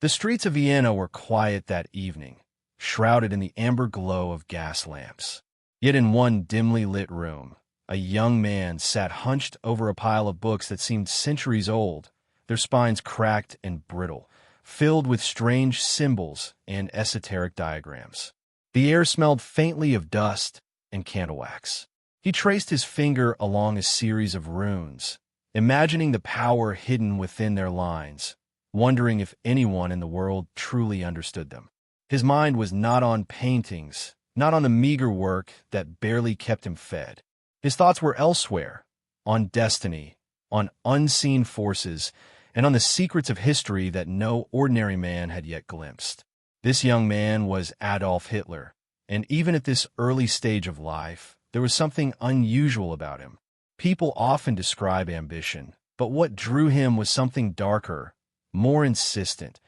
The streets of Vienna were quiet that evening, shrouded in the amber glow of gas lamps. Yet in one dimly lit room, a young man sat hunched over a pile of books that seemed centuries old, their spines cracked and brittle, filled with strange symbols and esoteric diagrams. The air smelled faintly of dust and candle wax. He traced his finger along a series of runes, imagining the power hidden within their lines, wondering if anyone in the world truly understood them. His mind was not on paintings, not on the meager work that barely kept him fed. His thoughts were elsewhere, on destiny, on unseen forces, and on the secrets of history that no ordinary man had yet glimpsed. This young man was Adolf Hitler, and even at this early stage of life, there was something unusual about him. People often describe ambition, but what drew him was something darker, more insistent,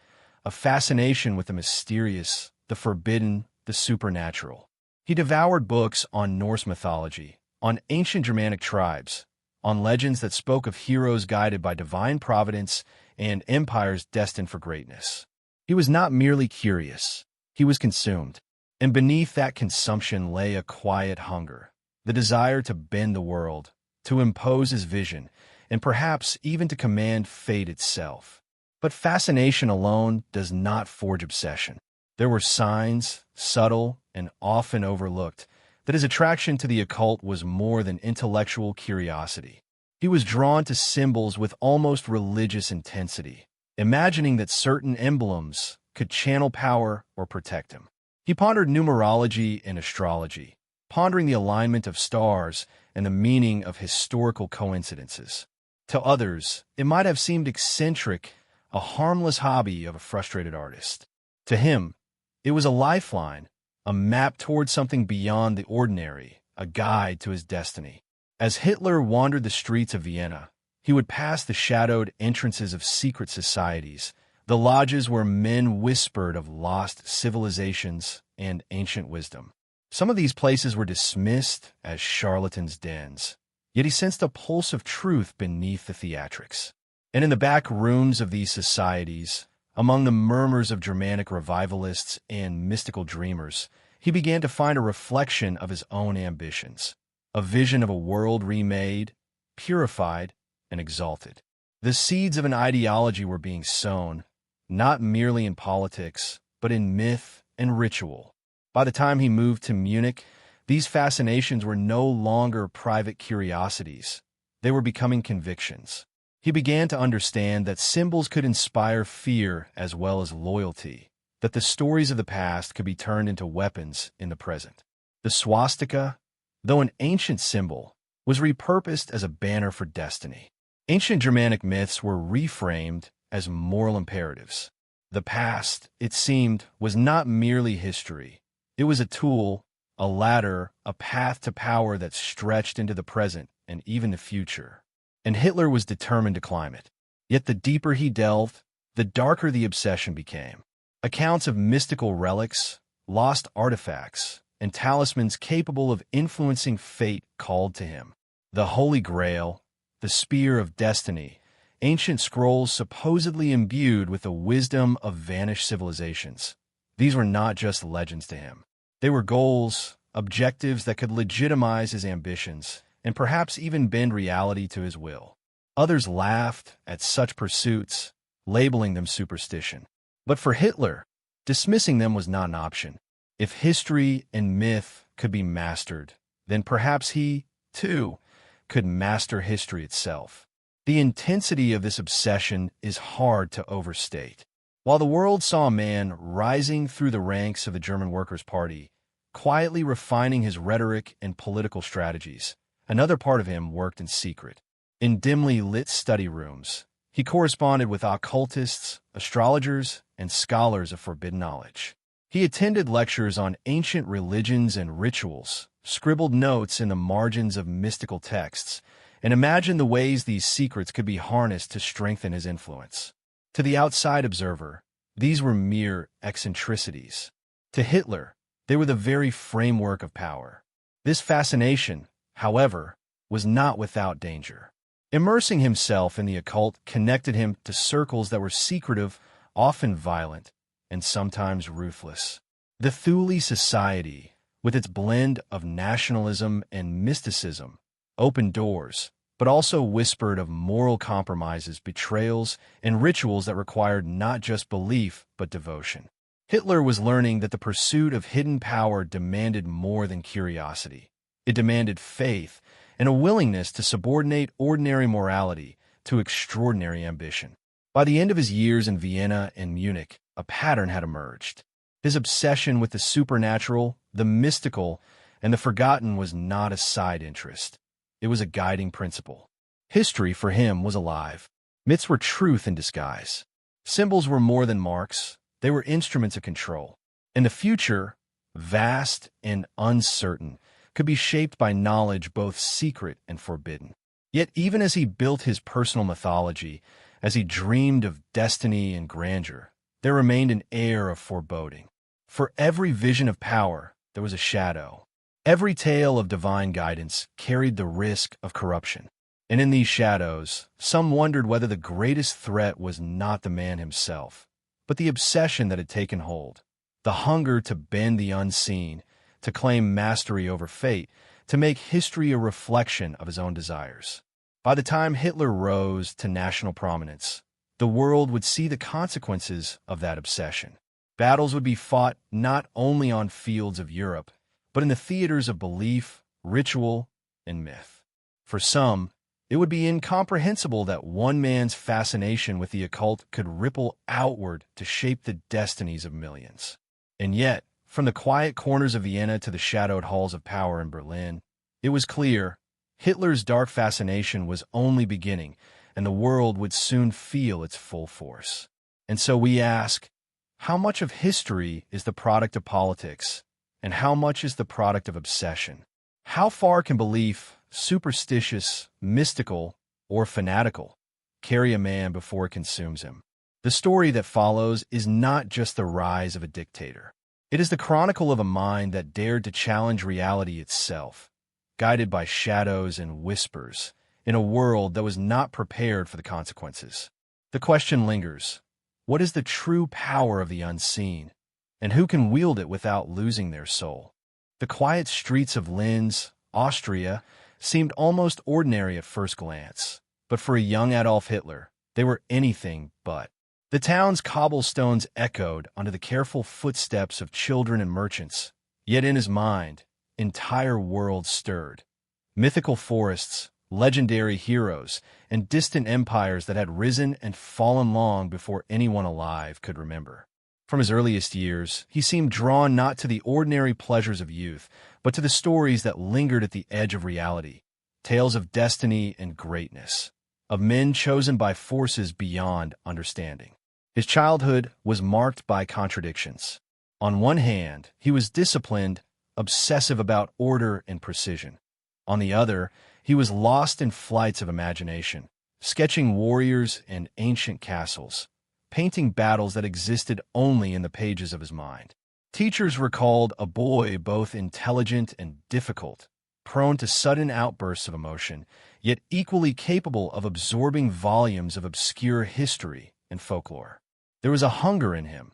a fascination with the mysterious, the forbidden, the supernatural. He devoured books on Norse mythology, on ancient Germanic tribes, on legends that spoke of heroes guided by divine providence and empires destined for greatness. He was not merely curious, he was consumed. And beneath that consumption lay a quiet hunger, the desire to bend the world, to impose his vision, and perhaps even to command fate itself. But fascination alone does not forge obsession. There were signs, subtle and often overlooked, that his attraction to the occult was more than intellectual curiosity. He was drawn to symbols with almost religious intensity, imagining that certain emblems could channel power or protect him. He pondered numerology and astrology, pondering the alignment of stars and the meaning of historical coincidences. To others, it might have seemed eccentric, a harmless hobby of a frustrated artist. To him, it was a lifeline, a map toward something beyond the ordinary, a guide to his destiny. As Hitler wandered the streets of Vienna, he would pass the shadowed entrances of secret societies, the lodges where men whispered of lost civilizations and ancient wisdom. Some of these places were dismissed as charlatans' dens, yet he sensed a pulse of truth beneath the theatrics. And in the back rooms of these societies, among the murmurs of Germanic revivalists and mystical dreamers, he began to find a reflection of his own ambitions, a vision of a world remade, purified, and exalted. The seeds of an ideology were being sown, not merely in politics, but in myth and ritual. By the time he moved to Munich, these fascinations were no longer private curiosities. They were becoming convictions. He began to understand that symbols could inspire fear as well as loyalty, that the stories of the past could be turned into weapons in the present. The swastika, though an ancient symbol, was repurposed as a banner for destiny. Ancient Germanic myths were reframed as moral imperatives. The past, it seemed, was not merely history. It was a tool, a ladder, a path to power that stretched into the present and even the future. And Hitler was determined to climb it. Yet the deeper he delved, the darker the obsession became. Accounts of mystical relics, lost artifacts, and talismans capable of influencing fate called to him. The Holy Grail, the spear of destiny, ancient scrolls supposedly imbued with the wisdom of vanished civilizations. These were not just legends to him. They were goals, objectives that could legitimize his ambitions, and perhaps even bend reality to his will. Others laughed at such pursuits, labeling them superstition. But for Hitler, dismissing them was not an option. If history and myth could be mastered, then perhaps he, too, could master history itself. The intensity of this obsession is hard to overstate. While the world saw a man rising through the ranks of the German Workers' Party, quietly refining his rhetoric and political strategies, another part of him worked in secret. In dimly lit study rooms, he corresponded with occultists, astrologers, and scholars of forbidden knowledge. He attended lectures on ancient religions and rituals, scribbled notes in the margins of mystical texts, and imagined the ways these secrets could be harnessed to strengthen his influence. To the outside observer, these were mere eccentricities. To Hitler, they were the very framework of power. This fascination, however, was not without danger. Immersing himself in the occult connected him to circles that were secretive often violent, and sometimes ruthless. The Thule Society, with its blend of nationalism and mysticism, opened doors, but also whispered of moral compromises, betrayals, and rituals that required not just belief but devotion. Hitler was learning that the pursuit of hidden power demanded more than curiosity. It demanded faith and a willingness to subordinate ordinary morality to extraordinary ambition. By the end of his years in Vienna and Munich, a pattern had emerged. His obsession with the supernatural, the mystical, and the forgotten was not a side interest. It was a guiding principle. History, for him, was alive. Myths were truth in disguise. Symbols were more than marks. They were instruments of control. And the future, vast and uncertain, could be shaped by knowledge both secret and forbidden. Yet even as he built his personal mythology, as he dreamed of destiny and grandeur, there remained an air of foreboding. For every vision of power, there was a shadow. Every tale of divine guidance carried the risk of corruption. And in these shadows, some wondered whether the greatest threat was not the man himself, but the obsession that had taken hold, the hunger to bend the unseen, to claim mastery over fate, to make history a reflection of his own desires. By the time Hitler rose to national prominence, the world would see the consequences of that obsession. Battles would be fought not only on fields of Europe, but in the theaters of belief, ritual, and myth. For some, it would be incomprehensible that one man's fascination with the occult could ripple outward to shape the destinies of millions. And yet, from the quiet corners of Vienna to the shadowed halls of power in Berlin, it was clear Hitler's dark fascination was only beginning, and the world would soon feel its full force. And so we ask, how much of history is the product of politics, and how much is the product of obsession? How far can belief, superstitious, mystical, or fanatical, carry a man before it consumes him? The story that follows is not just the rise of a dictator. It is the chronicle of a mind that dared to challenge reality itself, guided by shadows and whispers, in a world that was not prepared for the consequences. The question lingers, what is the true power of the unseen, and who can wield it without losing their soul? The quiet streets of Linz, Austria, seemed almost ordinary at first glance, but for a young Adolf Hitler, they were anything but. The town's cobblestones echoed under the careful footsteps of children and merchants, yet in his mind, entire worlds stirred. Mythical forests, legendary heroes, and distant empires that had risen and fallen long before anyone alive could remember. From his earliest years, he seemed drawn not to the ordinary pleasures of youth, but to the stories that lingered at the edge of reality, tales of destiny and greatness, of men chosen by forces beyond understanding. His childhood was marked by contradictions. On one hand, he was disciplined, obsessive about order and precision. On the other, he was lost in flights of imagination, sketching warriors and ancient castles, painting battles that existed only in the pages of his mind. Teachers recalled a boy both intelligent and difficult, prone to sudden outbursts of emotion, yet equally capable of absorbing volumes of obscure history and folklore. There was a hunger in him,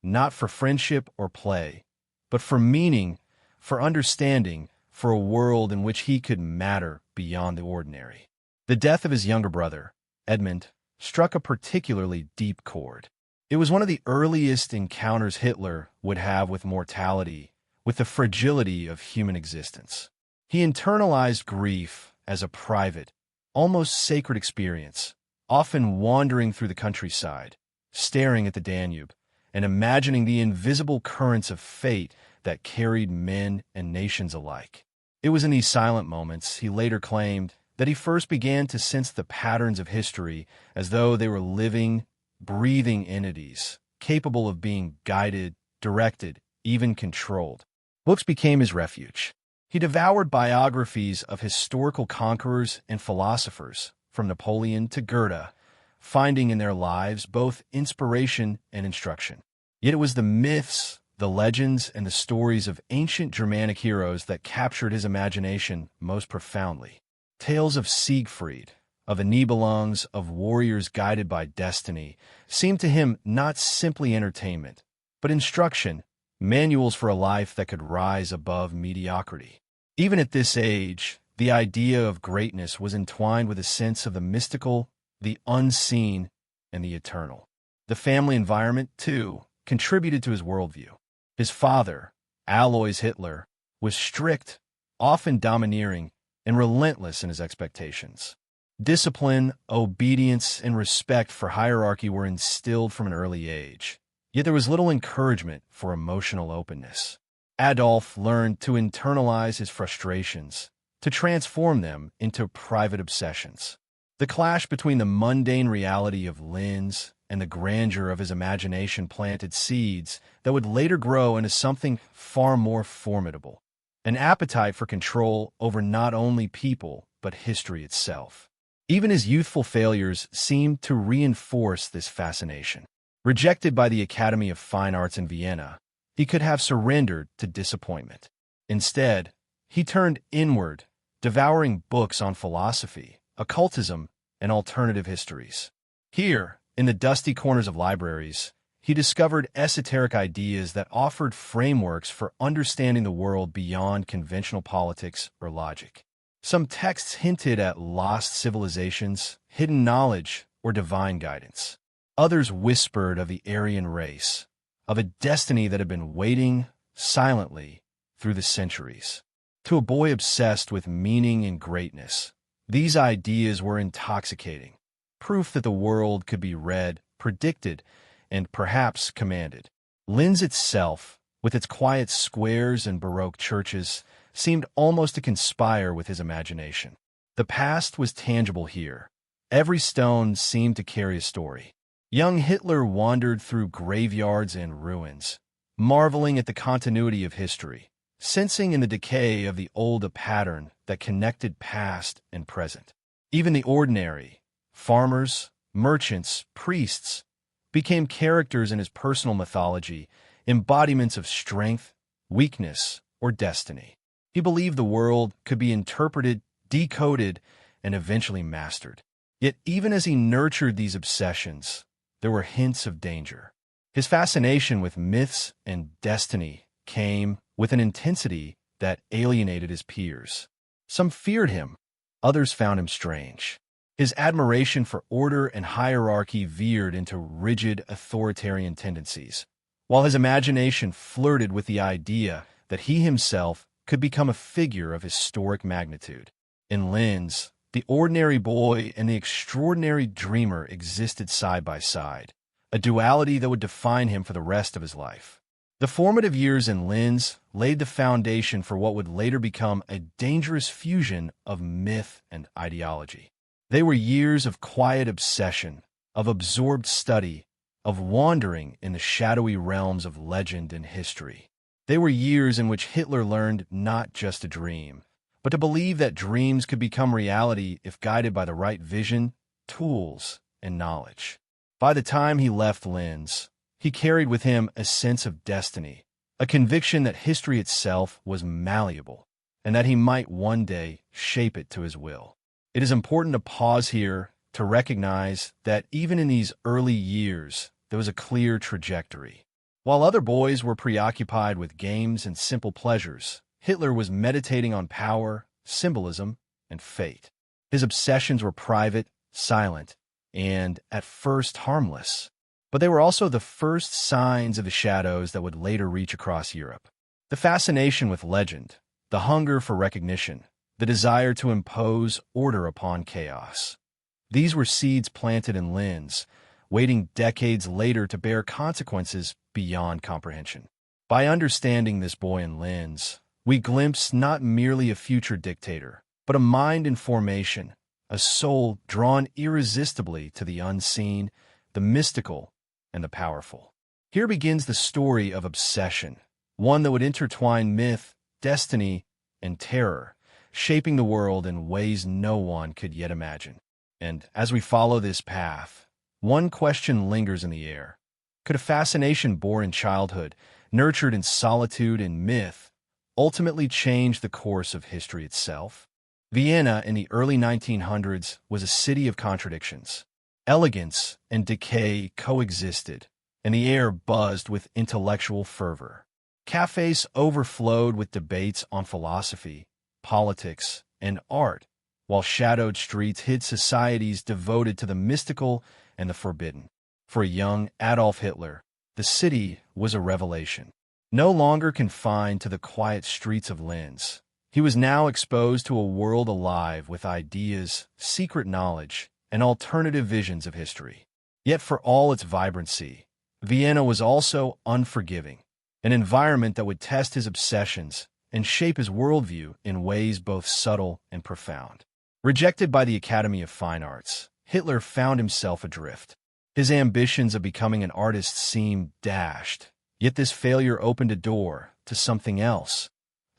not for friendship or play, but for meaning, for understanding, for a world in which he could matter beyond the ordinary. The death of his younger brother, Edmund, struck a particularly deep chord. It was one of the earliest encounters Hitler would have with mortality, with the fragility of human existence. He internalized grief as a private, almost sacred experience, often wandering through the countryside, staring at the Danube, and imagining the invisible currents of fate that carried men and nations alike. It was in these silent moments, he later claimed, that he first began to sense the patterns of history as though they were living, breathing entities, capable of being guided, directed, even controlled. Books became his refuge. He devoured biographies of historical conquerors and philosophers, from Napoleon to Goethe, finding in their lives both inspiration and instruction. Yet it was the myths, the legends, and the stories of ancient Germanic heroes that captured his imagination most profoundly. Tales of Siegfried, of Nibelungs, of warriors guided by destiny, seemed to him not simply entertainment, but instruction, manuals for a life that could rise above mediocrity. Even at this age, the idea of greatness was entwined with a sense of the mystical, the unseen, and the eternal. The family environment, too, contributed to his worldview. His father, Alois Hitler, was strict, often domineering, and relentless in his expectations. Discipline, obedience, and respect for hierarchy were instilled from an early age, yet there was little encouragement for emotional openness. Adolf learned to internalize his frustrations, to transform them into private obsessions. The clash between the mundane reality of Linz and the grandeur of his imagination planted seeds that would later grow into something far more formidable, an appetite for control over not only people but history itself. Even his youthful failures seemed to reinforce this fascination. Rejected by the Academy of Fine Arts in Vienna, he could have surrendered to disappointment. Instead, he turned inward, devouring books on philosophy, occultism, and alternative histories. Here, in the dusty corners of libraries, he discovered esoteric ideas that offered frameworks for understanding the world beyond conventional politics or logic. Some texts hinted at lost civilizations, hidden knowledge, or divine guidance. Others whispered of the Aryan race, of a destiny that had been waiting silently through the centuries. To a boy obsessed with meaning and greatness, these ideas were intoxicating, proof that the world could be read, predicted, and perhaps commanded. Linz itself, with its quiet squares and Baroque churches, seemed almost to conspire with his imagination. The past was tangible here. Every stone seemed to carry a story. Young Hitler wandered through graveyards and ruins, marveling at the continuity of history, sensing in the decay of the old a pattern that connected past and present. Even the ordinary, farmers, merchants, priests, became characters in his personal mythology, embodiments of strength, weakness, or destiny. He believed the world could be interpreted, decoded, and eventually mastered. Yet even as he nurtured these obsessions, there were hints of danger. His fascination with myths and destiny came with an intensity that alienated his peers. Some feared him, others found him strange. His admiration for order and hierarchy veered into rigid authoritarian tendencies, while his imagination flirted with the idea that he himself could become a figure of historic magnitude. In Linz, the ordinary boy and the extraordinary dreamer existed side by side, a duality that would define him for the rest of his life. The formative years in Linz laid the foundation for what would later become a dangerous fusion of myth and ideology. They were years of quiet obsession, of absorbed study, of wandering in the shadowy realms of legend and history. They were years in which Hitler learned not just to dream, but to believe that dreams could become reality if guided by the right vision, tools, and knowledge. By the time he left Linz, he carried with him a sense of destiny, a conviction that history itself was malleable, and that he might one day shape it to his will. It is important to pause here to recognize that even in these early years, there was a clear trajectory. While other boys were preoccupied with games and simple pleasures, Hitler was meditating on power, symbolism, and fate. His obsessions were private, silent, and, at first, harmless. But they were also the first signs of the shadows that would later reach across Europe. The fascination with legend, the hunger for recognition, the desire to impose order upon chaos. These were seeds planted in Linz, waiting decades later to bear consequences beyond comprehension. By understanding this boy in Linz, we glimpse not merely a future dictator, but a mind in formation, a soul drawn irresistibly to the unseen, the mystical, and the powerful. Here begins the story of obsession, one that would intertwine myth, destiny, and terror, shaping the world in ways no one could yet imagine. And as we follow this path, one question lingers in the air. Could a fascination born in childhood, nurtured in solitude and myth, ultimately change the course of history itself? Vienna in the early 1900s was a city of contradictions. Elegance and decay coexisted, and the air buzzed with intellectual fervor. Cafes overflowed with debates on philosophy, politics, and art, while shadowed streets hid societies devoted to the mystical and the forbidden. For a young Adolf Hitler, the city was a revelation. No longer confined to the quiet streets of Linz, he was now exposed to a world alive with ideas, secret knowledge, and alternative visions of history. Yet for all its vibrancy, Vienna was also unforgiving, an environment that would test his obsessions and shape his worldview in ways both subtle and profound. Rejected by the Academy of Fine Arts, Hitler found himself adrift. His ambitions of becoming an artist seemed dashed, yet this failure opened a door to something else,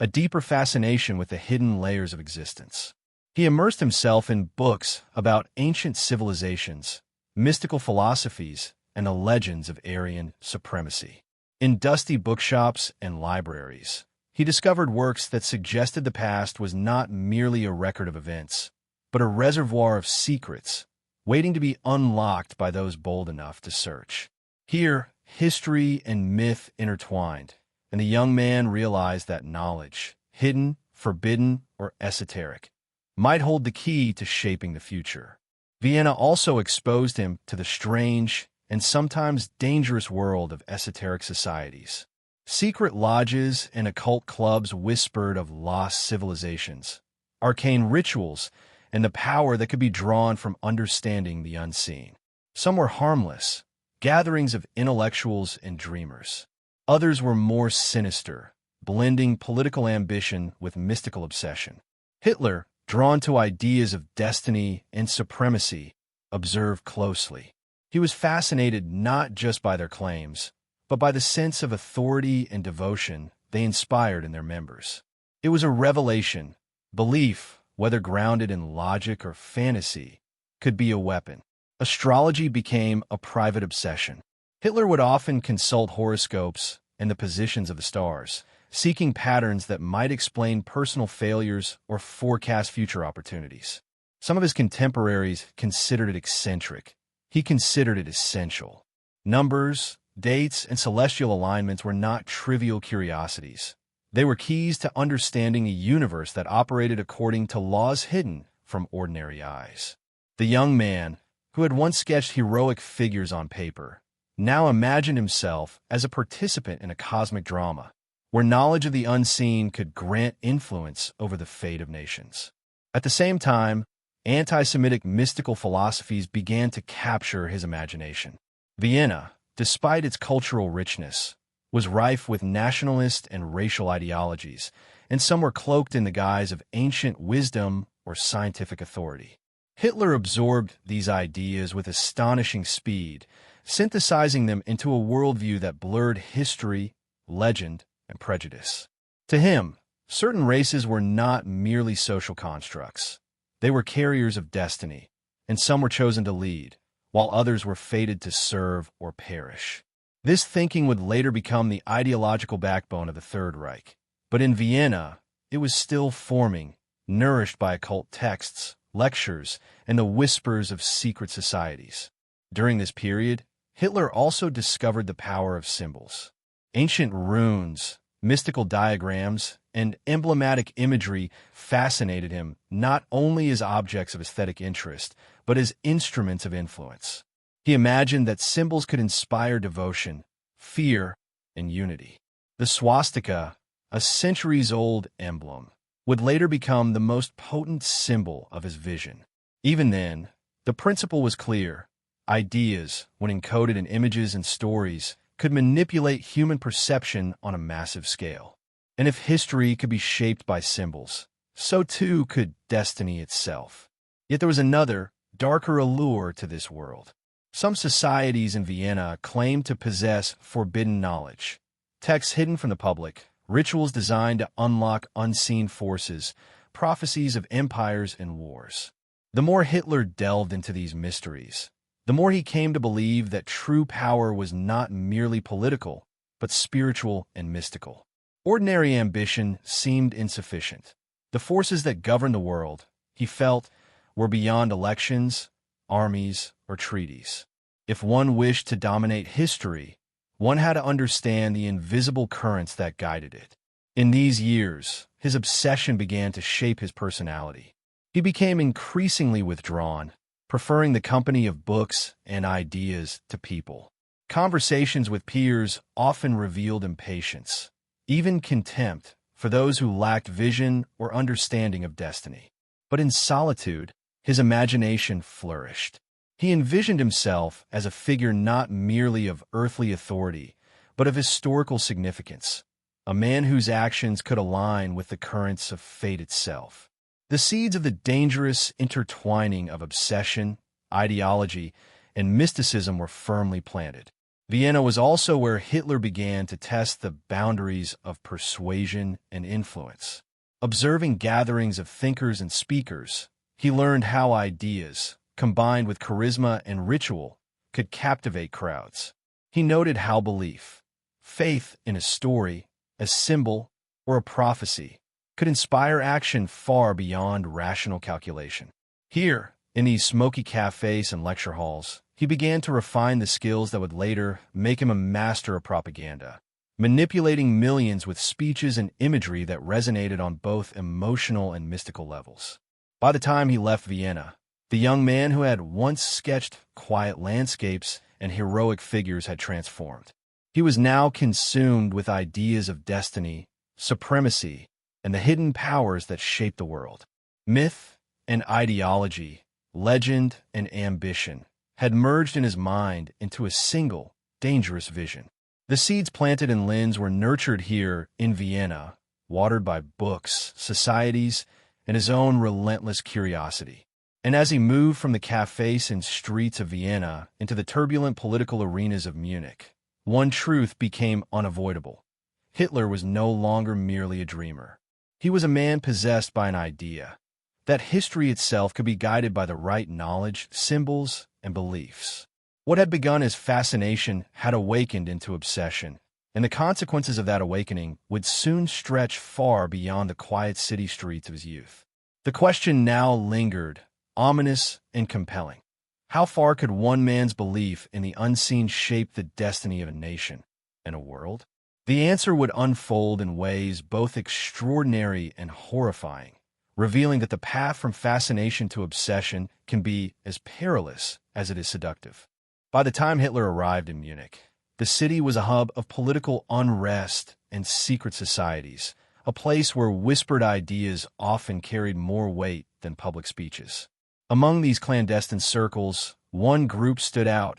a deeper fascination with the hidden layers of existence. He immersed himself in books about ancient civilizations, mystical philosophies, and the legends of Aryan supremacy. In dusty bookshops and libraries, he discovered works that suggested the past was not merely a record of events, but a reservoir of secrets, waiting to be unlocked by those bold enough to search. Here, history and myth intertwined, and the young man realized that knowledge, hidden, forbidden, or esoteric, might hold the key to shaping the future. Vienna also exposed him to the strange and sometimes dangerous world of esoteric societies. Secret lodges and occult clubs whispered of lost civilizations, arcane rituals, and the power that could be drawn from understanding the unseen. Some were harmless, gatherings of intellectuals and dreamers. Others were more sinister, blending political ambition with mystical obsession. Hitler, drawn to ideas of destiny and supremacy, observed closely. He was fascinated not just by their claims, but by the sense of authority and devotion they inspired in their members. It was a revelation. Belief, whether grounded in logic or fantasy, could be a weapon. Astrology became a private obsession. Hitler would often consult horoscopes and the positions of the stars, seeking patterns that might explain personal failures or forecast future opportunities. Some of his contemporaries considered it eccentric. He considered it essential. Numbers, dates, and celestial alignments were not trivial curiosities. They were keys to understanding a universe that operated according to laws hidden from ordinary eyes. The young man, who had once sketched heroic figures on paper, now imagined himself as a participant in a cosmic drama, where knowledge of the unseen could grant influence over the fate of nations. At the same time, anti-Semitic mystical philosophies began to capture his imagination. Vienna, despite its cultural richness, was rife with nationalist and racial ideologies, and some were cloaked in the guise of ancient wisdom or scientific authority. Hitler absorbed these ideas with astonishing speed, synthesizing them into a worldview that blurred history, legend, and prejudice. To him, certain races were not merely social constructs. They were carriers of destiny, and some were chosen to lead, while others were fated to serve or perish. This thinking would later become the ideological backbone of the Third Reich. But in Vienna, it was still forming, nourished by occult texts, lectures, and the whispers of secret societies. During this period, Hitler also discovered the power of symbols. Ancient runes, mystical diagrams, and emblematic imagery fascinated him not only as objects of aesthetic interest, but as instruments of influence. He imagined that symbols could inspire devotion, fear, and unity. The swastika, a centuries-old emblem, would later become the most potent symbol of his vision. Even then, the principle was clear. Ideas, when encoded in images and stories, could manipulate human perception on a massive scale. And if history could be shaped by symbols, so too could destiny itself. Yet there was another, darker allure to this world. Some societies in Vienna claimed to possess forbidden knowledge, texts hidden from the public, rituals designed to unlock unseen forces, prophecies of empires and wars. The more Hitler delved into these mysteries, the more he came to believe that true power was not merely political, but spiritual and mystical. Ordinary ambition seemed insufficient. The forces that govern the world, he felt, were beyond elections, armies, or treaties. If one wished to dominate history, one had to understand the invisible currents that guided it. In these years, his obsession began to shape his personality. He became increasingly withdrawn, preferring the company of books and ideas to people. Conversations with peers often revealed impatience, even contempt, for those who lacked vision or understanding of destiny. But in solitude, his imagination flourished. He envisioned himself as a figure not merely of earthly authority, but of historical significance, a man whose actions could align with the currents of fate itself. The seeds of the dangerous intertwining of obsession, ideology, and mysticism were firmly planted. Vienna was also where Hitler began to test the boundaries of persuasion and influence. Observing gatherings of thinkers and speakers, he learned how ideas, combined with charisma and ritual, could captivate crowds. He noted how belief, faith in a story, a symbol, or a prophecy, could inspire action far beyond rational calculation. Here, in these smoky cafes and lecture halls, he began to refine the skills that would later make him a master of propaganda, manipulating millions with speeches and imagery that resonated on both emotional and mystical levels. By the time he left Vienna, the young man who had once sketched quiet landscapes and heroic figures had transformed. He was now consumed with ideas of destiny, supremacy, and the hidden powers that shape the world. Myth and ideology, legend and ambition, had merged in his mind into a single, dangerous vision. The seeds planted in Linz were nurtured here in Vienna, watered by books, societies, and his own relentless curiosity. And as he moved from the cafes and streets of Vienna into the turbulent political arenas of Munich, one truth became unavoidable. Hitler was no longer merely a dreamer. He was a man possessed by an idea, that history itself could be guided by the right knowledge, symbols, and beliefs. What had begun as fascination had awakened into obsession, and the consequences of that awakening would soon stretch far beyond the quiet city streets of his youth. The question now lingered, ominous and compelling. How far could one man's belief in the unseen shape the destiny of a nation and a world? The answer would unfold in ways both extraordinary and horrifying, revealing that the path from fascination to obsession can be as perilous as it is seductive. By the time Hitler arrived in Munich, the city was a hub of political unrest and secret societies, a place where whispered ideas often carried more weight than public speeches. Among these clandestine circles, one group stood out,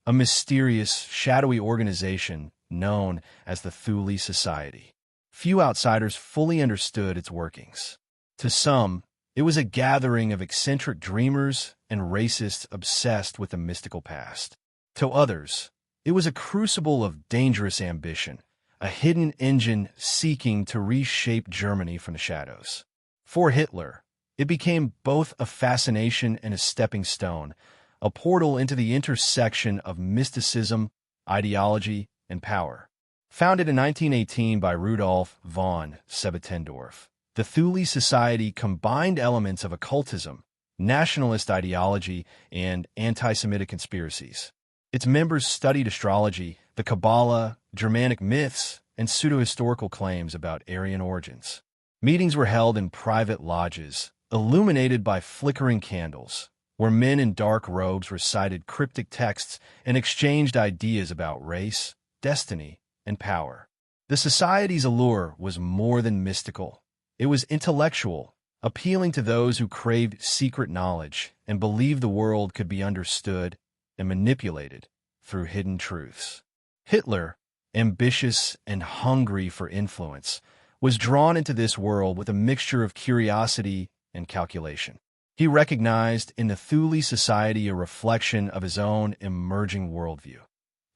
a mysterious, shadowy organization known as the Thule Society. Few outsiders fully understood its workings. To some, it was a gathering of eccentric dreamers and racists obsessed with the mystical past. To others, it was a crucible of dangerous ambition, a hidden engine seeking to reshape Germany from the shadows. For Hitler, it became both a fascination and a stepping stone, a portal into the intersection of mysticism, ideology, and power. Founded in 1918 by Rudolf von Sebetendorf, the Thule Society combined elements of occultism, nationalist ideology, and anti-Semitic conspiracies. Its members studied astrology, the Kabbalah, Germanic myths, and pseudo-historical claims about Aryan origins. Meetings were held in private lodges, illuminated by flickering candles, where men in dark robes recited cryptic texts and exchanged ideas about race, destiny, and power. The society's allure was more than mystical. It was intellectual, appealing to those who craved secret knowledge and believed the world could be understood and manipulated through hidden truths. Hitler, ambitious and hungry for influence, was drawn into this world with a mixture of curiosity and calculation. He recognized in the Thule Society a reflection of his own emerging worldview,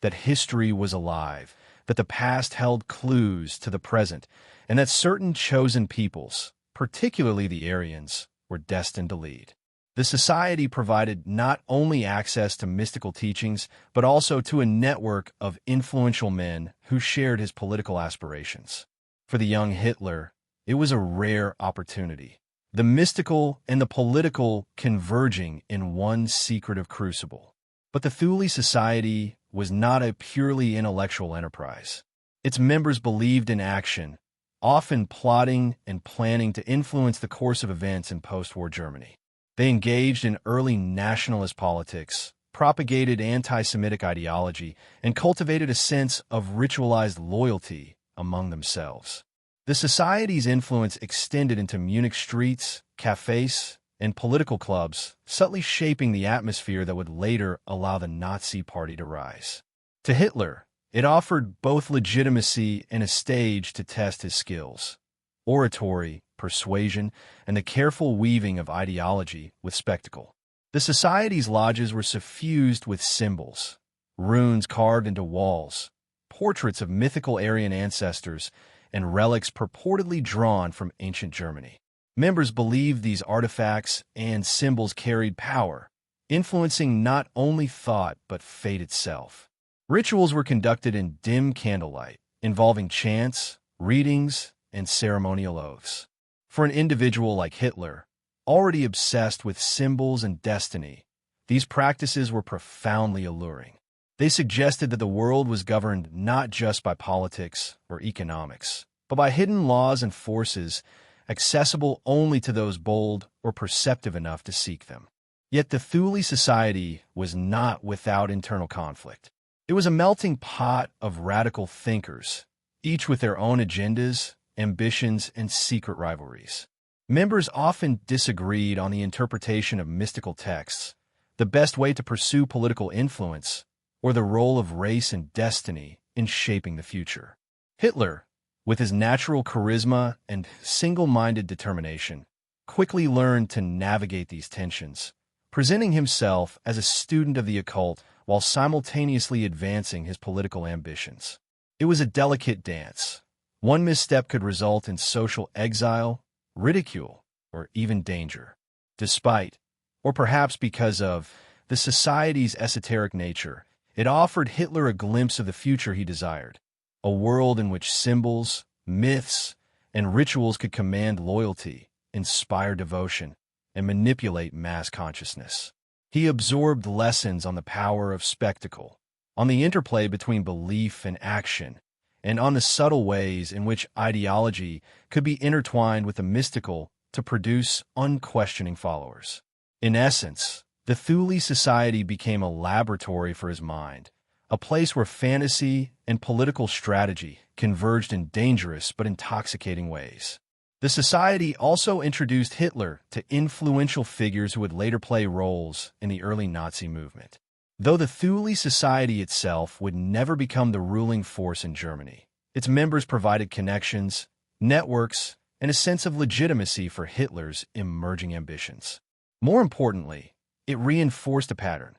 that history was alive, that the past held clues to the present, and that certain chosen peoples, particularly the Aryans, were destined to lead. The society provided not only access to mystical teachings, but also to a network of influential men who shared his political aspirations. For the young Hitler, It was a rare opportunity. The mystical and the political converging in one secretive crucible. But the Thule Society was not a purely intellectual enterprise. Its members believed in action, often plotting and planning to influence the course of events in post-war Germany. They engaged in early nationalist politics, propagated anti-Semitic ideology, and cultivated a sense of ritualized loyalty among themselves. The Society's influence extended into Munich streets, cafes, and political clubs, subtly shaping the atmosphere that would later allow the Nazi Party to rise. To Hitler, it offered both legitimacy and a stage to test his skills: oratory, persuasion, and the careful weaving of ideology with spectacle. The Society's lodges were suffused with symbols, runes carved into walls, portraits of mythical Aryan ancestors, and relics purportedly drawn from ancient Germany. Members believed these artifacts and symbols carried power, influencing not only thought but fate itself. Rituals were conducted in dim candlelight, involving chants, readings, and ceremonial oaths. For an individual like Hitler, already obsessed with symbols and destiny, these practices were profoundly alluring. They suggested that the world was governed not just by politics or economics, but by hidden laws and forces accessible only to those bold or perceptive enough to seek them. Yet the Thule Society was not without internal conflict. It was a melting pot of radical thinkers, each with their own agendas, ambitions, and secret rivalries. Members often disagreed on the interpretation of mystical texts, the best way to pursue political influence, or the role of race and destiny in shaping the future. Hitler, with his natural charisma and single-minded determination, quickly learned to navigate these tensions, presenting himself as a student of the occult while simultaneously advancing his political ambitions. It was a delicate dance. One misstep could result in social exile, ridicule, or even danger. Despite, or perhaps because of, the Society's esoteric nature, it offered Hitler a glimpse of the future he desired, a world in which symbols, myths, and rituals could command loyalty, inspire devotion, and manipulate mass consciousness. He absorbed lessons on the power of spectacle, on the interplay between belief and action, and on the subtle ways in which ideology could be intertwined with the mystical to produce unquestioning followers. In essence, the Thule Society became a laboratory for his mind, a place where fantasy and political strategy converged in dangerous but intoxicating ways. The Society also introduced Hitler to influential figures who would later play roles in the early Nazi movement. Though the Thule Society itself would never become the ruling force in Germany, its members provided connections, networks, and a sense of legitimacy for Hitler's emerging ambitions. More importantly, it reinforced a pattern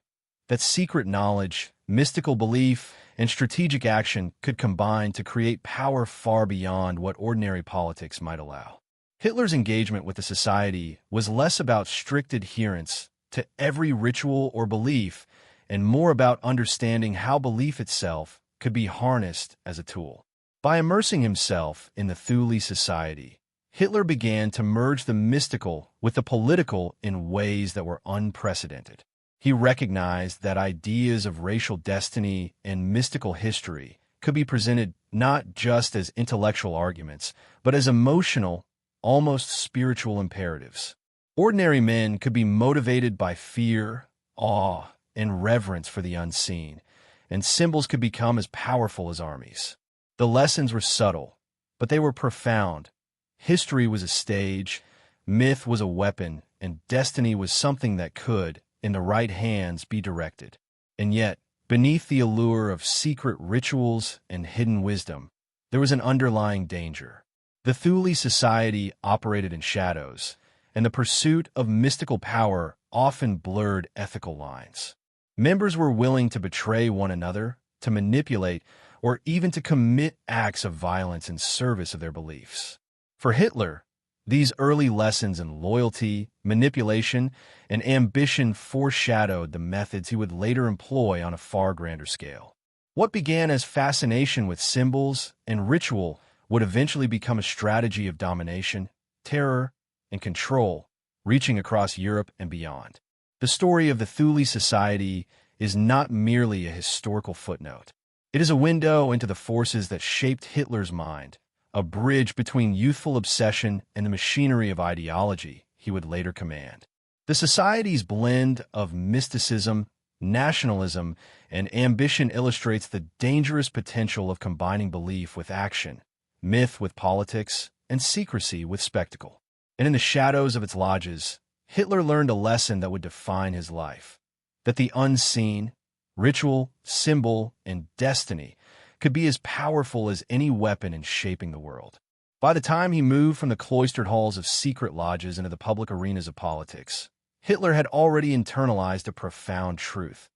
that secret knowledge, mystical belief, and strategic action could combine to create power far beyond what ordinary politics might allow. Hitler's engagement with the Society was less about strict adherence to every ritual or belief and more about understanding how belief itself could be harnessed as a tool. By immersing himself in the Thule Society, Hitler began to merge the mystical with the political in ways that were unprecedented. He recognized that ideas of racial destiny and mystical history could be presented not just as intellectual arguments, but as emotional, almost spiritual imperatives. Ordinary men could be motivated by fear, awe, and reverence for the unseen, and symbols could become as powerful as armies. The lessons were subtle, but they were profound. History was a stage, myth was a weapon, and destiny was something that could, in the right hands, be directed. And yet, beneath the allure of secret rituals and hidden wisdom, there was an underlying danger. The Thule Society operated in shadows, and the pursuit of mystical power often blurred ethical lines. Members were willing to betray one another, to manipulate, or even to commit acts of violence in service of their beliefs. For Hitler, these early lessons in loyalty, manipulation, and ambition foreshadowed the methods he would later employ on a far grander scale. What began as fascination with symbols and ritual would eventually become a strategy of domination, terror, and control, reaching across Europe and beyond. The story of the Thule Society is not merely a historical footnote. It is a window into the forces that shaped Hitler's mind, a bridge between youthful obsession and the machinery of ideology he would later command. The Society's blend of mysticism, nationalism, and ambition illustrates the dangerous potential of combining belief with action, myth with politics, and secrecy with spectacle. And in the shadows of its lodges, Hitler learned a lesson that would define his life: that the unseen, ritual, symbol, and destiny could be as powerful as any weapon in shaping the world. By the time he moved from the cloistered halls of secret lodges into the public arenas of politics, Hitler had already internalized a profound truth: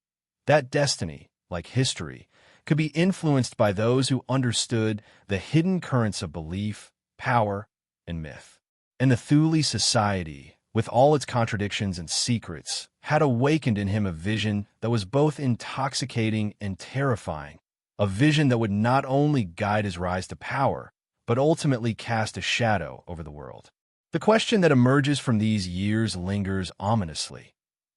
that destiny, like history, could be influenced by those who understood the hidden currents of belief, power, and myth. And the Thule Society, with all its contradictions and secrets, had awakened in him a vision that was both intoxicating and terrifying, a vision that would not only guide his rise to power, but ultimately cast a shadow over the world. The question that emerges from these years lingers ominously.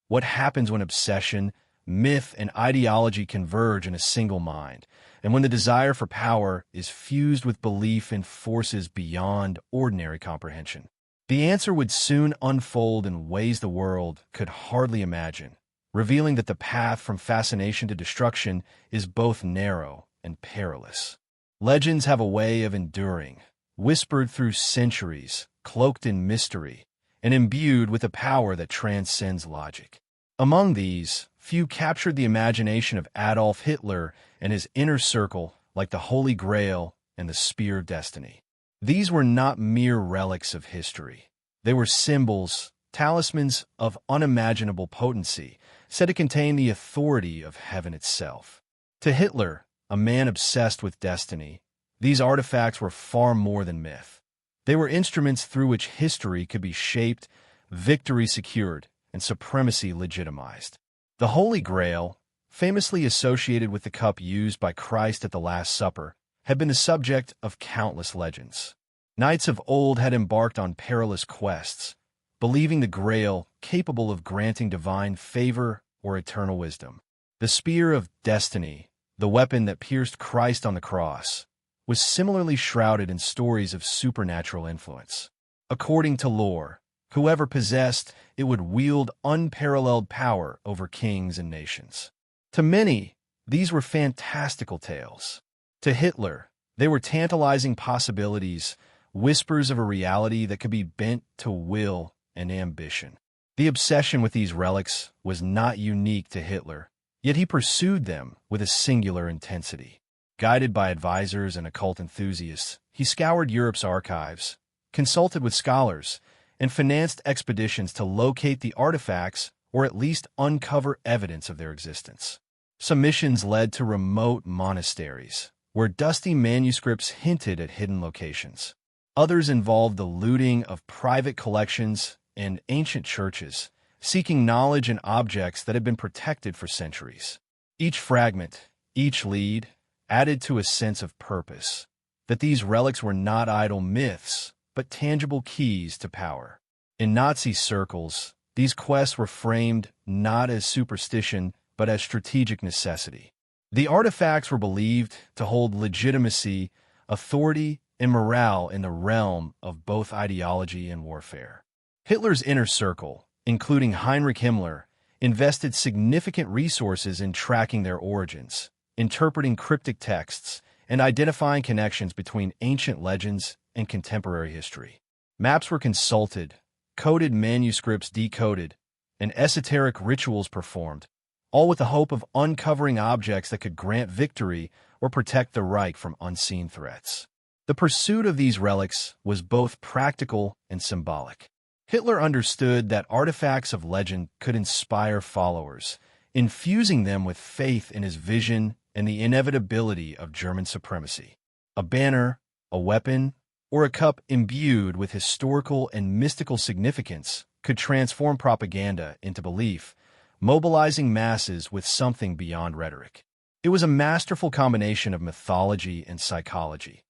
What happens when obsession, myth, and ideology converge in a single mind, and when the desire for power is fused with belief in forces beyond ordinary comprehension? The answer would soon unfold in ways the world could hardly imagine, revealing that the path from fascination to destruction is both narrow and perilous. Legends have a way of enduring, whispered through centuries, cloaked in mystery, and imbued with a power that transcends logic. Among these, few captured the imagination of Adolf Hitler and his inner circle, like the Holy Grail and the Spear of Destiny. These were not mere relics of history. They were symbols, talismans of unimaginable potency, said to contain the authority of heaven itself. To Hitler, a man obsessed with destiny, these artifacts were far more than myth. They were instruments through which history could be shaped, victory secured, and supremacy legitimized. The Holy Grail, famously associated with the cup used by Christ at the Last Supper, had been the subject of countless legends. Knights of old had embarked on perilous quests, believing the Grail capable of granting divine favor or eternal wisdom. The Spear of Destiny, the weapon that pierced Christ on the cross, was similarly shrouded in stories of supernatural influence. According to lore, whoever possessed it would wield unparalleled power over kings and nations. To many, these were fantastical tales. To Hitler, they were tantalizing possibilities, whispers of a reality that could be bent to will and ambition. The obsession with these relics was not unique to Hitler, yet he pursued them with a singular intensity. Guided by advisors and occult enthusiasts, he scoured Europe's archives, consulted with scholars, and financed expeditions to locate the artifacts or at least uncover evidence of their existence. Some missions led to remote monasteries, where dusty manuscripts hinted at hidden locations. Others involved the looting of private collections and ancient churches, seeking knowledge in objects that had been protected for centuries. Each fragment, each lead, added to a sense of purpose, that these relics were not idle myths, but tangible keys to power. In Nazi circles, these quests were framed not as superstition, but as strategic necessity. The artifacts were believed to hold legitimacy, authority, and morale in the realm of both ideology and warfare. Hitler's inner circle, including Heinrich Himmler, invested significant resources in tracking their origins, interpreting cryptic texts, and identifying connections between ancient legends and contemporary history. Maps were consulted, coded manuscripts decoded, and esoteric rituals performed, all with the hope of uncovering objects that could grant victory or protect the Reich from unseen threats. The pursuit of these relics was both practical and symbolic. Hitler understood that artifacts of legend could inspire followers, infusing them with faith in his vision and the inevitability of German supremacy. A banner, a weapon, or a cup imbued with historical and mystical significance could transform propaganda into belief, mobilizing masses with something beyond rhetoric. It was a masterful combination of mythology and psychology,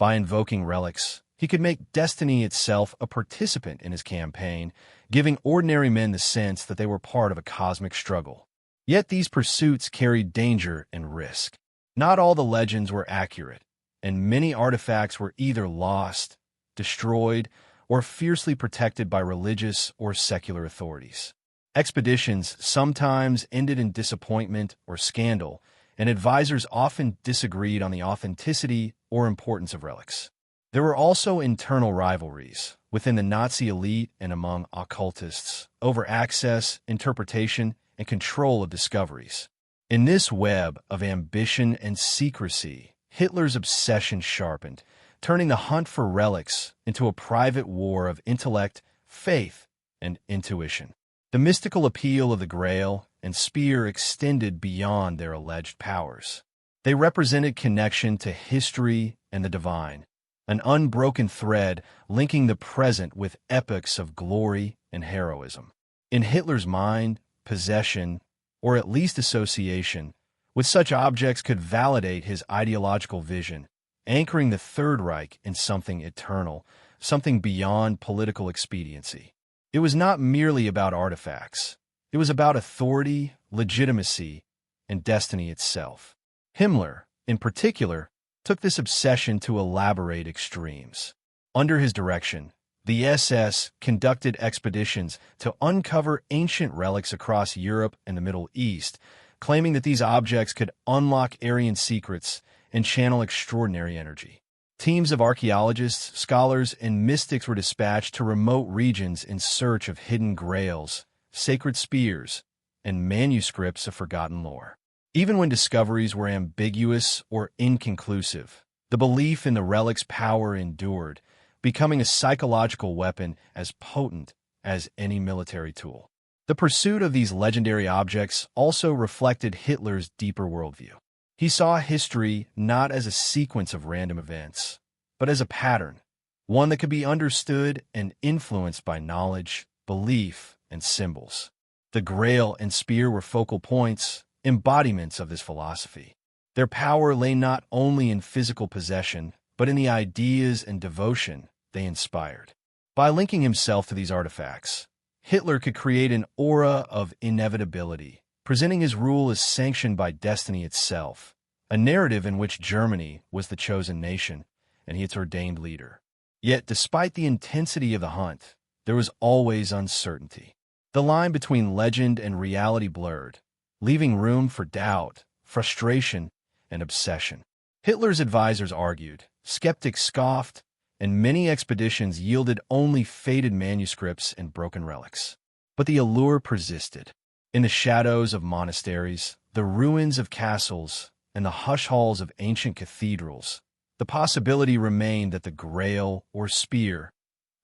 By invoking relics, he could make destiny itself a participant in his campaign, giving ordinary men the sense that they were part of a cosmic struggle. Yet these pursuits carried danger and risk. Not all the legends were accurate, and many artifacts were either lost, destroyed, or fiercely protected by religious or secular authorities. Expeditions sometimes ended in disappointment or scandal, and advisors often disagreed on the authenticity or importance of relics. There were also internal rivalries within the Nazi elite and among occultists over access, interpretation, and control of discoveries. In this web of ambition and secrecy, Hitler's obsession sharpened, turning the hunt for relics into a private war of intellect, faith, and intuition. The mystical appeal of the Grail and spear extended beyond their alleged powers. They represented connection to history and the divine, an unbroken thread linking the present with epochs of glory and heroism. In Hitler's mind, possession, or at least association, with such objects could validate his ideological vision, anchoring the Third Reich in something eternal, something beyond political expediency. It was not merely about artifacts. It was about authority, legitimacy, and destiny itself. Himmler, in particular, took this obsession to elaborate extremes. Under his direction, the SS conducted expeditions to uncover ancient relics across Europe and the Middle East, claiming that these objects could unlock Aryan secrets and channel extraordinary energy. Teams of archaeologists, scholars, and mystics were dispatched to remote regions in search of hidden grails, sacred spears, and manuscripts of forgotten lore. Even when discoveries were ambiguous or inconclusive, the belief in the relic's power endured, becoming a psychological weapon as potent as any military tool. The pursuit of these legendary objects also reflected Hitler's deeper worldview. He saw history not as a sequence of random events, but as a pattern, one that could be understood and influenced by knowledge, belief, and symbols. The Grail and spear were focal points, embodiments of this philosophy. Their power lay not only in physical possession, but in the ideas and devotion they inspired. By linking himself to these artifacts, Hitler could create an aura of inevitability, presenting his rule as sanctioned by destiny itself, a narrative in which Germany was the chosen nation and its ordained leader. Yet, despite the intensity of the hunt, there was always uncertainty. The line between legend and reality blurred, leaving room for doubt, frustration, and obsession. Hitler's advisors argued, skeptics scoffed, and many expeditions yielded only faded manuscripts and broken relics. But the allure persisted. In the shadows of monasteries, the ruins of castles, and the hush halls of ancient cathedrals, the possibility remained that the Grail or spear,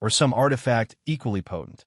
or some artifact equally potent,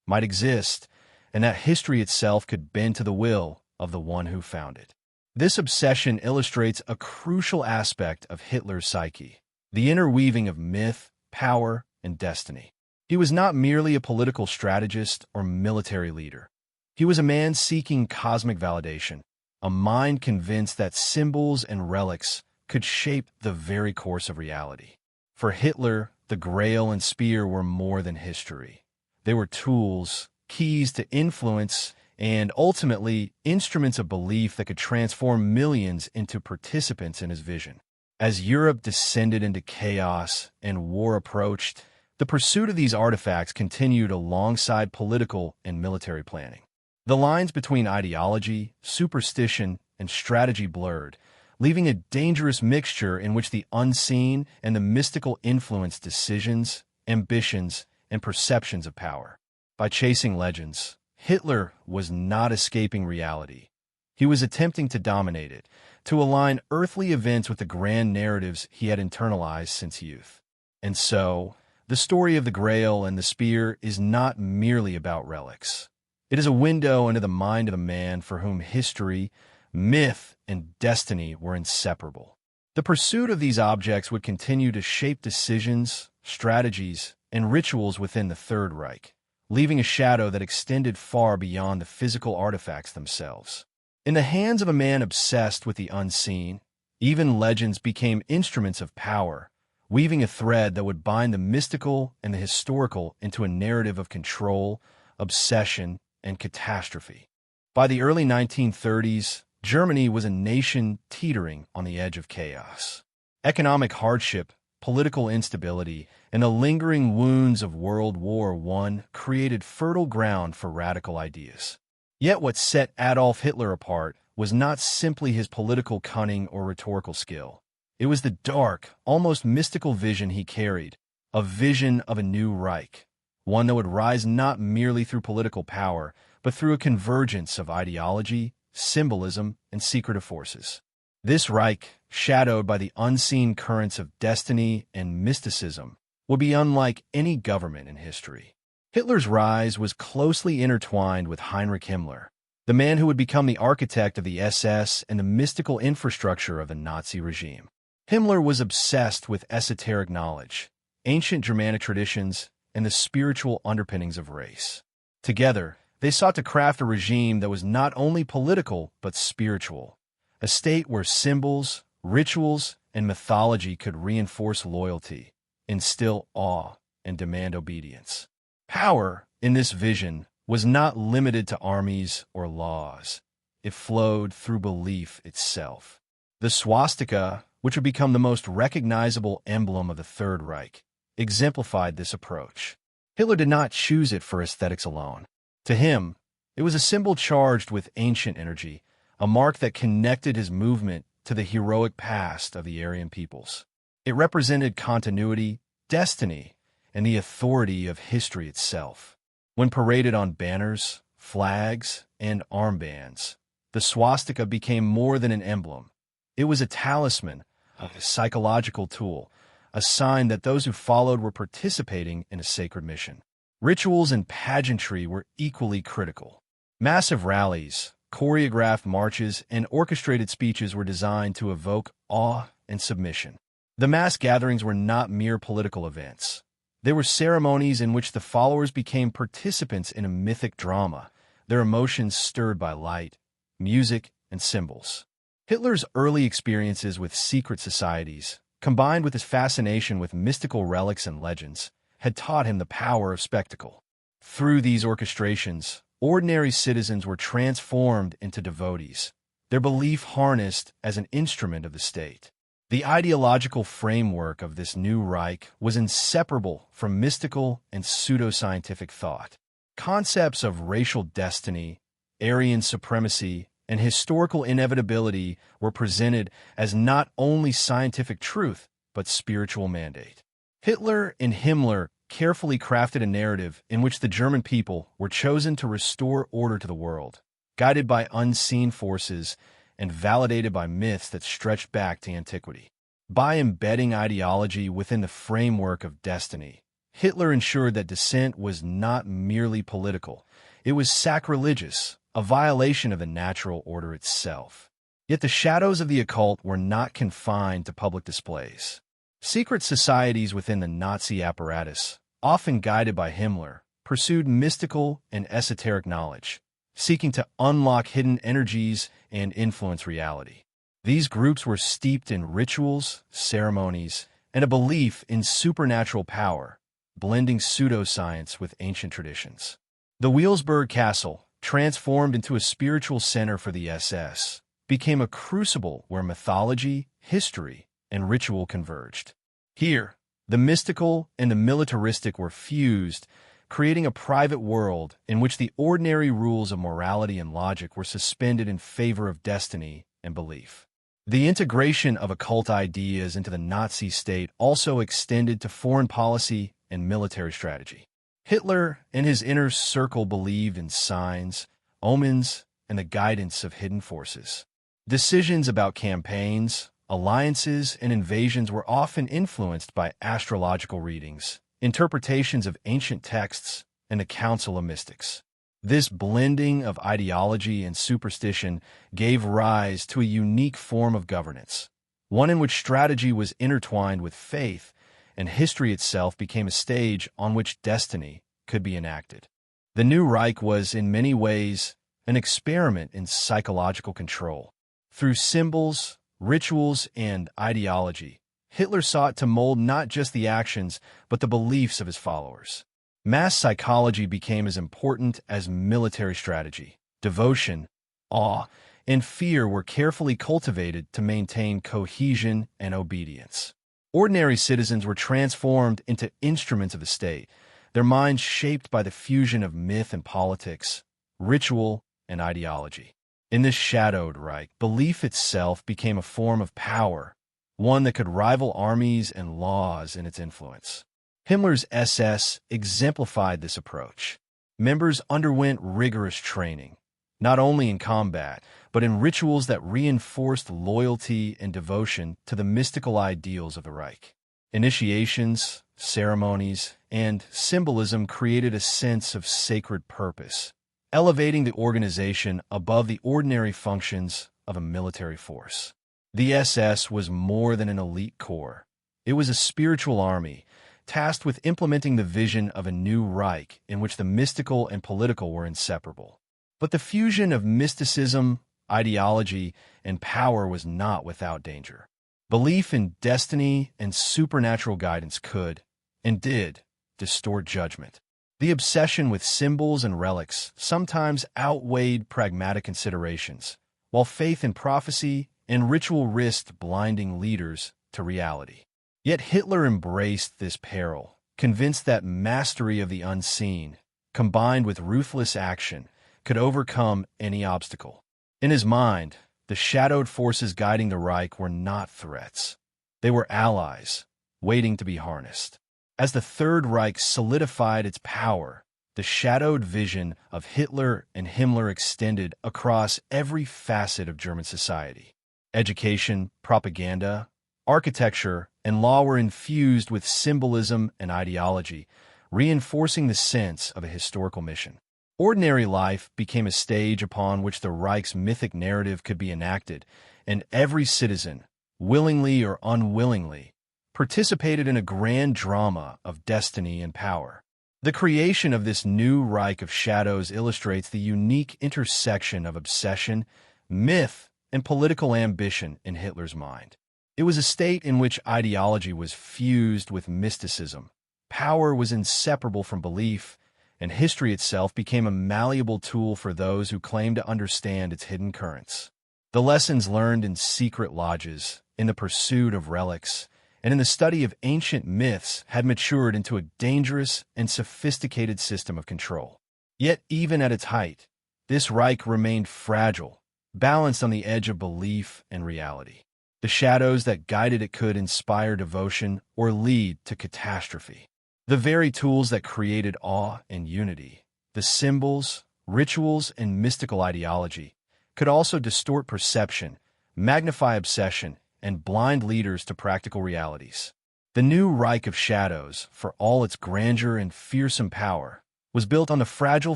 might exist, and that history itself could bend to the will of the one who found it. This obsession illustrates a crucial aspect of Hitler's psyche, the interweaving of myth, power, and destiny. He was not merely a political strategist or military leader. He was a man seeking cosmic validation, a mind convinced that symbols and relics could shape the very course of reality. For Hitler, the Grail and spear were more than history. They were tools, keys to influence, and ultimately instruments of belief that could transform millions into participants in his vision. As Europe descended into chaos and war approached, the pursuit of these artifacts continued alongside political and military planning. The lines between ideology, superstition, and strategy blurred, leaving a dangerous mixture in which the unseen and the mystical influenced decisions, ambitions, and perceptions of power. By chasing legends, Hitler was not escaping reality. He was attempting to dominate it, to align earthly events with the grand narratives he had internalized since youth. And so, the story of the Grail and the spear is not merely about relics. It is a window into the mind of a man for whom history, myth, and destiny were inseparable. The pursuit of these objects would continue to shape decisions, strategies, and rituals within the Third Reich, leaving a shadow that extended far beyond the physical artifacts themselves. In the hands of a man obsessed with the unseen, even legends became instruments of power, weaving a thread that would bind the mystical and the historical into a narrative of control, obsession, and catastrophe. By the early 1930s, Germany was a nation teetering on the edge of chaos. Economic hardship, political instability, and the lingering wounds of World War I created fertile ground for radical ideas. Yet what set Adolf Hitler apart was not simply his political cunning or rhetorical skill. It was the dark, almost mystical vision he carried, a vision of a new Reich, one that would rise not merely through political power, but through a convergence of ideology, symbolism, and secretive forces. This Reich, shadowed by the unseen currents of destiny and mysticism, would be unlike any government in history. Hitler's rise was closely intertwined with Heinrich Himmler, the man who would become the architect of the SS and the mystical infrastructure of the Nazi regime. Himmler was obsessed with esoteric knowledge, ancient Germanic traditions, and the spiritual underpinnings of race. Together, they sought to craft a regime that was not only political but spiritual, a state where symbols, rituals, and mythology could reinforce loyalty, instill awe, and demand obedience. Power, in this vision, was not limited to armies or laws. It flowed through belief itself. The swastika, which would become the most recognizable emblem of the Third Reich, exemplified this approach. Hitler did not choose it for aesthetics alone. To him, it was a symbol charged with ancient energy, a mark that connected his movement to the heroic past of the Aryan peoples. It represented continuity, destiny, and the authority of history itself. When paraded on banners, flags, and armbands, the swastika became more than an emblem. It was a talisman, a psychological tool, a sign that those who followed were participating in a sacred mission. Rituals and pageantry were equally critical. Massive rallies, choreographed marches, and orchestrated speeches were designed to evoke awe and submission. The mass gatherings were not mere political events. They were ceremonies in which the followers became participants in a mythic drama, their emotions stirred by light, music, and symbols. Hitler's early experiences with secret societies, combined with his fascination with mystical relics and legends, had taught him the power of spectacle. Through these orchestrations, ordinary citizens were transformed into devotees, their belief harnessed as an instrument of the state. The ideological framework of this new Reich was inseparable from mystical and pseudoscientific thought. Concepts of racial destiny, Aryan supremacy, and historical inevitability were presented as not only scientific truth, but spiritual mandate. Hitler and Himmler carefully crafted a narrative in which the German people were chosen to restore order to the world, guided by unseen forces and validated by myths that stretched back to antiquity. By embedding ideology within the framework of destiny, Hitler ensured that dissent was not merely political, it was sacrilegious, a violation of the natural order itself. Yet the shadows of the occult were not confined to public displays. Secret societies within the Nazi apparatus, often guided by Himmler, pursued mystical and esoteric knowledge, seeking to unlock hidden energies and influence reality. These groups were steeped in rituals, ceremonies, and a belief in supernatural power, blending pseudoscience with ancient traditions. The Wewelsburg Castle, transformed into a spiritual center for the SS, became a crucible where mythology, history, and ritual converged. Here, the mystical and the militaristic were fused, creating a private world in which the ordinary rules of morality and logic were suspended in favor of destiny and belief. The integration of occult ideas into the Nazi state also extended to foreign policy and military strategy. Hitler and his inner circle believed in signs, omens, and the guidance of hidden forces. Decisions about campaigns, alliances, and invasions were often influenced by astrological readings, interpretations of ancient texts, and the Council of Mystics. This blending of ideology and superstition gave rise to a unique form of governance, one in which strategy was intertwined with faith, and history itself became a stage on which destiny could be enacted. The new Reich was, in many ways, an experiment in psychological control. Through symbols, rituals, and ideology, Hitler sought to mold not just the actions, but the beliefs of his followers. Mass psychology became as important as military strategy. Devotion, awe, and fear were carefully cultivated to maintain cohesion and obedience. Ordinary citizens were transformed into instruments of the state, their minds shaped by the fusion of myth and politics, ritual and ideology. In this shadowed Reich, belief itself became a form of power, one that could rival armies and laws in its influence. Himmler's SS exemplified this approach. Members underwent rigorous training, not only in combat, but in rituals that reinforced loyalty and devotion to the mystical ideals of the Reich. Initiations, ceremonies, and symbolism created a sense of sacred purpose, elevating the organization above the ordinary functions of a military force. The SS was more than an elite corps. It was a spiritual army, tasked with implementing the vision of a new Reich in which the mystical and political were inseparable. But the fusion of mysticism, ideology, and power was not without danger. Belief in destiny and supernatural guidance could, and did, distort judgment. The obsession with symbols and relics sometimes outweighed pragmatic considerations, while faith in prophecy and ritual risked blinding leaders to reality. Yet Hitler embraced this peril, convinced that mastery of the unseen, combined with ruthless action, could overcome any obstacle. In his mind, the shadowed forces guiding the Reich were not threats. They were allies, waiting to be harnessed. As the Third Reich solidified its power, the shadowed vision of Hitler and Himmler extended across every facet of German society. Education, propaganda, architecture, and law were infused with symbolism and ideology, reinforcing the sense of a historical mission. Ordinary life became a stage upon which the Reich's mythic narrative could be enacted, and every citizen, willingly or unwillingly, participated in a grand drama of destiny and power. The creation of this new Reich of shadows illustrates the unique intersection of obsession, myth, and political ambition in Hitler's mind. It was a state in which ideology was fused with mysticism, power was inseparable from belief, and history itself became a malleable tool for those who claimed to understand its hidden currents. The lessons learned in secret lodges, in the pursuit of relics, and in the study of ancient myths had matured into a dangerous and sophisticated system of control. Yet even at its height, this Reich remained fragile, balanced on the edge of belief and reality. The shadows that guided it could inspire devotion or lead to catastrophe. The very tools that created awe and unity, the symbols, rituals, and mystical ideology, could also distort perception, magnify obsession, and blind leaders to practical realities. The new Reich of Shadows, for all its grandeur and fearsome power, was built on the fragile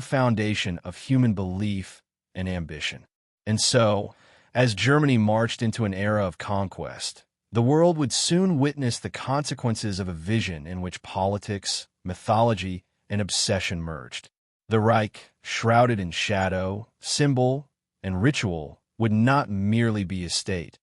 foundation of human belief and ambition. And so, as Germany marched into an era of conquest, the world would soon witness the consequences of a vision in which politics, mythology, and obsession merged. The Reich, shrouded in shadow, symbol, and ritual, would not merely be a state.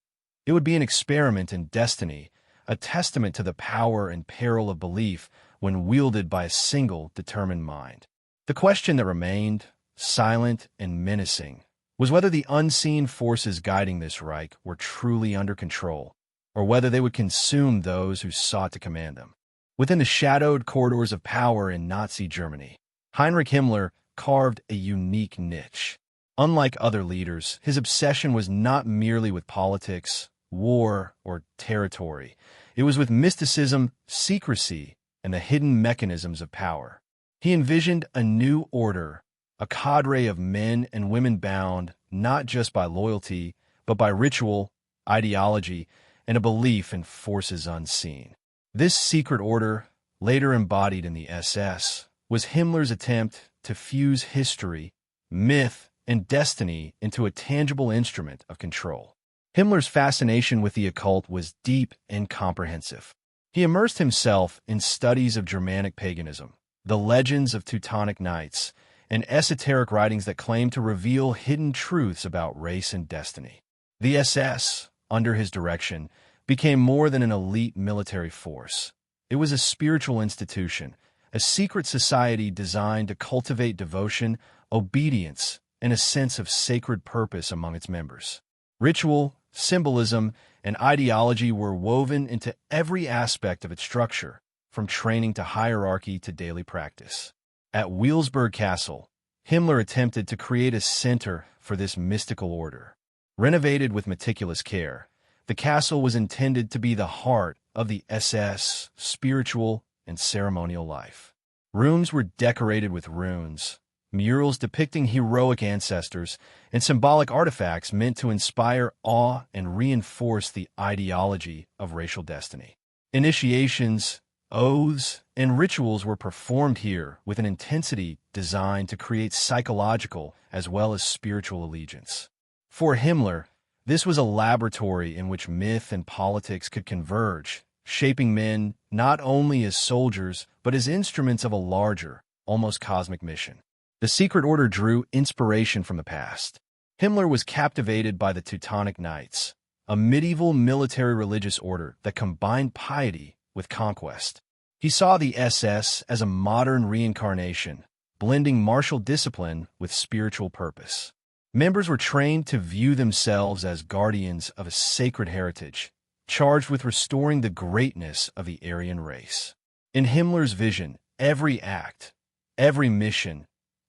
It would be an experiment in destiny, a testament to the power and peril of belief when wielded by a single determined mind. The question that remained, silent and menacing, was whether the unseen forces guiding this Reich were truly under control, or whether they would consume those who sought to command them. Within the shadowed corridors of power in Nazi Germany, Heinrich Himmler carved a unique niche. Unlike other leaders, his obsession was not merely with politics, war, or territory. It was with mysticism, secrecy, and the hidden mechanisms of power. He envisioned a new order, a cadre of men and women bound not just by loyalty, but by ritual, ideology, and a belief in forces unseen. This secret order, later embodied in the SS, was Himmler's attempt to fuse history, myth, and destiny into a tangible instrument of control. Himmler's fascination with the occult was deep and comprehensive. He immersed himself in studies of Germanic paganism, the legends of Teutonic knights, and esoteric writings that claimed to reveal hidden truths about race and destiny. The SS, under his direction, became more than an elite military force. It was a spiritual institution, a secret society designed to cultivate devotion, obedience, and a sense of sacred purpose among its members. Ritual, symbolism, and ideology were woven into every aspect of its structure, from training to hierarchy to daily practice. At Wewelsburg Castle, Himmler attempted to create a center for this mystical order. Renovated with meticulous care, the castle was intended to be the heart of the SS spiritual and ceremonial life. Rooms were decorated with runes, murals depicting heroic ancestors, and symbolic artifacts meant to inspire awe and reinforce the ideology of racial destiny. Initiations, oaths, and rituals were performed here with an intensity designed to create psychological as well as spiritual allegiance. For Himmler, this was a laboratory in which myth and politics could converge, shaping men not only as soldiers but as instruments of a larger, almost cosmic mission. The secret order drew inspiration from the past. Himmler was captivated by the Teutonic Knights, a medieval military religious order that combined piety with conquest. He saw the SS as a modern reincarnation, blending martial discipline with spiritual purpose. Members were trained to view themselves as guardians of a sacred heritage, charged with restoring the greatness of the Aryan race. In Himmler's vision, every act, every mission,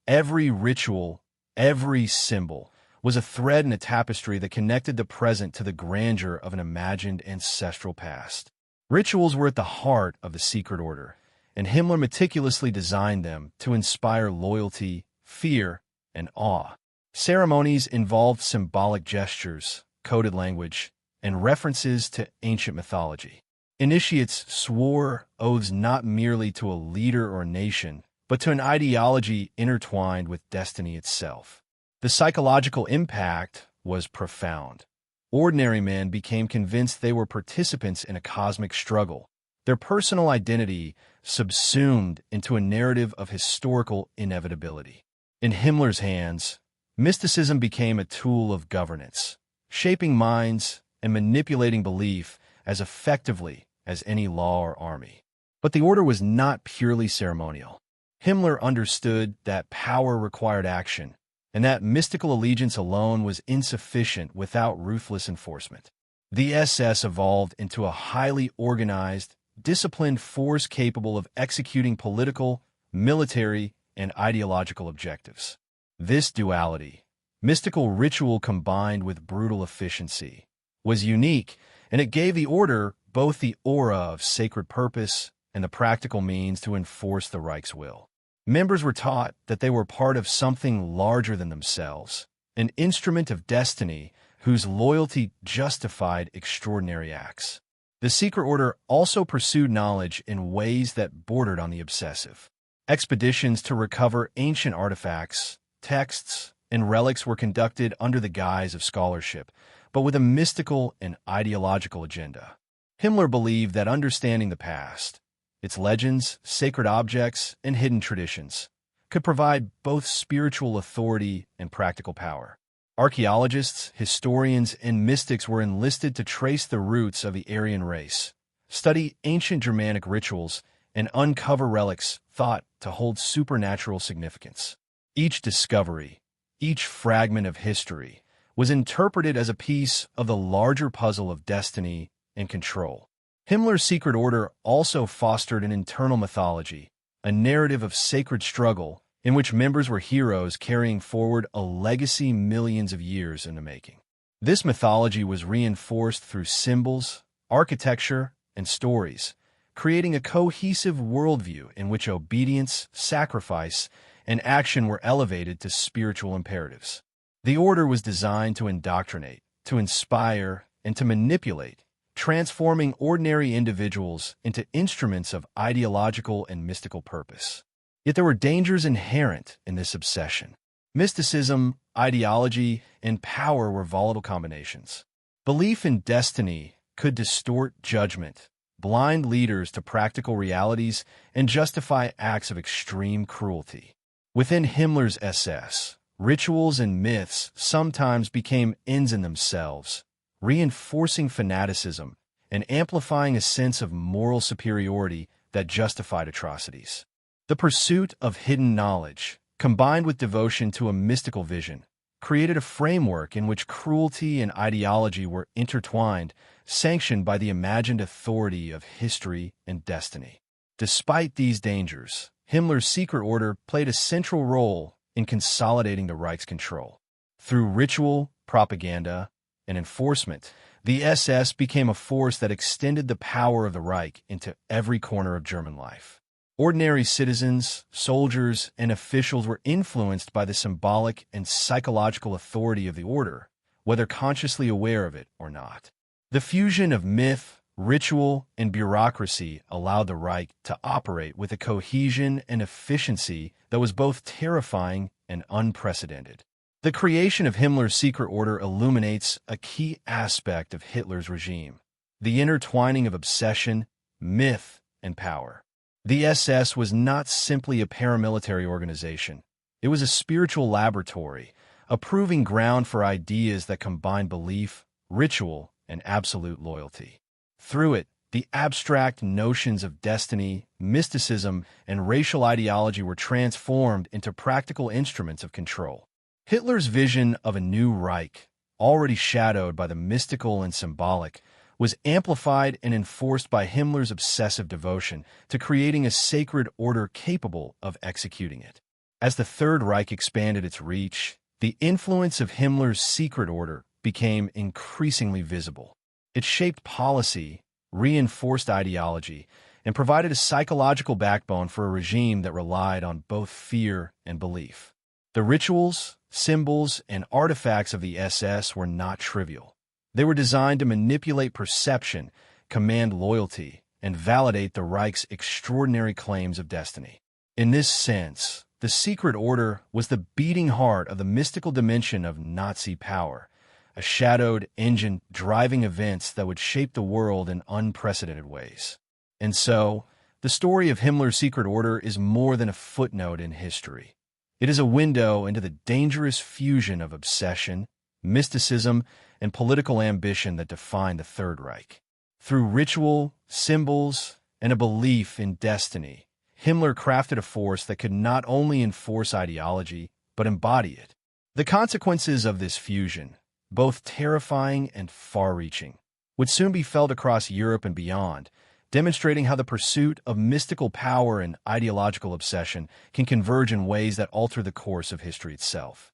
every ritual, every symbol was a thread in a tapestry that connected the present to the grandeur of an imagined ancestral past. Rituals were at the heart of the secret order, and Himmler meticulously designed them to inspire loyalty, fear, and awe. Ceremonies involved symbolic gestures, coded language, and references to ancient mythology. Initiates swore oaths not merely to a leader or nation, but to an ideology intertwined with destiny itself. The psychological impact was profound. Ordinary men became convinced they were participants in a cosmic struggle, their personal identity subsumed into a narrative of historical inevitability. In Himmler's hands, mysticism became a tool of governance, shaping minds and manipulating belief as effectively as any law or army. But the order was not purely ceremonial. Himmler understood that power required action, and that mystical allegiance alone was insufficient without ruthless enforcement. The SS evolved into a highly organized, disciplined force capable of executing political, military, and ideological objectives. This duality, mystical ritual combined with brutal efficiency, was unique, and it gave the order both the aura of sacred purpose and the practical means to enforce the Reich's will. Members were taught that they were part of something larger than themselves, an instrument of destiny whose loyalty justified extraordinary acts. The secret order also pursued knowledge in ways that bordered on the obsessive. Expeditions to recover ancient artifacts, texts, and relics were conducted under the guise of scholarship, but with a mystical and ideological agenda. Himmler believed that understanding the past, its legends, sacred objects, and hidden traditions, could provide both spiritual authority and practical power. Archaeologists, historians, and mystics were enlisted to trace the roots of the Aryan race, study ancient Germanic rituals, and uncover relics thought to hold supernatural significance. Each discovery, each fragment of history, was interpreted as a piece of the larger puzzle of destiny and control. Himmler's secret order also fostered an internal mythology, a narrative of sacred struggle in which members were heroes carrying forward a legacy millions of years in the making. This mythology was reinforced through symbols, architecture, and stories, creating a cohesive worldview in which obedience, sacrifice, and action were elevated to spiritual imperatives. The order was designed to indoctrinate, to inspire, and to manipulate, transforming ordinary individuals into instruments of ideological and mystical purpose. Yet there were dangers inherent in this obsession. Mysticism, ideology, and power were volatile combinations. Belief in destiny could distort judgment, blind leaders to practical realities, and justify acts of extreme cruelty. Within Himmler's SS, rituals and myths sometimes became ends in themselves, reinforcing fanaticism and amplifying a sense of moral superiority that justified atrocities. The pursuit of hidden knowledge, combined with devotion to a mystical vision, created a framework in which cruelty and ideology were intertwined, sanctioned by the imagined authority of history and destiny. Despite these dangers, Himmler's secret order played a central role in consolidating the Reich's control. Through ritual, propaganda, and enforcement, the SS became a force that extended the power of the Reich into every corner of German life. Ordinary citizens, soldiers, and officials were influenced by the symbolic and psychological authority of the order, whether consciously aware of it or not. The fusion of myth, ritual, and bureaucracy allowed the Reich to operate with a cohesion and efficiency that was both terrifying and unprecedented. The creation of Himmler's secret order illuminates a key aspect of Hitler's regime: the intertwining of obsession, myth, and power. The SS was not simply a paramilitary organization. It was a spiritual laboratory, a proving ground for ideas that combined belief, ritual, and absolute loyalty. Through it, the abstract notions of destiny, mysticism, and racial ideology were transformed into practical instruments of control. Hitler's vision of a new Reich, already shadowed by the mystical and symbolic, was amplified and enforced by Himmler's obsessive devotion to creating a sacred order capable of executing it. As the Third Reich expanded its reach, the influence of Himmler's secret order became increasingly visible. It shaped policy, reinforced ideology, and provided a psychological backbone for a regime that relied on both fear and belief. The rituals, symbols, and artifacts of the SS were not trivial. They were designed to manipulate perception, command loyalty, and validate the Reich's extraordinary claims of destiny. In this sense, the secret order was the beating heart of the mystical dimension of Nazi power, a shadowed engine driving events that would shape the world in unprecedented ways. And so, the story of Himmler's secret order is more than a footnote in history. It is a window into the dangerous fusion of obsession, mysticism, and political ambition that defined the Third Reich. Through ritual, symbols, and a belief in destiny, Himmler crafted a force that could not only enforce ideology, but embody it. The consequences of this fusion, both terrifying and far-reaching, would soon be felt across Europe and beyond, demonstrating how the pursuit of mystical power and ideological obsession can converge in ways that alter the course of history itself.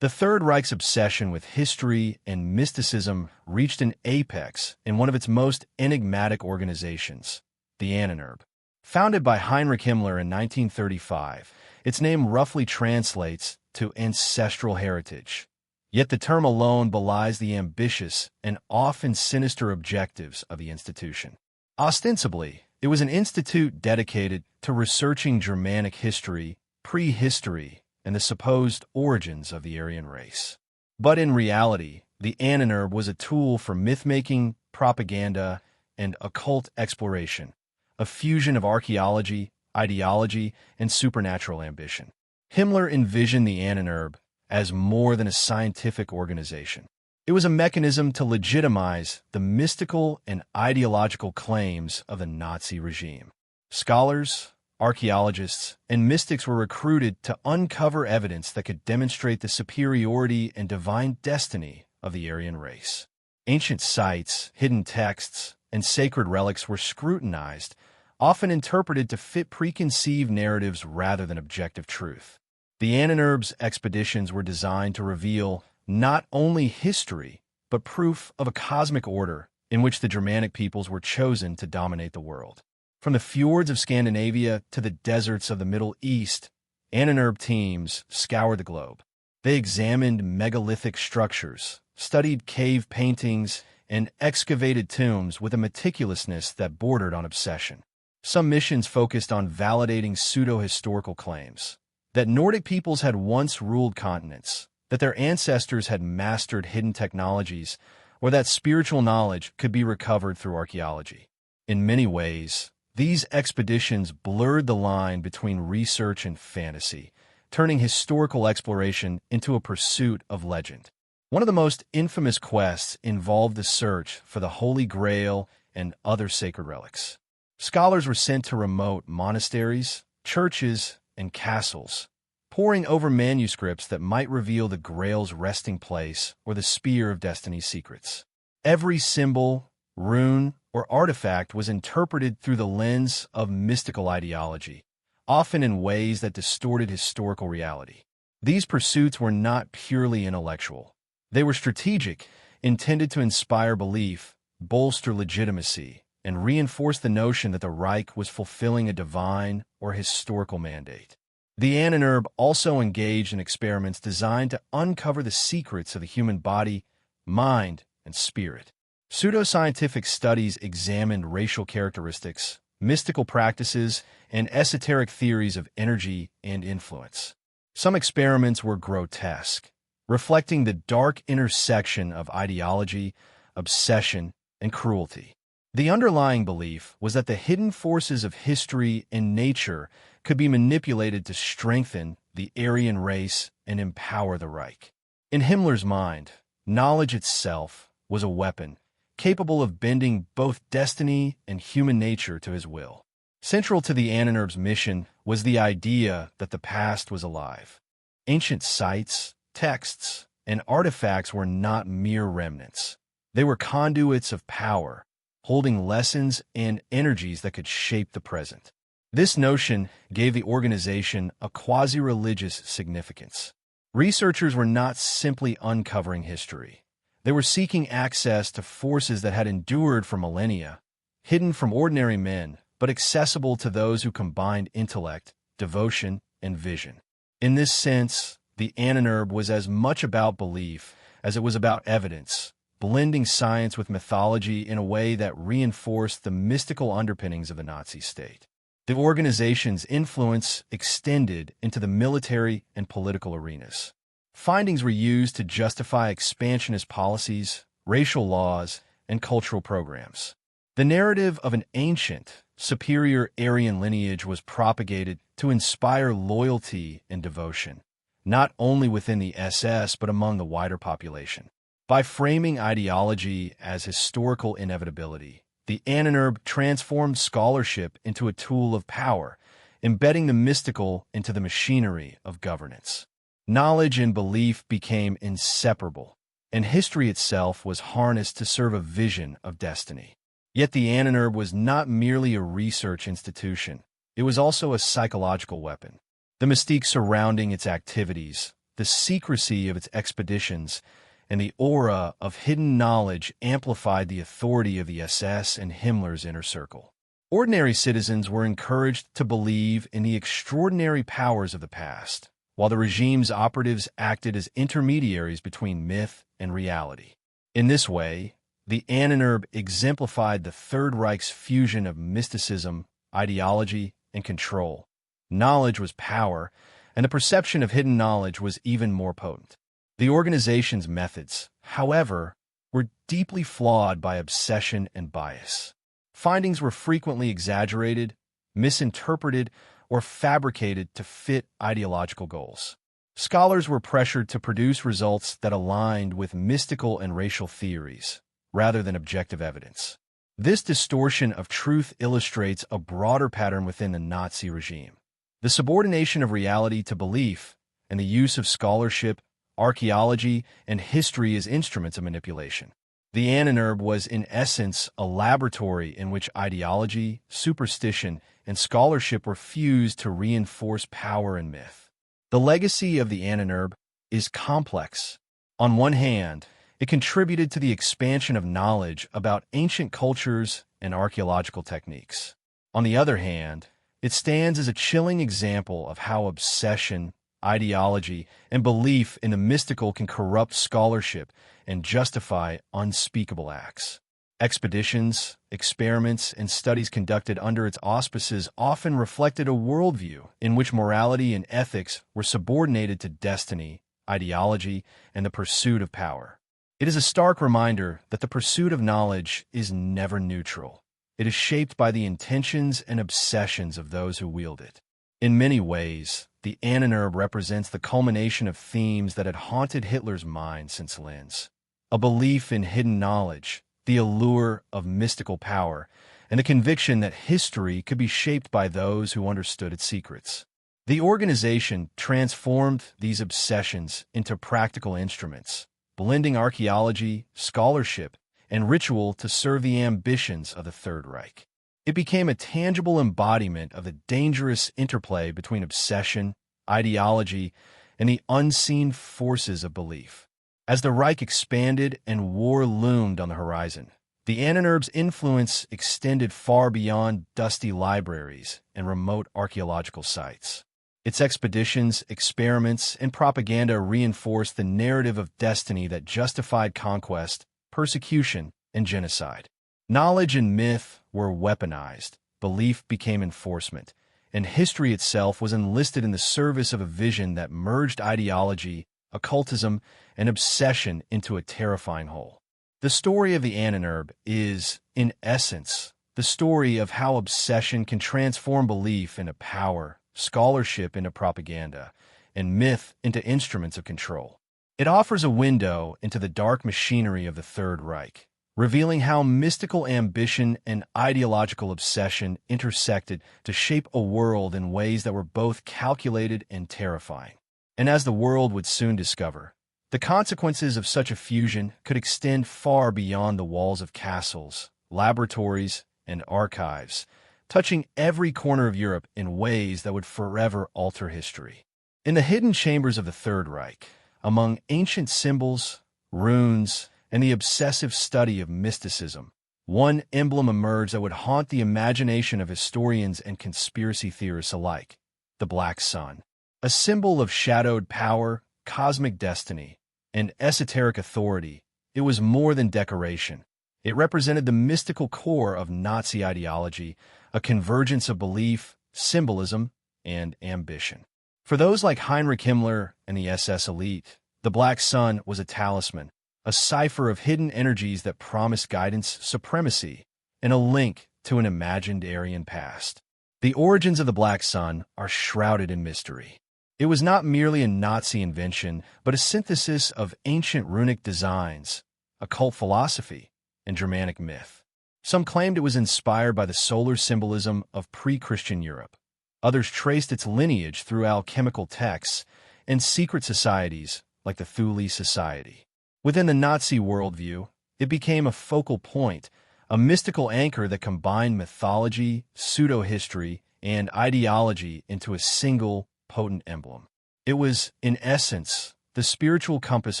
The Third Reich's obsession with history and mysticism reached an apex in one of its most enigmatic organizations, the Ahnenerbe. Founded by Heinrich Himmler in 1935, its name roughly translates to ancestral heritage. Yet the term alone belies the ambitious and often sinister objectives of the institution. Ostensibly, it was an institute dedicated to researching Germanic history, prehistory, and the supposed origins of the Aryan race. But in reality, the Ahnenerbe was a tool for myth-making, propaganda, and occult exploration, a fusion of archaeology, ideology, and supernatural ambition. Himmler envisioned the Ahnenerbe as more than a scientific organization. It was a mechanism to legitimize the mystical and ideological claims of the Nazi regime. Scholars, archaeologists, and mystics were recruited to uncover evidence that could demonstrate the superiority and divine destiny of the Aryan race. Ancient sites, hidden texts, and sacred relics were scrutinized, often interpreted to fit preconceived narratives rather than objective truth. The Ahnenerbe's expeditions were designed to reveal not only history, but proof of a cosmic order in which the Germanic peoples were chosen to dominate the world. From the fjords of Scandinavia to the deserts of the Middle East, Ahnenerbe teams scoured the globe. They examined megalithic structures, studied cave paintings, and excavated tombs with a meticulousness that bordered on obsession. Some missions focused on validating pseudo-historical claims that Nordic peoples had once ruled continents, that their ancestors had mastered hidden technologies, or that spiritual knowledge could be recovered through archaeology. In many ways, these expeditions blurred the line between research and fantasy, turning historical exploration into a pursuit of legend. One of the most infamous quests involved the search for the Holy Grail and other sacred relics. Scholars were sent to remote monasteries, churches, and castles, poring over manuscripts that might reveal the Grail's resting place or the Spear of Destiny's secrets. Every symbol, rune, or artifact was interpreted through the lens of mystical ideology, often in ways that distorted historical reality. These pursuits were not purely intellectual. They were strategic, intended to inspire belief, bolster legitimacy, and reinforce the notion that the Reich was fulfilling a divine or historical mandate. The Ahnenerbe also engaged in experiments designed to uncover the secrets of the human body, mind, and spirit. Pseudoscientific studies examined racial characteristics, mystical practices, and esoteric theories of energy and influence. Some experiments were grotesque, reflecting the dark intersection of ideology, obsession, and cruelty. The underlying belief was that the hidden forces of history and nature could be manipulated to strengthen the Aryan race and empower the Reich. In Himmler's mind, knowledge itself was a weapon, capable of bending both destiny and human nature to his will. Central to the Ahnenerbe's mission was the idea that the past was alive. Ancient sites, texts, and artifacts were not mere remnants. They were conduits of power, holding lessons and energies that could shape the present. This notion gave the organization a quasi-religious significance. Researchers were not simply uncovering history. They were seeking access to forces that had endured for millennia, hidden from ordinary men, but accessible to those who combined intellect, devotion, and vision. In this sense, the Ahnenerbe was as much about belief as it was about evidence, blending science with mythology in a way that reinforced the mystical underpinnings of the Nazi state. The organization's influence extended into the military and political arenas. Findings were used to justify expansionist policies, racial laws, and cultural programs. The narrative of an ancient, superior Aryan lineage was propagated to inspire loyalty and devotion, not only within the SS but among the wider population. By framing ideology as historical inevitability, the Ahnenerbe transformed scholarship into a tool of power, embedding the mystical into the machinery of governance. Knowledge and belief became inseparable, and history itself was harnessed to serve a vision of destiny. Yet the Ahnenerbe was not merely a research institution. It was also a psychological weapon. The mystique surrounding its activities, the secrecy of its expeditions, and the aura of hidden knowledge amplified the authority of the SS and Himmler's inner circle. Ordinary citizens were encouraged to believe in the extraordinary powers of the past, while the regime's operatives acted as intermediaries between myth and reality. In this way, the Ahnenerbe exemplified the Third Reich's fusion of mysticism, ideology, and control. Knowledge was power, and the perception of hidden knowledge was even more potent. The organization's methods, however, were deeply flawed by obsession and bias. Findings were frequently exaggerated, misinterpreted, or fabricated to fit ideological goals. Scholars were pressured to produce results that aligned with mystical and racial theories, rather than objective evidence. This distortion of truth illustrates a broader pattern within the Nazi regime: the subordination of reality to belief and the use of scholarship, archaeology, and history as instruments of manipulation. The Ahnenerbe was in essence a laboratory in which ideology, superstition, and scholarship were fused to reinforce power and myth. The legacy of the Ahnenerbe is complex. On one hand, it contributed to the expansion of knowledge about ancient cultures and archaeological techniques. On the other hand, it stands as a chilling example of how obsession, ideology, and belief in the mystical can corrupt scholarship and justify unspeakable acts. Expeditions, experiments, and studies conducted under its auspices often reflected a worldview in which morality and ethics were subordinated to destiny, ideology, and the pursuit of power. It is a stark reminder that the pursuit of knowledge is never neutral. It is shaped by the intentions and obsessions of those who wield it. In many ways, the Ahnenerbe represents the culmination of themes that had haunted Hitler's mind since Linz: a belief in hidden knowledge, the allure of mystical power, and the conviction that history could be shaped by those who understood its secrets. The organization transformed these obsessions into practical instruments, blending archaeology, scholarship, and ritual to serve the ambitions of the Third Reich. It became a tangible embodiment of the dangerous interplay between obsession, ideology, and the unseen forces of belief. As the Reich expanded and war loomed on the horizon, the Ahnenerb's influence extended far beyond dusty libraries and remote archaeological sites. Its expeditions, experiments, and propaganda reinforced the narrative of destiny that justified conquest, persecution, and genocide. Knowledge and myth were weaponized, belief became enforcement, and history itself was enlisted in the service of a vision that merged ideology, occultism, and obsession into a terrifying whole. The story of the Ahnenerbe is, in essence, the story of how obsession can transform belief into power, scholarship into propaganda, and myth into instruments of control. It offers a window into the dark machinery of the Third Reich, revealing how mystical ambition and ideological obsession intersected to shape a world in ways that were both calculated and terrifying. And as the world would soon discover, the consequences of such a fusion could extend far beyond the walls of castles, laboratories, and archives, touching every corner of Europe in ways that would forever alter history. In the hidden chambers of the Third Reich, among ancient symbols, runes, and the obsessive study of mysticism, one emblem emerged that would haunt the imagination of historians and conspiracy theorists alike: the Black Sun. A symbol of shadowed power, cosmic destiny, and esoteric authority, it was more than decoration. It represented the mystical core of Nazi ideology, a convergence of belief, symbolism, and ambition. For those like Heinrich Himmler and the SS elite, the Black Sun was a talisman, a cipher of hidden energies that promised guidance, supremacy, and a link to an imagined Aryan past. The origins of the Black Sun are shrouded in mystery. It was not merely a Nazi invention, but a synthesis of ancient runic designs, occult philosophy, and Germanic myth. Some claimed it was inspired by the solar symbolism of pre-Christian Europe. Others traced its lineage through alchemical texts and secret societies like the Thule Society. Within the Nazi worldview, it became a focal point, a mystical anchor that combined mythology, pseudo-history, and ideology into a single, potent emblem. It was, in essence, the spiritual compass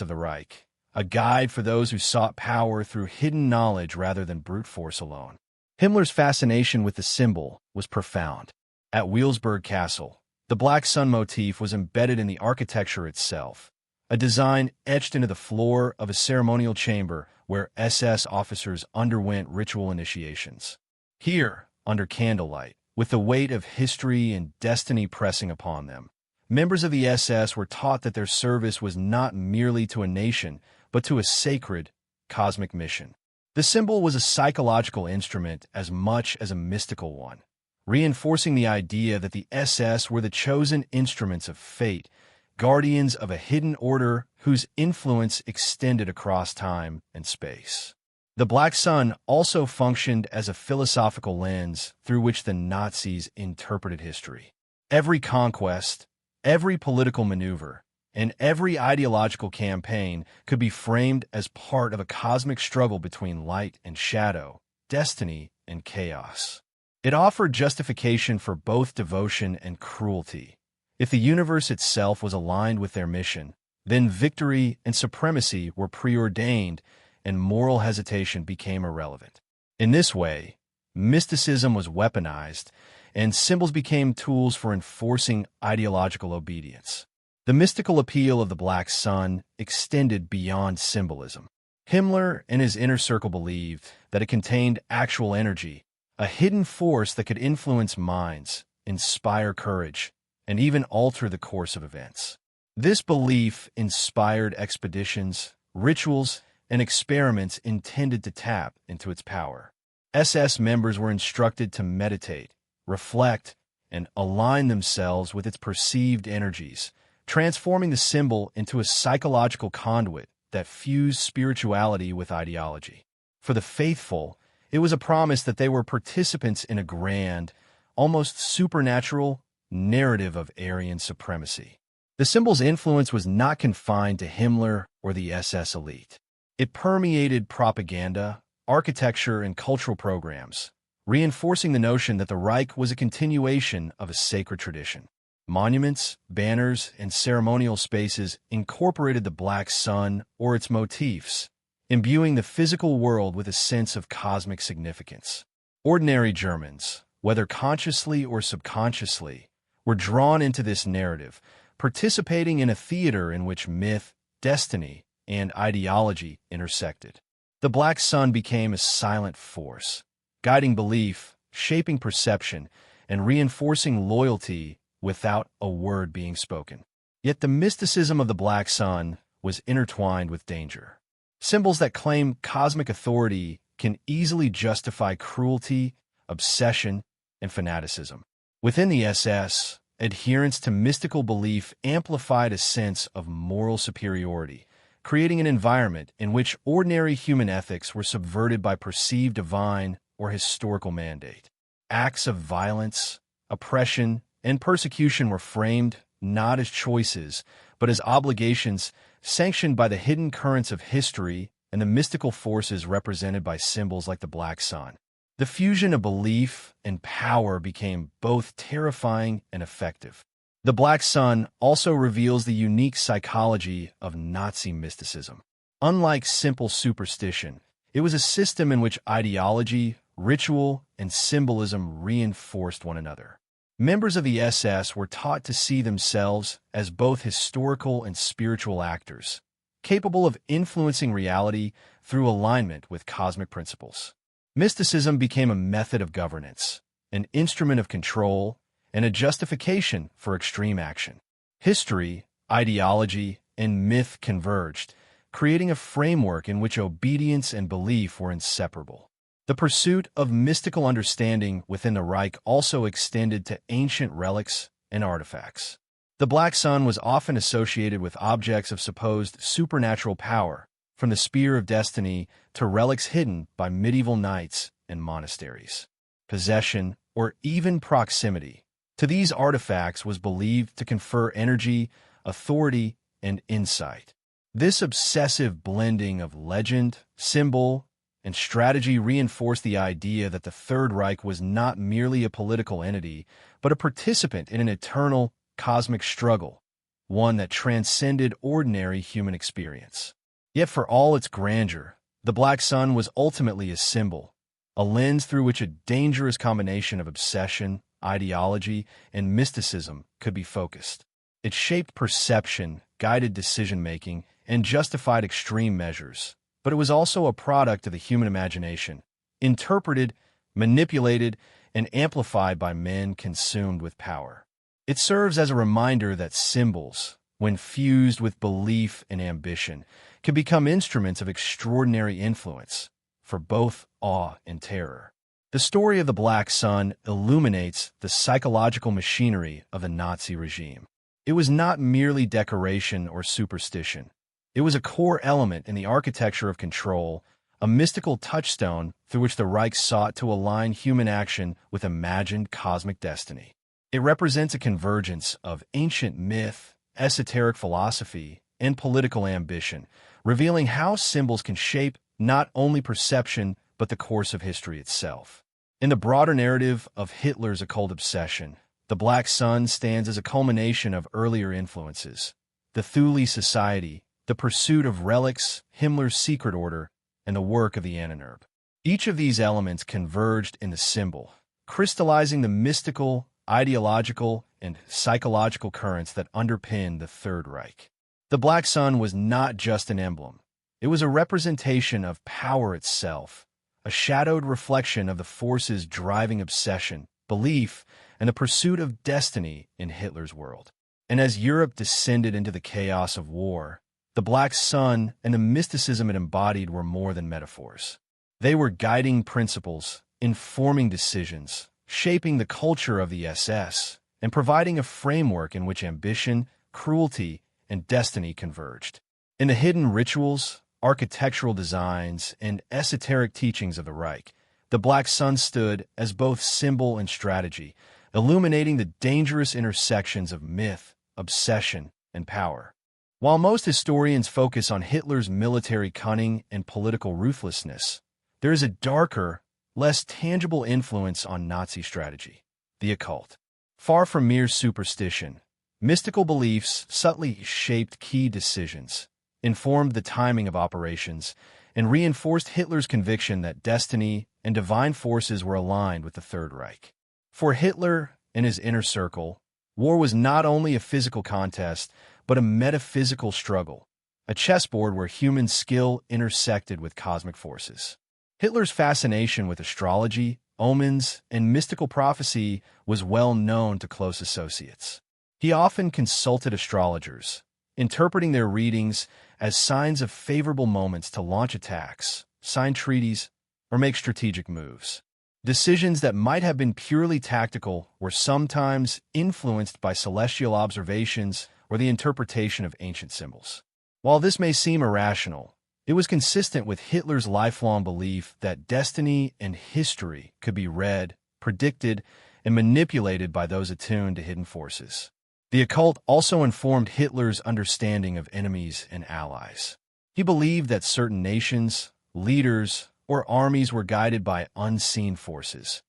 of the Reich, a guide for those who sought power through hidden knowledge rather than brute force alone. Himmler's fascination with the symbol was profound. At Wewelsburg Castle, the Black Sun motif was embedded in the architecture itself, a design etched into the floor of a ceremonial chamber where SS officers underwent ritual initiations. Here, under candlelight, with the weight of history and destiny pressing upon them, members of the SS were taught that their service was not merely to a nation, but to a sacred, cosmic mission. The symbol was a psychological instrument as much as a mystical one, reinforcing the idea that the SS were the chosen instruments of fate, guardians of a hidden order whose influence extended across time and space. The Black Sun also functioned as a philosophical lens through which the Nazis interpreted history. Every conquest, every political maneuver, and every ideological campaign could be framed as part of a cosmic struggle between light and shadow, destiny and chaos. It offered justification for both devotion and cruelty. If the universe itself was aligned with their mission, then victory and supremacy were preordained, and moral hesitation became irrelevant. In this way, mysticism was weaponized, and symbols became tools for enforcing ideological obedience. The mystical appeal of the Black Sun extended beyond symbolism. Himmler and his inner circle believed that it contained actual energy, a hidden force that could influence minds, inspire courage, and even alter the course of events. This belief inspired expeditions, rituals, and experiments intended to tap into its power. SS members were instructed to meditate, reflect, and align themselves with its perceived energies, transforming the symbol into a psychological conduit that fused spirituality with ideology. For the faithful, it was a promise that they were participants in a grand, almost supernatural narrative of Aryan supremacy. The symbol's influence was not confined to Himmler or the SS elite. It permeated propaganda, architecture, and cultural programs, reinforcing the notion that the Reich was a continuation of a sacred tradition. Monuments, banners, and ceremonial spaces incorporated the black sun or its motifs, imbuing the physical world with a sense of cosmic significance. Ordinary Germans, whether consciously or subconsciously, were drawn into this narrative, participating in a theater in which myth, destiny, and ideology intersected. The black sun became a silent force, guiding belief, shaping perception, and reinforcing loyalty without a word being spoken. Yet the mysticism of the black sun was intertwined with danger. Symbols that claim cosmic authority can easily justify cruelty, obsession, and fanaticism. Within the SS, adherence to mystical belief amplified a sense of moral superiority, creating an environment in which ordinary human ethics were subverted by perceived divine or historical mandate. Acts of violence, oppression, and persecution were framed not as choices, but as obligations sanctioned by the hidden currents of history and the mystical forces represented by symbols like the black sun. The fusion of belief and power became both terrifying and effective. The black sun also reveals the unique psychology of Nazi mysticism. Unlike simple superstition, it was a system in which ideology, ritual, and symbolism reinforced one another. Members of the SS were taught to see themselves as both historical and spiritual actors, capable of influencing reality through alignment with cosmic principles. Mysticism became a method of governance, an instrument of control, and a justification for extreme action. History, ideology, and myth converged, creating a framework in which obedience and belief were inseparable. The pursuit of mystical understanding within the Reich also extended to ancient relics and artifacts. The black sun was often associated with objects of supposed supernatural power, from the spear of destiny to relics hidden by medieval knights and monasteries. Possession, or even proximity, to these artifacts was believed to confer energy, authority, and insight. This obsessive blending of legend, symbol, and strategy reinforced the idea that the Third Reich was not merely a political entity, but a participant in an eternal, cosmic struggle, one that transcended ordinary human experience. Yet for all its grandeur, the black sun was ultimately a symbol, a lens through which a dangerous combination of obsession, ideology, and mysticism could be focused. It shaped perception, guided decision-making, and justified extreme measures. But it was also a product of the human imagination, interpreted, manipulated, and amplified by men consumed with power. It serves as a reminder that symbols, when fused with belief and ambition, can become instruments of extraordinary influence for both awe and terror. The story of the black sun illuminates the psychological machinery of the Nazi regime. It was not merely decoration or superstition. It was a core element in the architecture of control, a mystical touchstone through which the Reich sought to align human action with imagined cosmic destiny. It represents a convergence of ancient myth, esoteric philosophy, and political ambition, revealing how symbols can shape not only perception but the course of history itself. In the broader narrative of Hitler's occult obsession, the black sun stands as a culmination of earlier influences. The Thule Society, the pursuit of relics, Himmler's secret order, and the work of the Annenerbe. Each of these elements converged in the symbol, crystallizing the mystical, ideological, and psychological currents that underpin the Third Reich. The black sun was not just an emblem. It was a representation of power itself, a shadowed reflection of the forces driving obsession, belief, and the pursuit of destiny in Hitler's world. And as Europe descended into the chaos of war, the black sun and the mysticism it embodied were more than metaphors. They were guiding principles, informing decisions, shaping the culture of the SS, and providing a framework in which ambition, cruelty, and destiny converged. In the hidden rituals, architectural designs, and esoteric teachings of the Reich, the black sun stood as both symbol and strategy, illuminating the dangerous intersections of myth, obsession, and power. While most historians focus on Hitler's military cunning and political ruthlessness, there is a darker, less tangible influence on Nazi strategy: the occult. Far from mere superstition, mystical beliefs subtly shaped key decisions, informed the timing of operations, and reinforced Hitler's conviction that destiny and divine forces were aligned with the Third Reich. For Hitler and his inner circle, war was not only a physical contest, but a metaphysical struggle, a chessboard where human skill intersected with cosmic forces. Hitler's fascination with astrology, omens, and mystical prophecy was well known to close associates. He often consulted astrologers, interpreting their readings as signs of favorable moments to launch attacks, sign treaties, or make strategic moves. Decisions that might have been purely tactical were sometimes influenced by celestial observations or the interpretation of ancient symbols. While this may seem irrational, it was consistent with Hitler's lifelong belief that destiny and history could be read, predicted, and manipulated by those attuned to hidden forces. The occult also informed Hitler's understanding of enemies and allies. He believed that certain nations, leaders, or armies were guided by unseen forces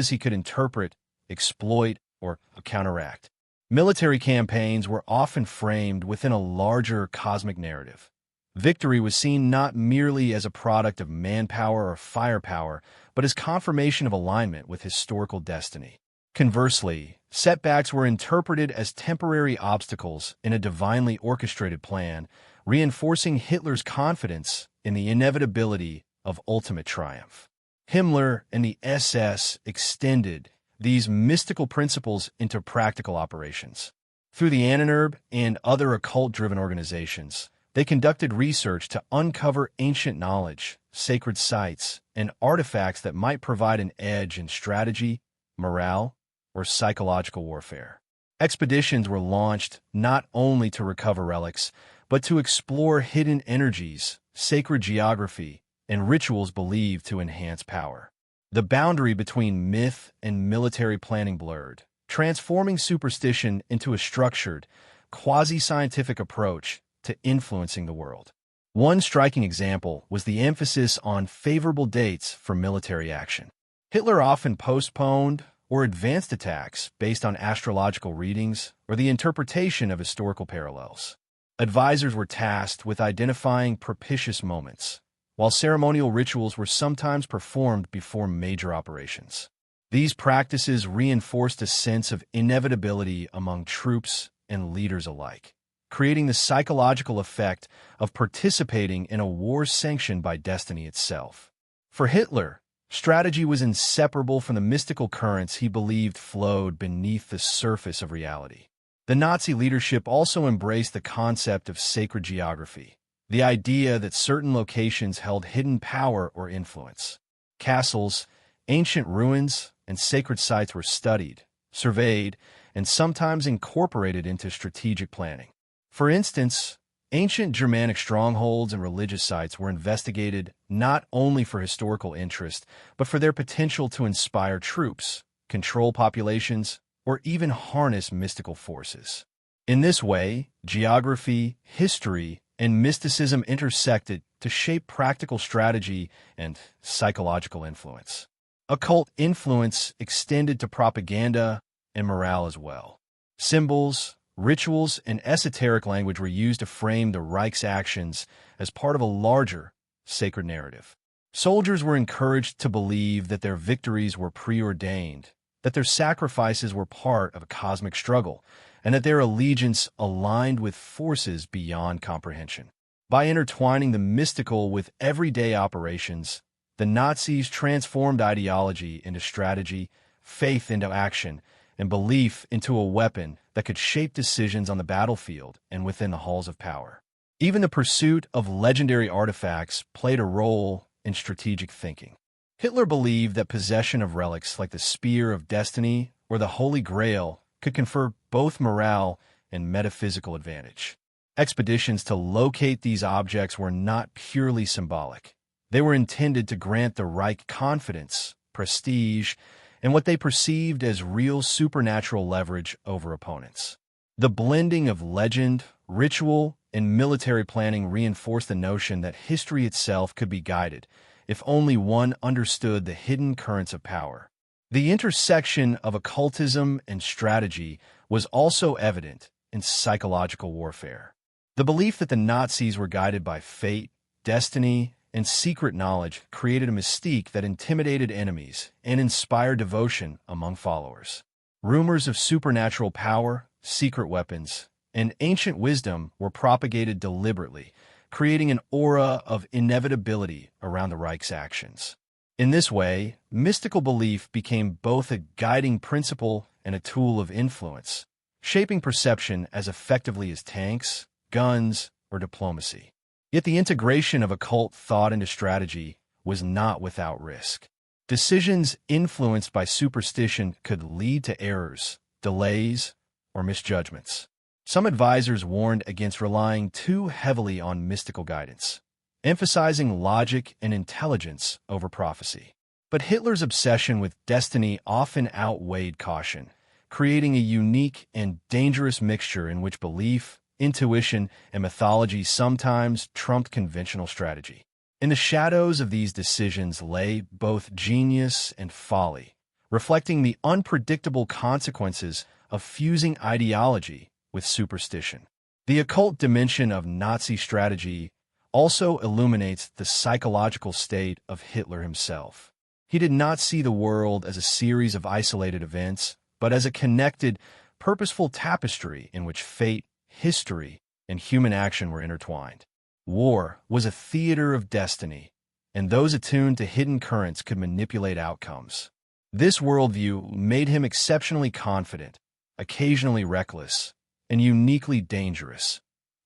he could interpret, exploit, or counteract. Military campaigns were often framed within a larger cosmic narrative. Victory was seen not merely as a product of manpower or firepower, but as confirmation of alignment with historical destiny. Conversely, setbacks were interpreted as temporary obstacles in a divinely orchestrated plan, reinforcing Hitler's confidence in the inevitability of ultimate triumph. Himmler and the SS extended these mystical principles into practical operations. Through the Annenberg and other occult-driven organizations, they conducted research to uncover ancient knowledge, sacred sites, and artifacts that might provide an edge in strategy, morale, or psychological warfare. Expeditions were launched not only to recover relics, but to explore hidden energies, sacred geography, and rituals believed to enhance power. The boundary between myth and military planning blurred, transforming superstition into a structured, quasi-scientific approach to influencing the world. One striking example was the emphasis on favorable dates for military action. Hitler often postponed or advanced attacks based on astrological readings or the interpretation of historical parallels. Advisors were tasked with identifying propitious moments, while ceremonial rituals were sometimes performed before major operations. These practices reinforced a sense of inevitability among troops and leaders alike, creating the psychological effect of participating in a war sanctioned by destiny itself. For Hitler, strategy was inseparable from the mystical currents he believed flowed beneath the surface of reality. The Nazi leadership also embraced the concept of sacred geography, the idea that certain locations held hidden power or influence. Castles, ancient ruins, and sacred sites were studied, surveyed, and sometimes incorporated into strategic planning. For instance, ancient Germanic strongholds and religious sites were investigated not only for historical interest, but for their potential to inspire troops, control populations, or even harness mystical forces. In this way, geography, history, and mysticism intersected to shape practical strategy and psychological influence. Occult influence extended to propaganda and morale as well. Symbols, rituals, and esoteric language were used to frame the Reich's actions as part of a larger, sacred narrative. Soldiers were encouraged to believe that their victories were preordained, that their sacrifices were part of a cosmic struggle, and that their allegiance aligned with forces beyond comprehension. By intertwining the mystical with everyday operations, the Nazis transformed ideology into strategy, faith into action, and belief into a weapon that could shape decisions on the battlefield and within the halls of power. Even the pursuit of legendary artifacts played a role in strategic thinking. Hitler believed that possession of relics like the Spear of Destiny or the Holy Grail could confer both morale and metaphysical advantage. Expeditions to locate these objects were not purely symbolic. They were intended to grant the Reich confidence, prestige, and what they perceived as real supernatural leverage over opponents. The blending of legend, ritual, and military planning reinforced the notion that history itself could be guided, if only one understood the hidden currents of power. The intersection of occultism and strategy was also evident in psychological warfare. The belief that the Nazis were guided by fate, destiny, and secret knowledge created a mystique that intimidated enemies and inspired devotion among followers. Rumors of supernatural power, secret weapons, and ancient wisdom were propagated deliberately, creating an aura of inevitability around the Reich's actions. In this way, mystical belief became both a guiding principle and a tool of influence, shaping perception as effectively as tanks, guns, or diplomacy. Yet the integration of occult thought into strategy was not without risk. Decisions influenced by superstition could lead to errors, delays, or misjudgments. Some advisors warned against relying too heavily on mystical guidance, emphasizing logic and intelligence over prophecy. But Hitler's obsession with destiny often outweighed caution, creating a unique and dangerous mixture in which belief, intuition, and mythology sometimes trumped conventional strategy. In the shadows of these decisions lay both genius and folly, reflecting the unpredictable consequences of fusing ideology with superstition. The occult dimension of Nazi strategy also illuminates the psychological state of Hitler himself. He did not see the world as a series of isolated events, but as a connected, purposeful tapestry in which fate, history, and human action were intertwined. War was a theater of destiny, and those attuned to hidden currents could manipulate outcomes. This worldview made him exceptionally confident, occasionally reckless, and uniquely dangerous.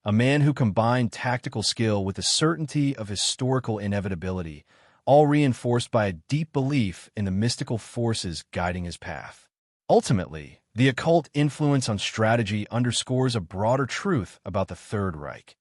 A man who combined tactical skill with the certainty of historical inevitability, all reinforced by a deep belief in the mystical forces guiding his path. Ultimately, the occult influence on strategy underscores a broader truth about the Third Reich.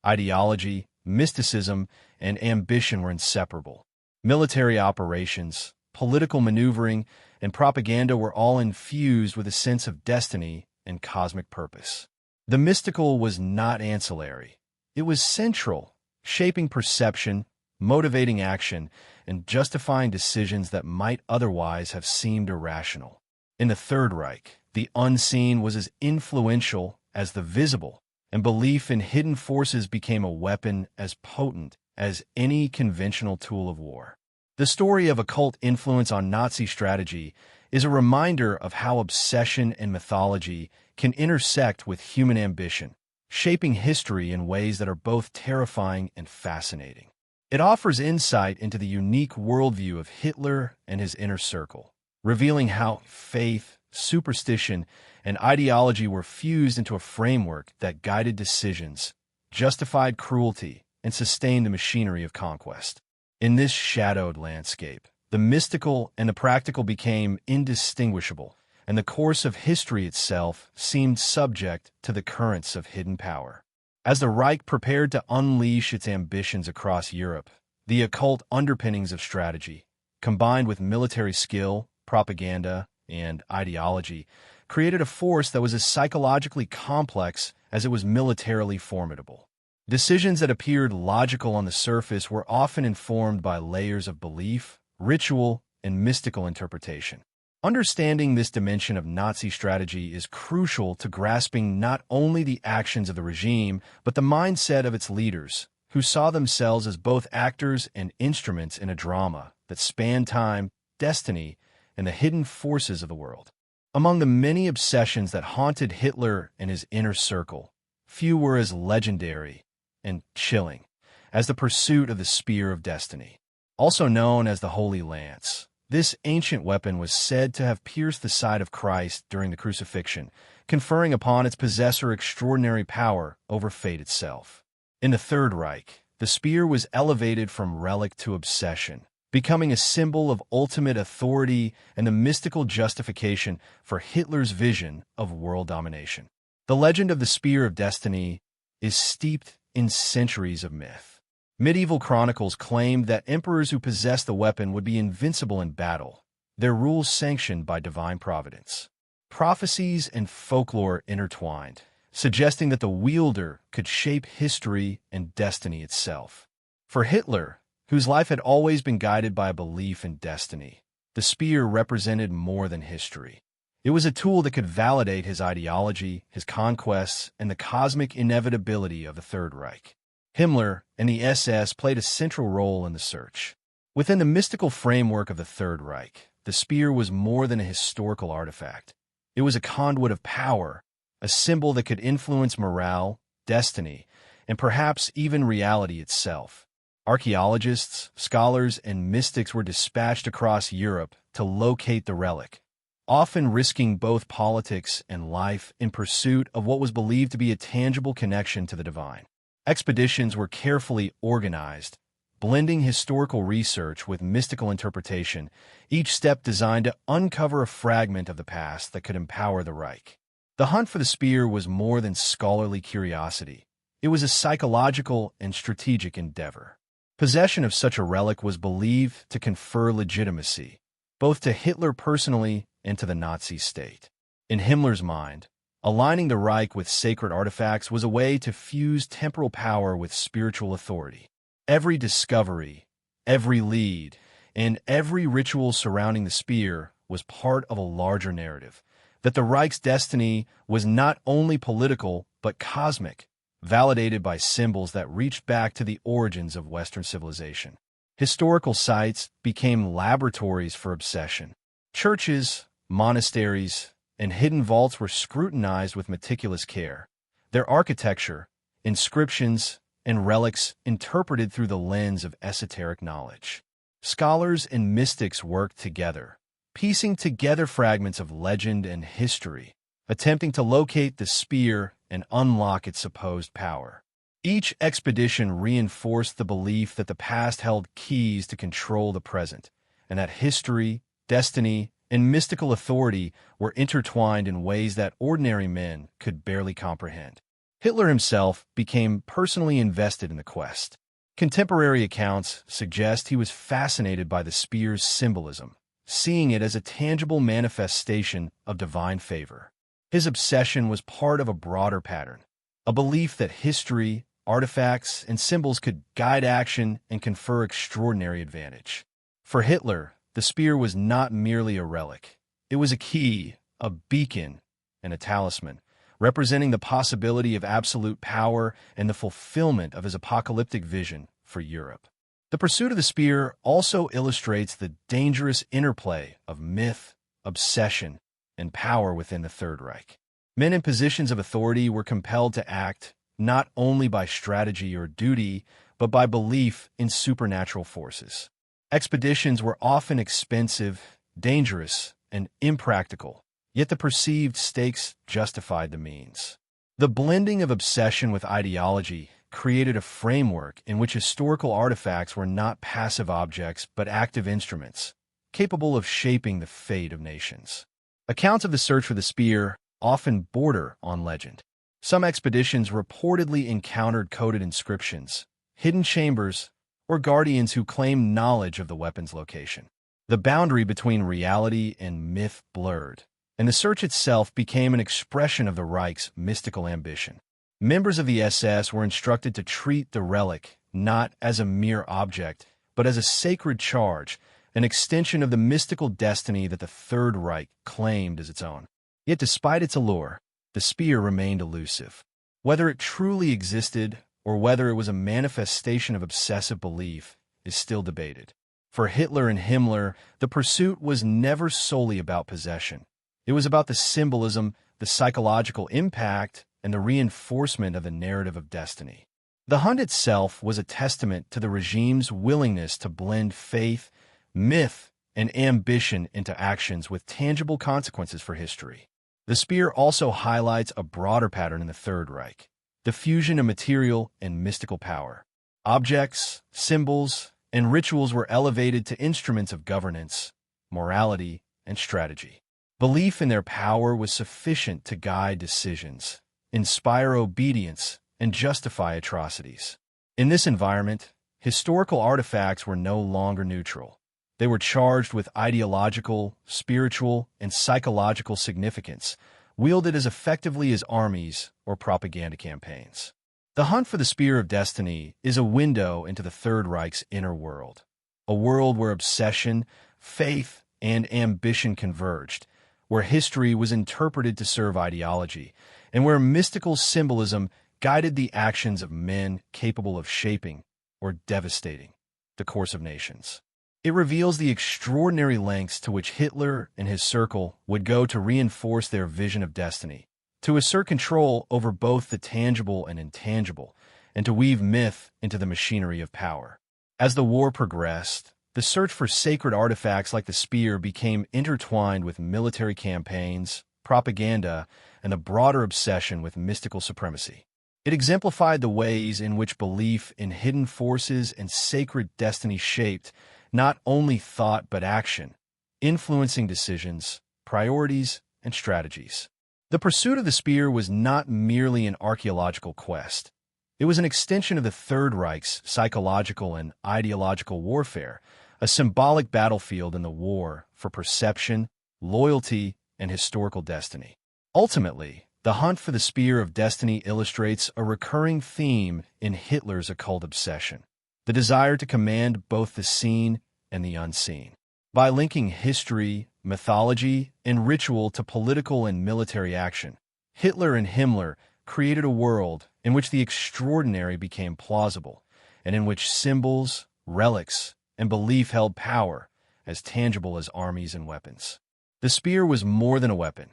Ideology, mysticism, and ambition were inseparable. Military operations, political maneuvering, and propaganda were all infused with a sense of destiny and cosmic purpose. The mystical was not ancillary. It was central, shaping perception, motivating action, and justifying decisions that might otherwise have seemed irrational. In the Third Reich, the unseen was as influential as the visible, and belief in hidden forces became a weapon as potent as any conventional tool of war. The story of occult influence on Nazi strategy is a reminder of how obsession and mythology can intersect with human ambition, shaping history in ways that are both terrifying and fascinating. It offers insight into the unique worldview of Hitler and his inner circle, revealing how faith, superstition, and ideology were fused into a framework that guided decisions, justified cruelty, and sustained the machinery of conquest. In this shadowed landscape, the mystical and the practical became indistinguishable, and the course of history itself seemed subject to the currents of hidden power. As the Reich prepared to unleash its ambitions across Europe, the occult underpinnings of strategy, combined with military skill, propaganda, and ideology, created a force that was as psychologically complex as it was militarily formidable. Decisions that appeared logical on the surface were often informed by layers of belief, ritual, and mystical interpretation. Understanding this dimension of Nazi strategy is crucial to grasping not only the actions of the regime, but the mindset of its leaders, who saw themselves as both actors and instruments in a drama that spanned time, destiny, and the hidden forces of the world. Among the many obsessions that haunted Hitler and his inner circle, few were as legendary and chilling as the pursuit of the Spear of Destiny. Also known as the Holy Lance, this ancient weapon was said to have pierced the side of Christ during the crucifixion, conferring upon its possessor extraordinary power over fate itself. In the Third Reich, the spear was elevated from relic to obsession, becoming a symbol of ultimate authority and the mystical justification for Hitler's vision of world domination. The legend of the Spear of Destiny is steeped in centuries of myth. Medieval chronicles claimed that emperors who possessed the weapon would be invincible in battle, their rules sanctioned by divine providence. Prophecies and folklore intertwined, suggesting that the wielder could shape history and destiny itself. For Hitler, whose life had always been guided by a belief in destiny, the spear represented more than history. It was a tool that could validate his ideology, his conquests, and the cosmic inevitability of the Third Reich. Himmler and the SS played a central role in the search. Within the mystical framework of the Third Reich, the spear was more than a historical artifact. It was a conduit of power, a symbol that could influence morale, destiny, and perhaps even reality itself. Archaeologists, scholars, and mystics were dispatched across Europe to locate the relic, often risking both politics and life in pursuit of what was believed to be a tangible connection to the divine. Expeditions were carefully organized, blending historical research with mystical interpretation, each step designed to uncover a fragment of the past that could empower the Reich. The hunt for the spear was more than scholarly curiosity. It was a psychological and strategic endeavor. Possession of such a relic was believed to confer legitimacy, both to Hitler personally and to the Nazi state. In Himmler's mind, aligning the Reich with sacred artifacts was a way to fuse temporal power with spiritual authority. Every discovery, every lead, and every ritual surrounding the spear was part of a larger narrative, that the Reich's destiny was not only political but cosmic, validated by symbols that reached back to the origins of Western civilization. Historical sites became laboratories for obsession. Churches, monasteries, and hidden vaults were scrutinized with meticulous care, their architecture, inscriptions, and relics interpreted through the lens of esoteric knowledge. Scholars and mystics worked together, piecing together fragments of legend and history, attempting to locate the spear and unlock its supposed power. Each expedition reinforced the belief that the past held keys to control the present, and that history, destiny, and mystical authority were intertwined in ways that ordinary men could barely comprehend. Hitler himself became personally invested in the quest. Contemporary accounts suggest he was fascinated by the spear's symbolism, seeing it as a tangible manifestation of divine favor. His obsession was part of a broader pattern, a belief that history, artifacts, and symbols could guide action and confer extraordinary advantage. For Hitler, the spear was not merely a relic. It was a key, a beacon, and a talisman, representing the possibility of absolute power and the fulfillment of his apocalyptic vision for Europe. The pursuit of the spear also illustrates the dangerous interplay of myth, obsession, and power within the Third Reich. Men in positions of authority were compelled to act not only by strategy or duty, but by belief in supernatural forces. Expeditions were often expensive, dangerous, and impractical, yet the perceived stakes justified the means. The blending of obsession with ideology created a framework in which historical artifacts were not passive objects but active instruments, capable of shaping the fate of nations. Accounts of the search for the spear often border on legend. Some expeditions reportedly encountered coded inscriptions, hidden chambers, or guardians who claimed knowledge of the weapon's location. The boundary between reality and myth blurred, and the search itself became an expression of the Reich's mystical ambition. Members of the SS were instructed to treat the relic not as a mere object, but as a sacred charge, an extension of the mystical destiny that the Third Reich claimed as its own. Yet despite its allure, the spear remained elusive. Whether it truly existed or whether it was a manifestation of obsessive belief is still debated. For Hitler and Himmler, the pursuit was never solely about possession. It was about the symbolism, the psychological impact, and the reinforcement of the narrative of destiny. The hunt itself was a testament to the regime's willingness to blend faith, myth, and ambition into actions with tangible consequences for history. The spear also highlights a broader pattern in the Third Reich, the fusion of material and mystical power. Objects, symbols, and rituals were elevated to instruments of governance, morality, and strategy. Belief in their power was sufficient to guide decisions, inspire obedience, and justify atrocities. In this environment, historical artifacts were no longer neutral. They were charged with ideological, spiritual, and psychological significance, wielded as effectively as armies or propaganda campaigns. The hunt for the Spear of Destiny is a window into the Third Reich's inner world, a world where obsession, faith, and ambition converged, where history was interpreted to serve ideology, and where mystical symbolism guided the actions of men capable of shaping or devastating the course of nations. It reveals the extraordinary lengths to which Hitler and his circle would go to reinforce their vision of destiny, to assert control over both the tangible and intangible, and to weave myth into the machinery of power. As the war progressed, the search for sacred artifacts like the spear became intertwined with military campaigns, propaganda, and a broader obsession with mystical supremacy. It exemplified the ways in which belief in hidden forces and sacred destiny shaped not only thought but action, influencing decisions, priorities, and strategies. The pursuit of the spear was not merely an archaeological quest. It was an extension of the Third Reich's psychological and ideological warfare, a symbolic battlefield in the war for perception, loyalty, and historical destiny. Ultimately, the hunt for the Spear of Destiny illustrates a recurring theme in Hitler's occult obsession: the desire to command both the seen and the unseen. By linking history, mythology, and ritual to political and military action, Hitler and Himmler created a world in which the extraordinary became plausible, and in which symbols, relics, and belief held power as tangible as armies and weapons. The spear was more than a weapon.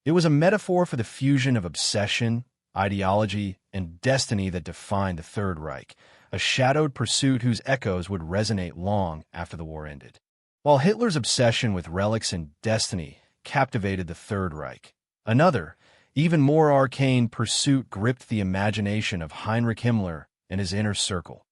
It was a metaphor for the fusion of obsession, ideology, and destiny that defined the Third Reich, a shadowed pursuit whose echoes would resonate long after the war ended. While Hitler's obsession with relics and destiny captivated the Third Reich, another, even more arcane pursuit gripped the imagination of Heinrich Himmler and his inner circle: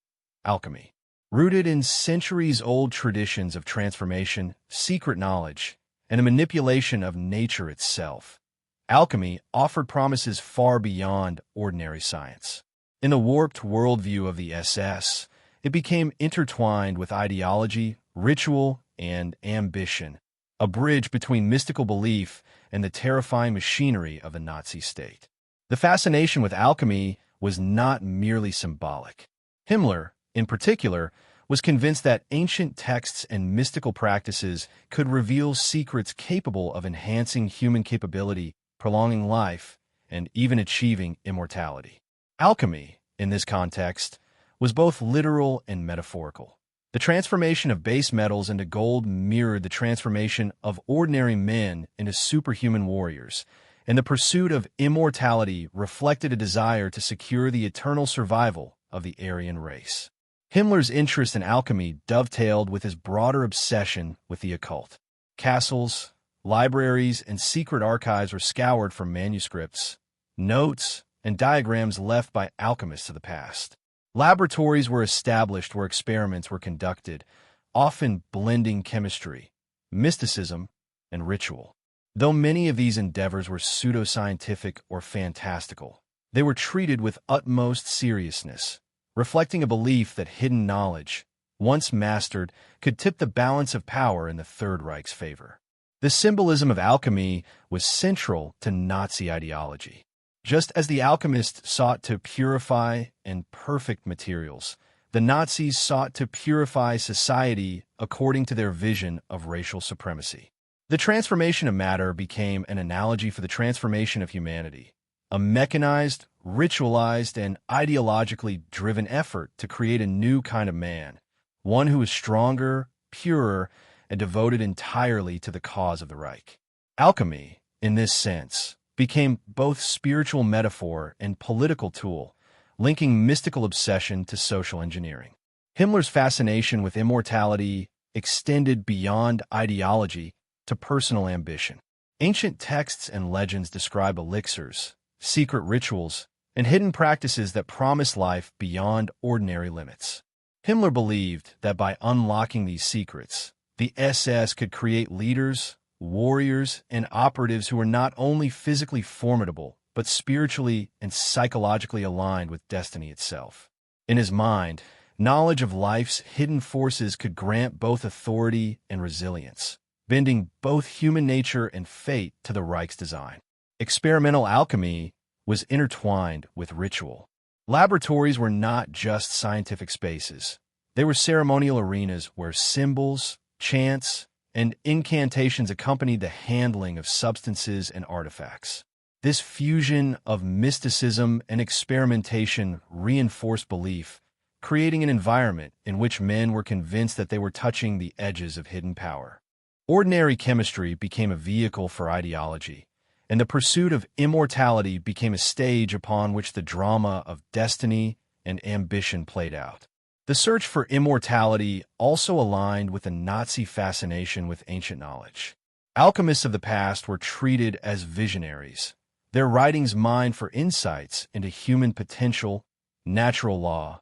alchemy. Rooted in centuries-old traditions of transformation, secret knowledge, and a manipulation of nature itself, alchemy offered promises far beyond ordinary science. In the warped worldview of the SS, it became intertwined with ideology, ritual, and ambition, a bridge between mystical belief and the terrifying machinery of the Nazi state. The fascination with alchemy was not merely symbolic. Himmler, in particular, was convinced that ancient texts and mystical practices could reveal secrets capable of enhancing human capability, prolonging life, and even achieving immortality. Alchemy, in this context, was both literal and metaphorical. The transformation of base metals into gold mirrored the transformation of ordinary men into superhuman warriors, and the pursuit of immortality reflected a desire to secure the eternal survival of the Aryan race. Himmler's interest in alchemy dovetailed with his broader obsession with the occult. Castles, libraries, and secret archives were scoured for manuscripts, notes, and diagrams left by alchemists of the past. Laboratories were established where experiments were conducted, often blending chemistry, mysticism, and ritual. Though many of these endeavors were pseudoscientific or fantastical, they were treated with utmost seriousness, reflecting a belief that hidden knowledge, once mastered, could tip the balance of power in the Third Reich's favor. The symbolism of alchemy was central to Nazi ideology. Just as the alchemists sought to purify and perfect materials, the Nazis sought to purify society according to their vision of racial supremacy. The transformation of matter became an analogy for the transformation of humanity, a mechanized, ritualized, and ideologically driven effort to create a new kind of man, one who is stronger, purer, and devoted entirely to the cause of the Reich. Alchemy, in this sense, became both spiritual metaphor and political tool, linking mystical obsession to social engineering. Himmler's fascination with immortality extended beyond ideology to personal ambition. Ancient texts and legends describe elixirs, secret rituals, and hidden practices that promise life beyond ordinary limits. Himmler believed that by unlocking these secrets, the SS could create leaders, warriors, and operatives who were not only physically formidable, but spiritually and psychologically aligned with destiny itself. In his mind, knowledge of life's hidden forces could grant both authority and resilience, bending both human nature and fate to the Reich's design. Experimental alchemy was intertwined with ritual. Laboratories were not just scientific spaces. They were ceremonial arenas where symbols, chants, and incantations accompanied the handling of substances and artifacts. This fusion of mysticism and experimentation reinforced belief, creating an environment in which men were convinced that they were touching the edges of hidden power. Ordinary chemistry became a vehicle for ideology, and the pursuit of immortality became a stage upon which the drama of destiny and ambition played out. The search for immortality also aligned with the Nazi fascination with ancient knowledge. Alchemists of the past were treated as visionaries, their writings mined for insights into human potential, natural law,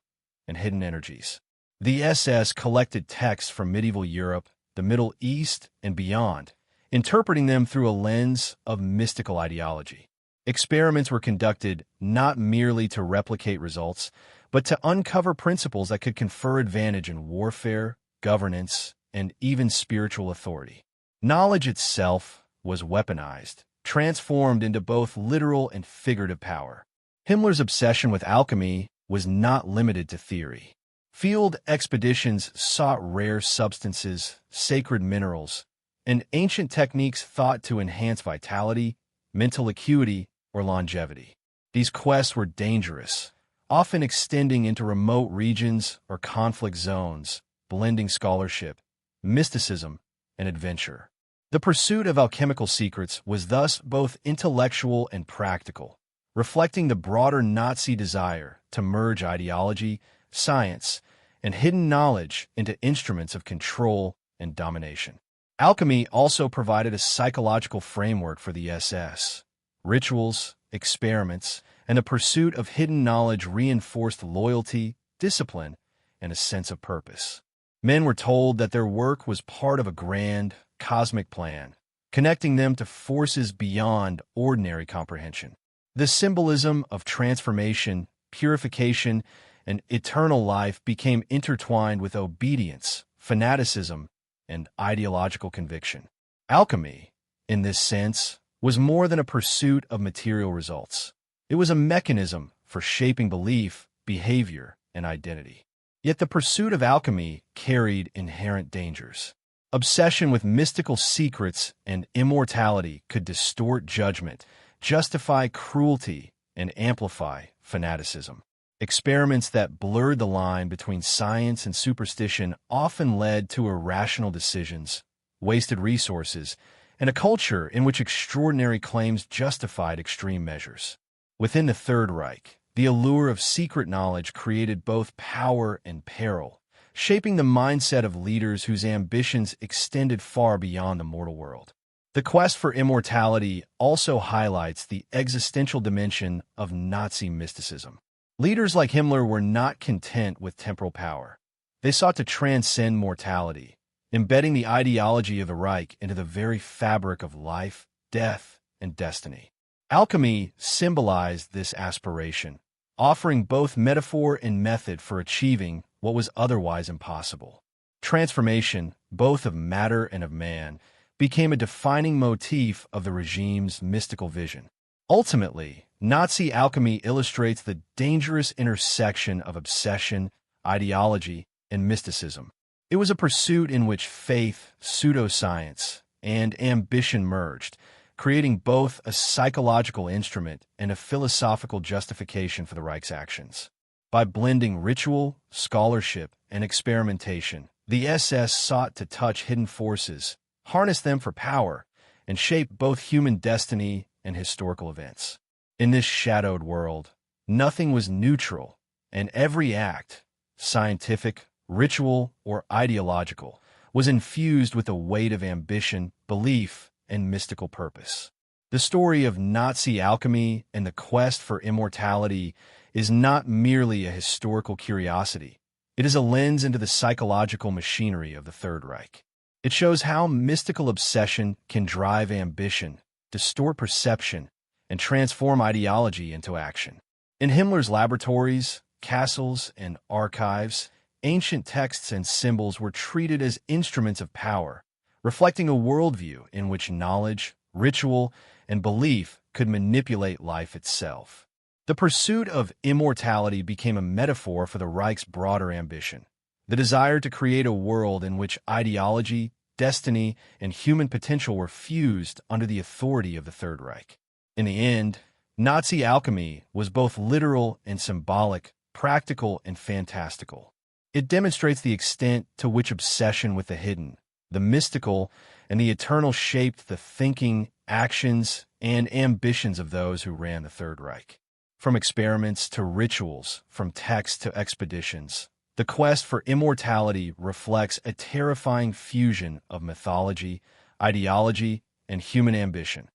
and hidden energies. The SS collected texts from medieval Europe, the Middle East, and beyond, interpreting them through a lens of mystical ideology. Experiments were conducted not merely to replicate results, but to uncover principles that could confer advantage in warfare, governance, and even spiritual authority. Knowledge itself was weaponized, transformed into both literal and figurative power. Himmler's obsession with alchemy was not limited to theory. Field expeditions sought rare substances, sacred minerals, and ancient techniques thought to enhance vitality, mental acuity, or longevity. These quests were dangerous, often extending into remote regions or conflict zones, blending scholarship, mysticism, and adventure. The pursuit of alchemical secrets was thus both intellectual and practical, reflecting the broader Nazi desire to merge ideology, science, and hidden knowledge into instruments of control and domination. Alchemy also provided a psychological framework for the SS. Rituals, experiments, and the pursuit of hidden knowledge reinforced loyalty, discipline, and a sense of purpose. Men were told that their work was part of a grand, cosmic plan, connecting them to forces beyond ordinary comprehension. The symbolism of transformation, purification, and eternal life became intertwined with obedience, fanaticism, and ideological conviction. Alchemy, in this sense, was more than a pursuit of material results. It was a mechanism for shaping belief, behavior, and identity. Yet the pursuit of alchemy carried inherent dangers. Obsession with mystical secrets and immortality could distort judgment, justify cruelty, and amplify fanaticism. Experiments that blurred the line between science and superstition often led to irrational decisions, wasted resources, and a culture in which extraordinary claims justified extreme measures. Within the Third Reich, the allure of secret knowledge created both power and peril, shaping the mindset of leaders whose ambitions extended far beyond the mortal world. The quest for immortality also highlights the existential dimension of Nazi mysticism. Leaders like Himmler were not content with temporal power. They sought to transcend mortality, embedding the ideology of the Reich into the very fabric of life, death, and destiny. Alchemy symbolized this aspiration, offering both metaphor and method for achieving what was otherwise impossible. Transformation, both of matter and of man, became a defining motif of the regime's mystical vision. Ultimately, Nazi alchemy illustrates the dangerous intersection of obsession, ideology, and mysticism. It was a pursuit in which faith, pseudoscience, and ambition merged, creating both a psychological instrument and a philosophical justification for the Reich's actions. By blending ritual, scholarship, and experimentation, the SS sought to touch hidden forces, harness them for power, and shape both human destiny and historical events. In this shadowed world, nothing was neutral, and every act, scientific, ritual, or ideological, was infused with a weight of ambition, belief, and mystical purpose. The story of Nazi alchemy and the quest for immortality is not merely a historical curiosity. It is a lens into the psychological machinery of the Third Reich. It shows how mystical obsession can drive ambition, distort perception, and transform ideology into action. In Himmler's laboratories, castles, and archives, ancient texts and symbols were treated as instruments of power, reflecting a worldview in which knowledge, ritual, and belief could manipulate life itself. The pursuit of immortality became a metaphor for the Reich's broader ambition, the desire to create a world in which ideology, destiny, and human potential were fused under the authority of the Third Reich. In the end, Nazi alchemy was both literal and symbolic, practical and fantastical. It demonstrates the extent to which obsession with the hidden, the mystical, and the eternal shaped the thinking, actions, and ambitions of those who ran the Third Reich. From experiments to rituals, from texts to expeditions, the quest for immortality reflects a terrifying fusion of mythology, ideology, and human ambition,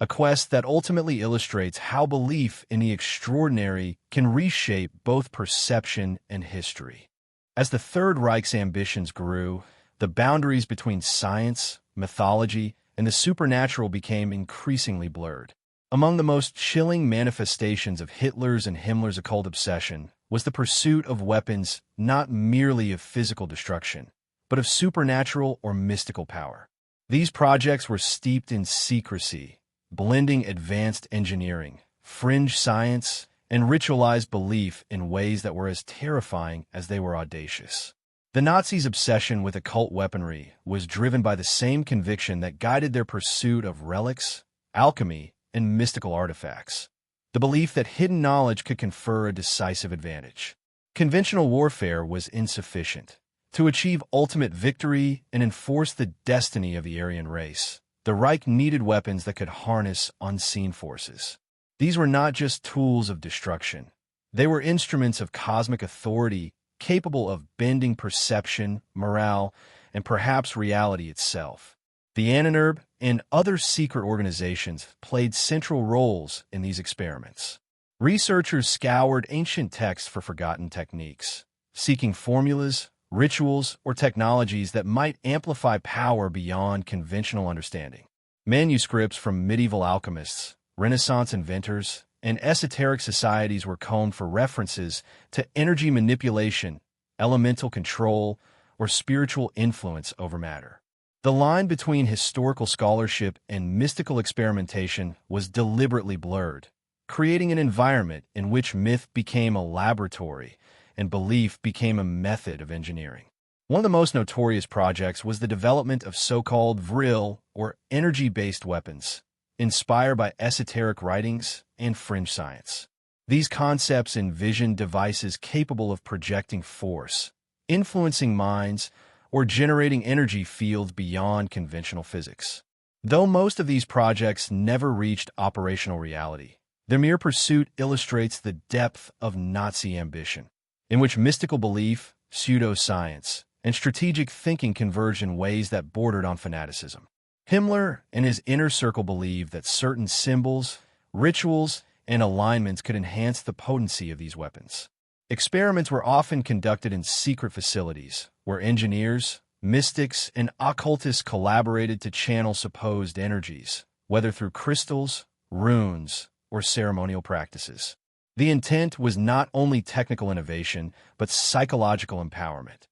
a quest that ultimately illustrates how belief in the extraordinary can reshape both perception and history. As the Third Reich's ambitions grew, the boundaries between science, mythology, and the supernatural became increasingly blurred. Among the most chilling manifestations of Hitler's and Himmler's occult obsession was the pursuit of weapons not merely of physical destruction, but of supernatural or mystical power. These projects were steeped in secrecy, blending advanced engineering, fringe science, and ritualized belief in ways that were as terrifying as they were audacious. The Nazis' obsession with occult weaponry was driven by the same conviction that guided their pursuit of relics, alchemy, and mystical artifacts, the belief that hidden knowledge could confer a decisive advantage. Conventional warfare was insufficient. To achieve ultimate victory and enforce the destiny of the Aryan race, the Reich needed weapons that could harness unseen forces. These were not just tools of destruction. They were instruments of cosmic authority capable of bending perception, morale, and perhaps reality itself. The Ahnenerbe and other secret organizations played central roles in these experiments. Researchers scoured ancient texts for forgotten techniques, seeking formulas, rituals, or technologies that might amplify power beyond conventional understanding. Manuscripts from medieval alchemists, Renaissance inventors, and esoteric societies were combed for references to energy manipulation, elemental control, or spiritual influence over matter. The line between historical scholarship and mystical experimentation was deliberately blurred, creating an environment in which myth became a laboratory and belief became a method of engineering. One of the most notorious projects was the development of so-called vril, or energy-based weapons, inspired by esoteric writings and fringe science. These concepts envisioned devices capable of projecting force, influencing minds, or generating energy fields beyond conventional physics. Though most of these projects never reached operational reality, their mere pursuit illustrates the depth of Nazi ambition, in which mystical belief, pseudoscience, and strategic thinking converged in ways that bordered on fanaticism. Himmler and his inner circle believed that certain symbols, rituals, and alignments could enhance the potency of these weapons. Experiments were often conducted in secret facilities, where engineers, mystics, and occultists collaborated to channel supposed energies, whether through crystals, runes, or ceremonial practices. The intent was not only technical innovation, but psychological empowerment.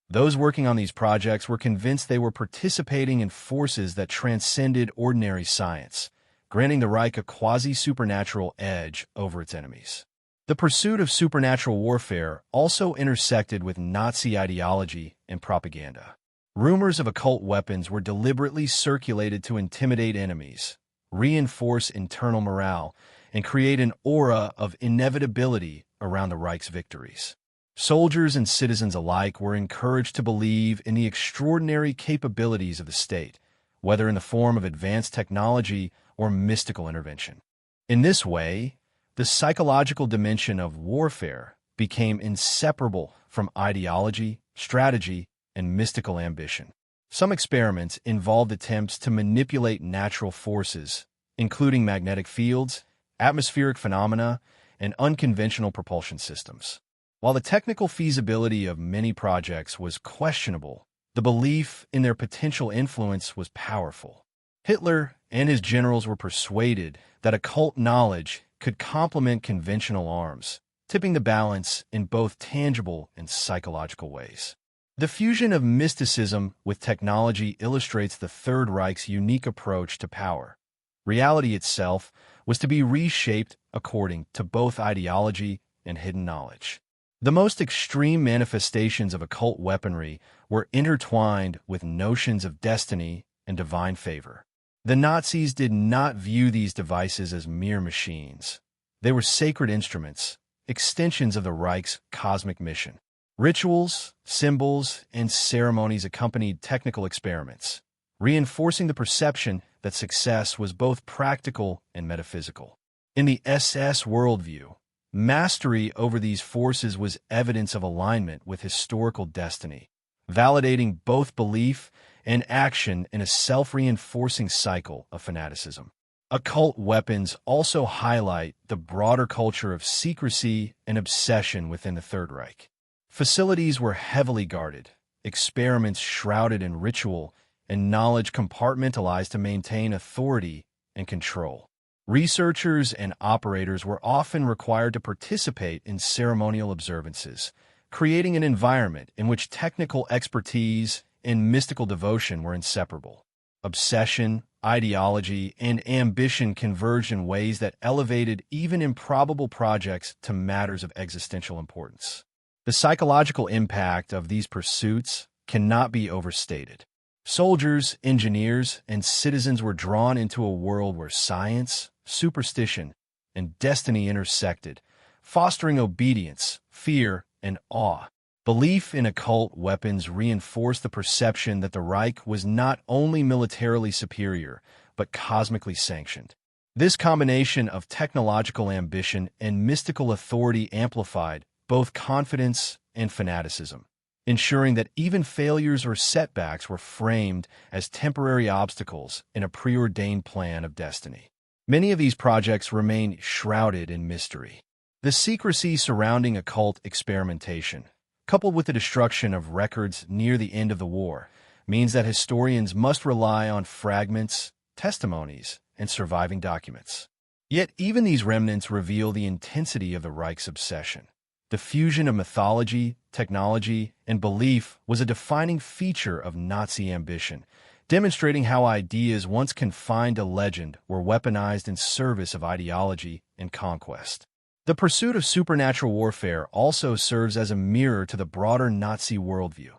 Those working on these projects were convinced they were participating in forces that transcended ordinary science, granting the Reich a quasi-supernatural edge over its enemies. The pursuit of supernatural warfare also intersected with Nazi ideology and propaganda. Rumors of occult weapons were deliberately circulated to intimidate enemies, reinforce internal morale, and create an aura of inevitability around the Reich's victories. Soldiers and citizens alike were encouraged to believe in the extraordinary capabilities of the state, whether in the form of advanced technology or mystical intervention. In this way, the psychological dimension of warfare became inseparable from ideology, strategy, and mystical ambition. Some experiments involved attempts to manipulate natural forces, including magnetic fields, atmospheric phenomena, and unconventional propulsion systems. While the technical feasibility of many projects was questionable, the belief in their potential influence was powerful. Hitler and his generals were persuaded that occult knowledge could complement conventional arms, tipping the balance in both tangible and psychological ways. The fusion of mysticism with technology illustrates the Third Reich's unique approach to power. Reality itself was to be reshaped according to both ideology and hidden knowledge. The most extreme manifestations of occult weaponry were intertwined with notions of destiny and divine favor. The Nazis did not view these devices as mere machines. They were sacred instruments, extensions of the Reich's cosmic mission. Rituals, symbols, and ceremonies accompanied technical experiments, reinforcing the perception that success was both practical and metaphysical. In the SS worldview, mastery over these forces was evidence of alignment with historical destiny, validating both belief and action in a self-reinforcing cycle of fanaticism. Occult weapons also highlight the broader culture of secrecy and obsession within the Third Reich. Facilities were heavily guarded, experiments shrouded in ritual, and knowledge compartmentalized to maintain authority and control. Researchers and operators were often required to participate in ceremonial observances, creating an environment in which technical expertise and mystical devotion were inseparable. Obsession, ideology, and ambition converged in ways that elevated even improbable projects to matters of existential importance. The psychological impact of these pursuits cannot be overstated. Soldiers, engineers, and citizens were drawn into a world where science, superstition, and destiny intersected, fostering obedience, fear, and awe. Belief in occult weapons reinforced the perception that the Reich was not only militarily superior, but cosmically sanctioned. This combination of technological ambition and mystical authority amplified both confidence and fanaticism, ensuring that even failures or setbacks were framed as temporary obstacles in a preordained plan of destiny. Many of these projects remain shrouded in mystery. The secrecy surrounding occult experimentation, coupled with the destruction of records near the end of the war, means that historians must rely on fragments, testimonies, and surviving documents. Yet even these remnants reveal the intensity of the Reich's obsession. The fusion of mythology, technology, and belief was a defining feature of Nazi ambition, demonstrating how ideas once confined to legend were weaponized in service of ideology and conquest. The pursuit of supernatural warfare also serves as a mirror to the broader Nazi worldview,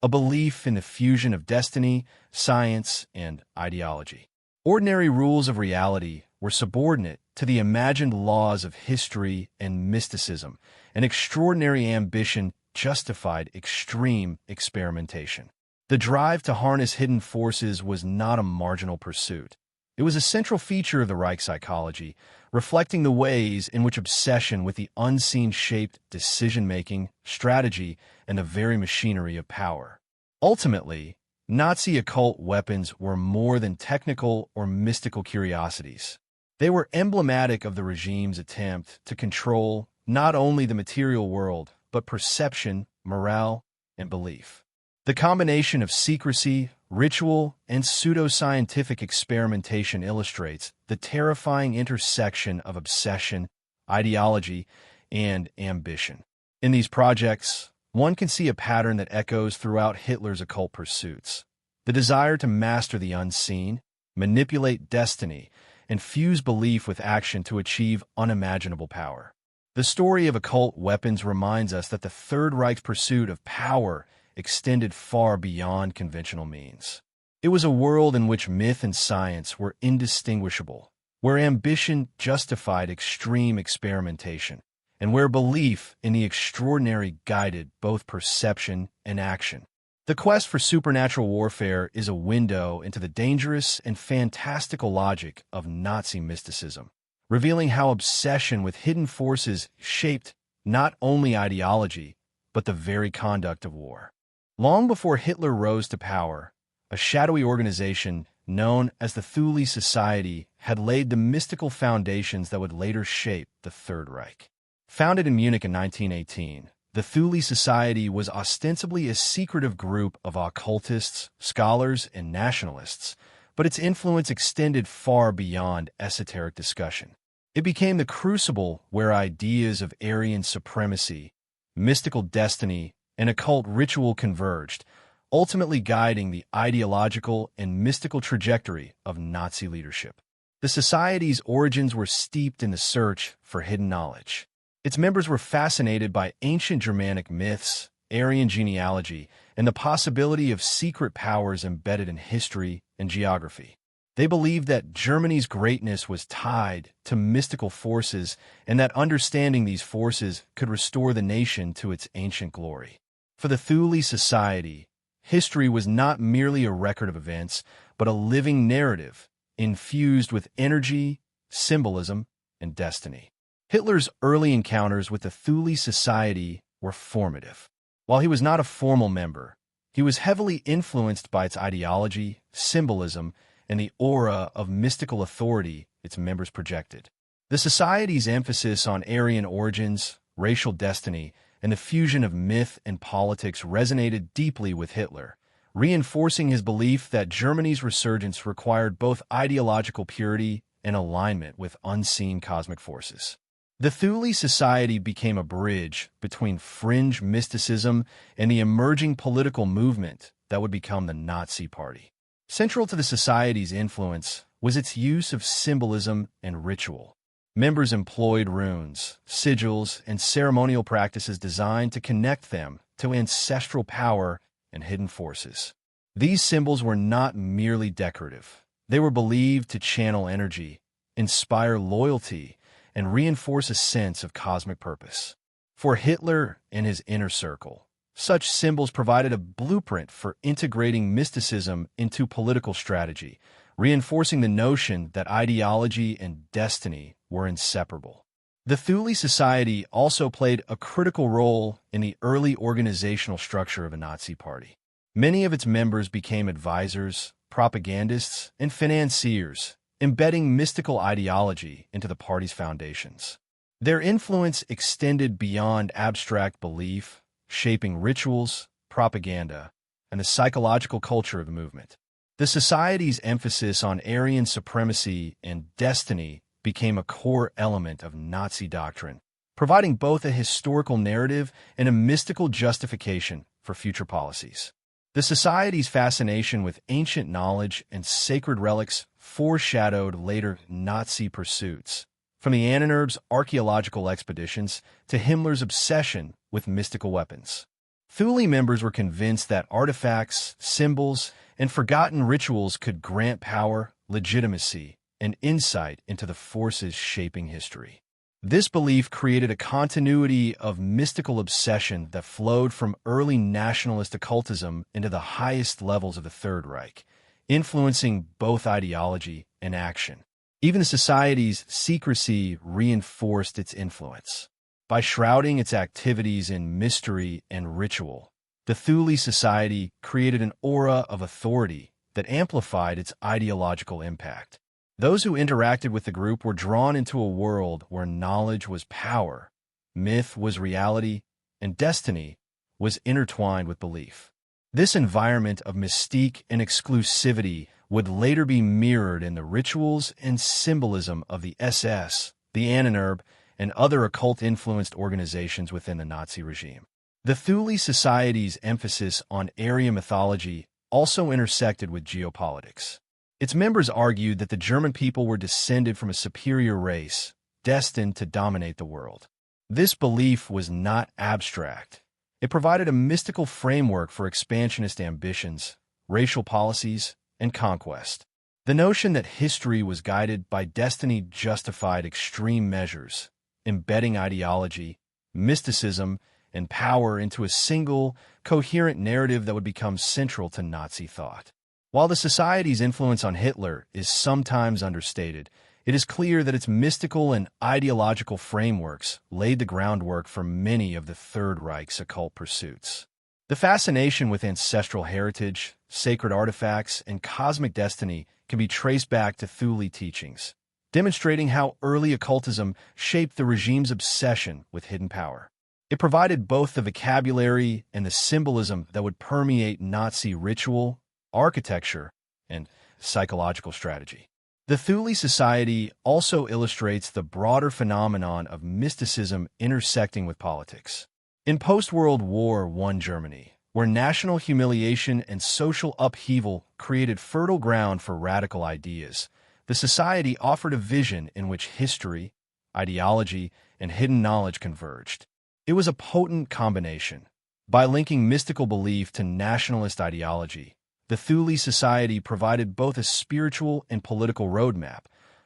a belief in the fusion of destiny, science, and ideology. Ordinary rules of reality were subordinate to the imagined laws of history and mysticism, and extraordinary ambition justified extreme experimentation. The drive to harness hidden forces was not a marginal pursuit. It was a central feature of the Reich psychology, reflecting the ways in which obsession with the unseen shaped decision-making, strategy, and the very machinery of power. Ultimately, Nazi occult weapons were more than technical or mystical curiosities. They were emblematic of the regime's attempt to control not only the material world, but perception, morale, and belief. The combination of secrecy, ritual, and pseudoscientific experimentation illustrates the terrifying intersection of obsession, ideology, and ambition. In these projects, one can see a pattern that echoes throughout Hitler's occult pursuits. The desire to master the unseen, manipulate destiny, and fuse belief with action to achieve unimaginable power. The story of occult weapons reminds us that the Third Reich's pursuit of power extended far beyond conventional means. It was a world in which myth and science were indistinguishable, where ambition justified extreme experimentation, and where belief in the extraordinary guided both perception and action. The quest for supernatural warfare is a window into the dangerous and fantastical logic of Nazi mysticism, revealing how obsession with hidden forces shaped not only ideology, but the very conduct of war. Long before Hitler rose to power, a shadowy organization known as the Thule Society had laid the mystical foundations that would later shape the Third Reich. Founded in Munich in 1918, the Thule Society was ostensibly a secretive group of occultists, scholars, and nationalists, but its influence extended far beyond esoteric discussion. It became the crucible where ideas of Aryan supremacy, mystical destiny, and occult ritual converged, ultimately guiding the ideological and mystical trajectory of Nazi leadership. The Society's origins were steeped in the search for hidden knowledge. Its members were fascinated by ancient Germanic myths, Aryan genealogy, and the possibility of secret powers embedded in history and geography. They believed that Germany's greatness was tied to mystical forces and that understanding these forces could restore the nation to its ancient glory. For the Thule Society, history was not merely a record of events, but a living narrative infused with energy, symbolism, and destiny. Hitler's early encounters with the Thule Society were formative. While he was not a formal member, he was heavily influenced by its ideology, symbolism, and the aura of mystical authority its members projected. The Society's emphasis on Aryan origins, racial destiny, and the fusion of myth and politics resonated deeply with Hitler, reinforcing his belief that Germany's resurgence required both ideological purity and alignment with unseen cosmic forces. The Thule Society became a bridge between fringe mysticism and the emerging political movement that would become the Nazi Party. Central to the Society's influence was its use of symbolism and ritual. Members employed runes, sigils, and ceremonial practices designed to connect them to ancestral power and hidden forces. These symbols were not merely decorative. They were believed to channel energy, inspire loyalty, and reinforce a sense of cosmic purpose. For Hitler and his inner circle, such symbols provided a blueprint for integrating mysticism into political strategy, reinforcing the notion that ideology and destiny were inseparable. The Thule Society also played a critical role in the early organizational structure of the Nazi Party. Many of its members became advisors, propagandists, and financiers, embedding mystical ideology into the party's foundations. Their influence extended beyond abstract belief, shaping rituals, propaganda, and the psychological culture of the movement. The Society's emphasis on Aryan supremacy and destiny became a core element of Nazi doctrine, providing both a historical narrative and a mystical justification for future policies. The Society's fascination with ancient knowledge and sacred relics foreshadowed later Nazi pursuits, from the Ahnenerbe's archaeological expeditions to Himmler's obsession with mystical weapons. Thule members were convinced that artifacts, symbols, and forgotten rituals could grant power, legitimacy, and insight into the forces shaping history. This belief created a continuity of mystical obsession that flowed from early nationalist occultism into the highest levels of the Third Reich, influencing both ideology and action. Even the Society's secrecy reinforced its influence. By shrouding its activities in mystery and ritual, the Thule Society created an aura of authority that amplified its ideological impact. Those who interacted with the group were drawn into a world where knowledge was power, myth was reality, and destiny was intertwined with belief. This environment of mystique and exclusivity would later be mirrored in the rituals and symbolism of the SS, the Ahnenerbe, and other occult-influenced organizations within the Nazi regime. The Thule Society's emphasis on Aryan mythology also intersected with geopolitics. Its members argued that the German people were descended from a superior race, destined to dominate the world. This belief was not abstract. It provided a mystical framework for expansionist ambitions, racial policies, and conquest. The notion that history was guided by destiny justified extreme measures, embedding ideology, mysticism, and power into a single, coherent narrative that would become central to Nazi thought. While the Society's influence on Hitler is sometimes understated, it is clear that its mystical and ideological frameworks laid the groundwork for many of the Third Reich's occult pursuits. The fascination with ancestral heritage, sacred artifacts, and cosmic destiny can be traced back to Thule teachings, demonstrating how early occultism shaped the regime's obsession with hidden power. It provided both the vocabulary and the symbolism that would permeate Nazi ritual, architecture, and psychological strategy. The Thule Society also illustrates the broader phenomenon of mysticism intersecting with politics. In post-World War I Germany, where national humiliation and social upheaval created fertile ground for radical ideas, the Society offered a vision in which history, ideology, and hidden knowledge converged. It was a potent combination. By linking mystical belief to nationalist ideology, the Thule Society provided both a spiritual and political roadmap,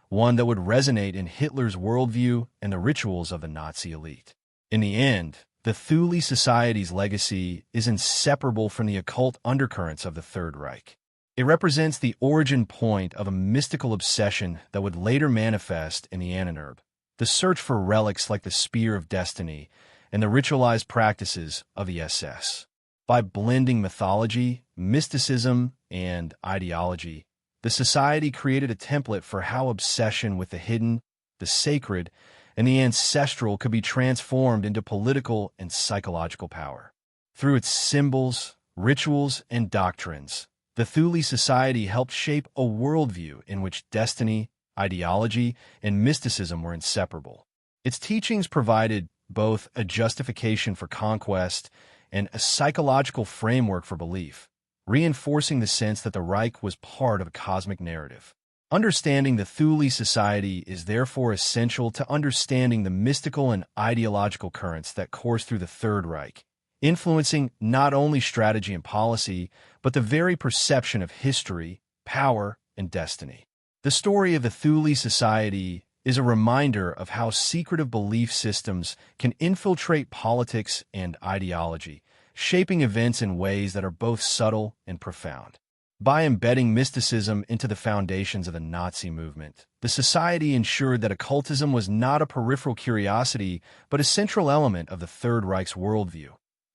one that would resonate in Hitler's worldview and the rituals of the Nazi elite. In the end, the Thule Society's legacy is inseparable from the occult undercurrents of the Third Reich. It represents the origin point of a mystical obsession that would later manifest in the Ahnenerbe, the search for relics like the Spear of Destiny, and the ritualized practices of the SS. By blending mythology, mysticism, and ideology, the Society created a template for how obsession with the hidden, the sacred, and the ancestral could be transformed into political and psychological power. Through its symbols, rituals, and doctrines, the Thule Society helped shape a worldview in which destiny, ideology, and mysticism were inseparable. Its teachings provided both a justification for conquest and a psychological framework for belief, reinforcing the sense that the Reich was part of a cosmic narrative. Understanding the Thule Society is therefore essential to understanding the mystical and ideological currents that course through the Third Reich, influencing not only strategy and policy, but the very perception of history, power, and destiny. The story of the Thule Society is a reminder of how secretive belief systems can infiltrate politics and ideology, shaping events in ways that are both subtle and profound. By embedding mysticism into the foundations of the Nazi movement, the Society ensured that occultism was not a peripheral curiosity, but a central element of the Third Reich's worldview.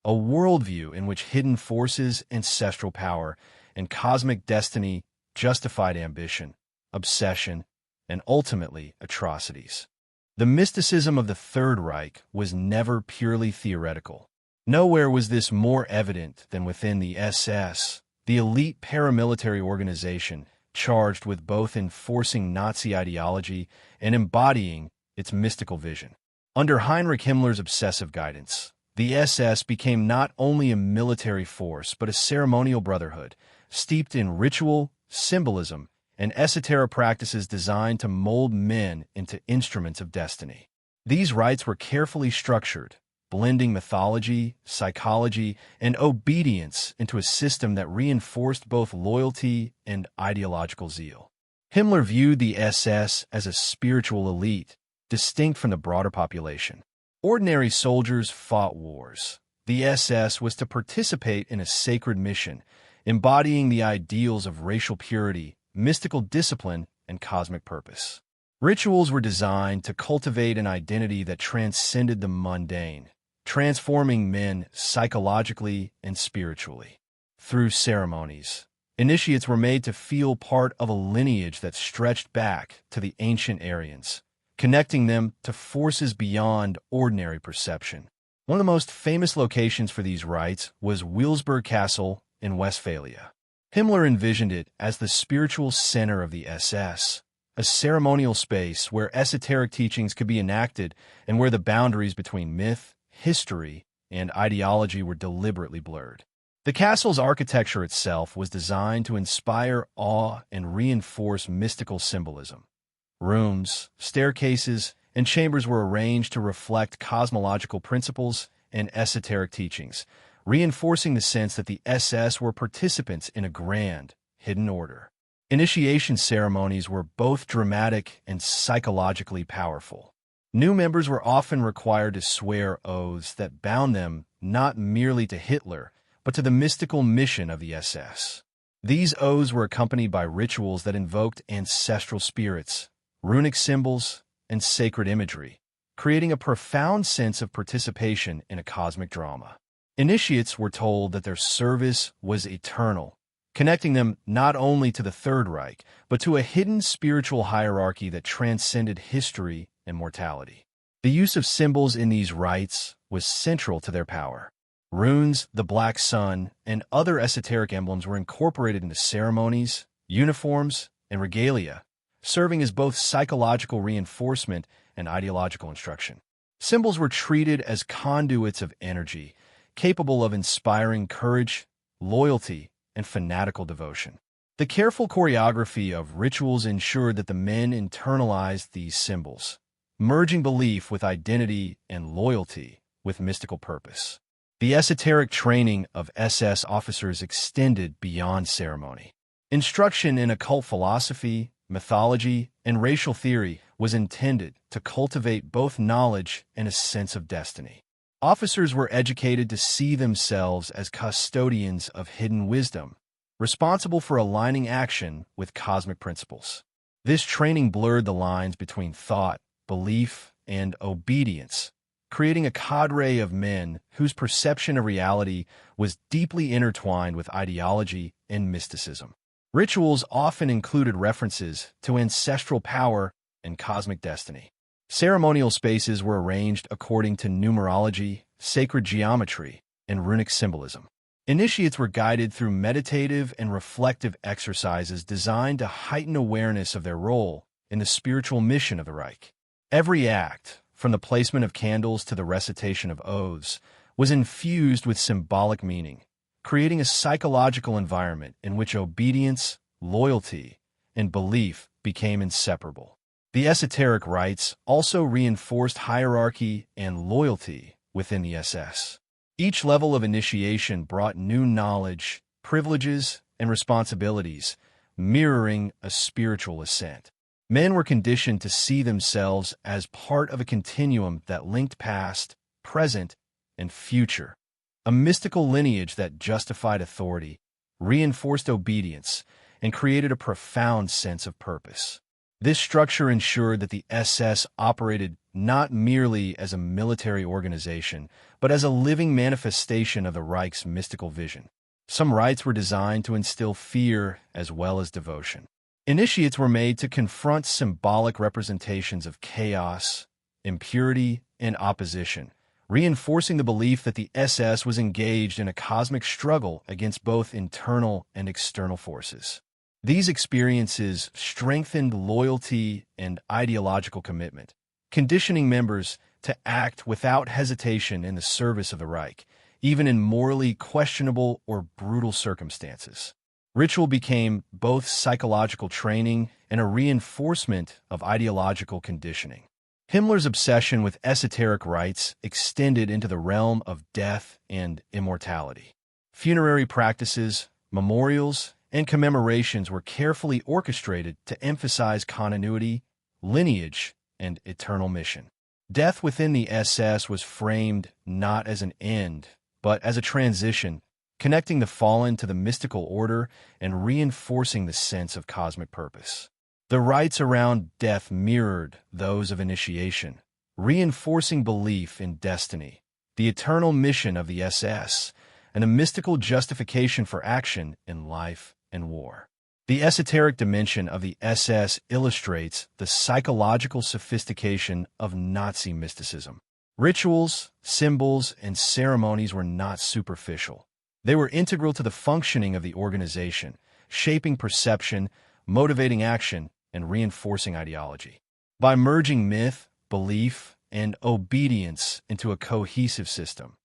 A worldview in which hidden forces, ancestral power, and cosmic destiny justified ambition, obsession, and ultimately atrocities. The mysticism of the Third Reich was never purely theoretical. Nowhere was this more evident than within the SS, the elite paramilitary organization charged with both enforcing Nazi ideology and embodying its mystical vision. Under Heinrich Himmler's obsessive guidance, the SS became not only a military force but a ceremonial brotherhood, steeped in ritual, symbolism, and esoteric practices designed to mold men into instruments of destiny. These rites were carefully structured, blending mythology, psychology, and obedience into a system that reinforced both loyalty and ideological zeal. Himmler viewed the SS as a spiritual elite, distinct from the broader population. Ordinary soldiers fought wars. The SS was to participate in a sacred mission, embodying the ideals of racial purity, mystical discipline, and cosmic purpose. Rituals were designed to cultivate an identity that transcended the mundane, transforming men psychologically and spiritually. Through ceremonies, initiates were made to feel part of a lineage that stretched back to the ancient Aryans, connecting them to forces beyond ordinary perception. One of the most famous locations for these rites was Wewelsburg Castle in Westphalia. Himmler envisioned it as the spiritual center of the SS, a ceremonial space where esoteric teachings could be enacted and where the boundaries between myth, history, and ideology were deliberately blurred. The castle's architecture itself was designed to inspire awe and reinforce mystical symbolism. Rooms, staircases, and chambers were arranged to reflect cosmological principles and esoteric teachings, reinforcing the sense that the SS were participants in a grand, hidden order. Initiation ceremonies were both dramatic and psychologically powerful. New members were often required to swear oaths that bound them not merely to Hitler, but to the mystical mission of the SS. These oaths were accompanied by rituals that invoked ancestral spirits, runic symbols, and sacred imagery, creating a profound sense of participation in a cosmic drama. Initiates were told that their service was eternal, connecting them not only to the Third Reich, but to a hidden spiritual hierarchy that transcended history and mortality. The use of symbols in these rites was central to their power. Runes, the black sun, and other esoteric emblems were incorporated into ceremonies, uniforms, and regalia, serving as both psychological reinforcement and ideological instruction. Symbols were treated as conduits of energy, capable of inspiring courage, loyalty, and fanatical devotion. The careful choreography of rituals ensured that the men internalized these symbols, merging belief with identity and loyalty with mystical purpose. The esoteric training of SS officers extended beyond ceremony. Instruction in occult philosophy, mythology, and racial theory was intended to cultivate both knowledge and a sense of destiny. Officers were educated to see themselves as custodians of hidden wisdom, responsible for aligning action with cosmic principles. This training blurred the lines between thought, belief, and obedience, creating a cadre of men whose perception of reality was deeply intertwined with ideology and mysticism. Rituals often included references to ancestral power and cosmic destiny. Ceremonial spaces were arranged according to numerology, sacred geometry, and runic symbolism. Initiates were guided through meditative and reflective exercises designed to heighten awareness of their role in the spiritual mission of the Reich. Every act, from the placement of candles to the recitation of oaths, was infused with symbolic meaning, creating a psychological environment in which obedience, loyalty, and belief became inseparable. The esoteric rites also reinforced hierarchy and loyalty within the SS. Each level of initiation brought new knowledge, privileges, and responsibilities, mirroring a spiritual ascent. Men were conditioned to see themselves as part of a continuum that linked past, present, and future. A mystical lineage that justified authority, reinforced obedience, and created a profound sense of purpose. This structure ensured that the SS operated not merely as a military organization, but as a living manifestation of the Reich's mystical vision. Some rites were designed to instill fear as well as devotion. Initiates were made to confront symbolic representations of chaos, impurity, and opposition, reinforcing the belief that the SS was engaged in a cosmic struggle against both internal and external forces. These experiences strengthened loyalty and ideological commitment, conditioning members to act without hesitation in the service of the Reich, even in morally questionable or brutal circumstances. Ritual became both psychological training and a reinforcement of ideological conditioning. Himmler's obsession with esoteric rites extended into the realm of death and immortality. Funerary practices, memorials, and commemorations were carefully orchestrated to emphasize continuity, lineage, and eternal mission. Death within the SS was framed not as an end, but as a transition, connecting the fallen to the mystical order and reinforcing the sense of cosmic purpose. The rites around death mirrored those of initiation, reinforcing belief in destiny, the eternal mission of the SS, and a mystical justification for action in life and war. The esoteric dimension of the SS illustrates the psychological sophistication of Nazi mysticism. Rituals, symbols, and ceremonies were not superficial. They were integral to the functioning of the organization, shaping perception, motivating action, and reinforcing ideology. By merging myth, belief, and obedience into a cohesive system,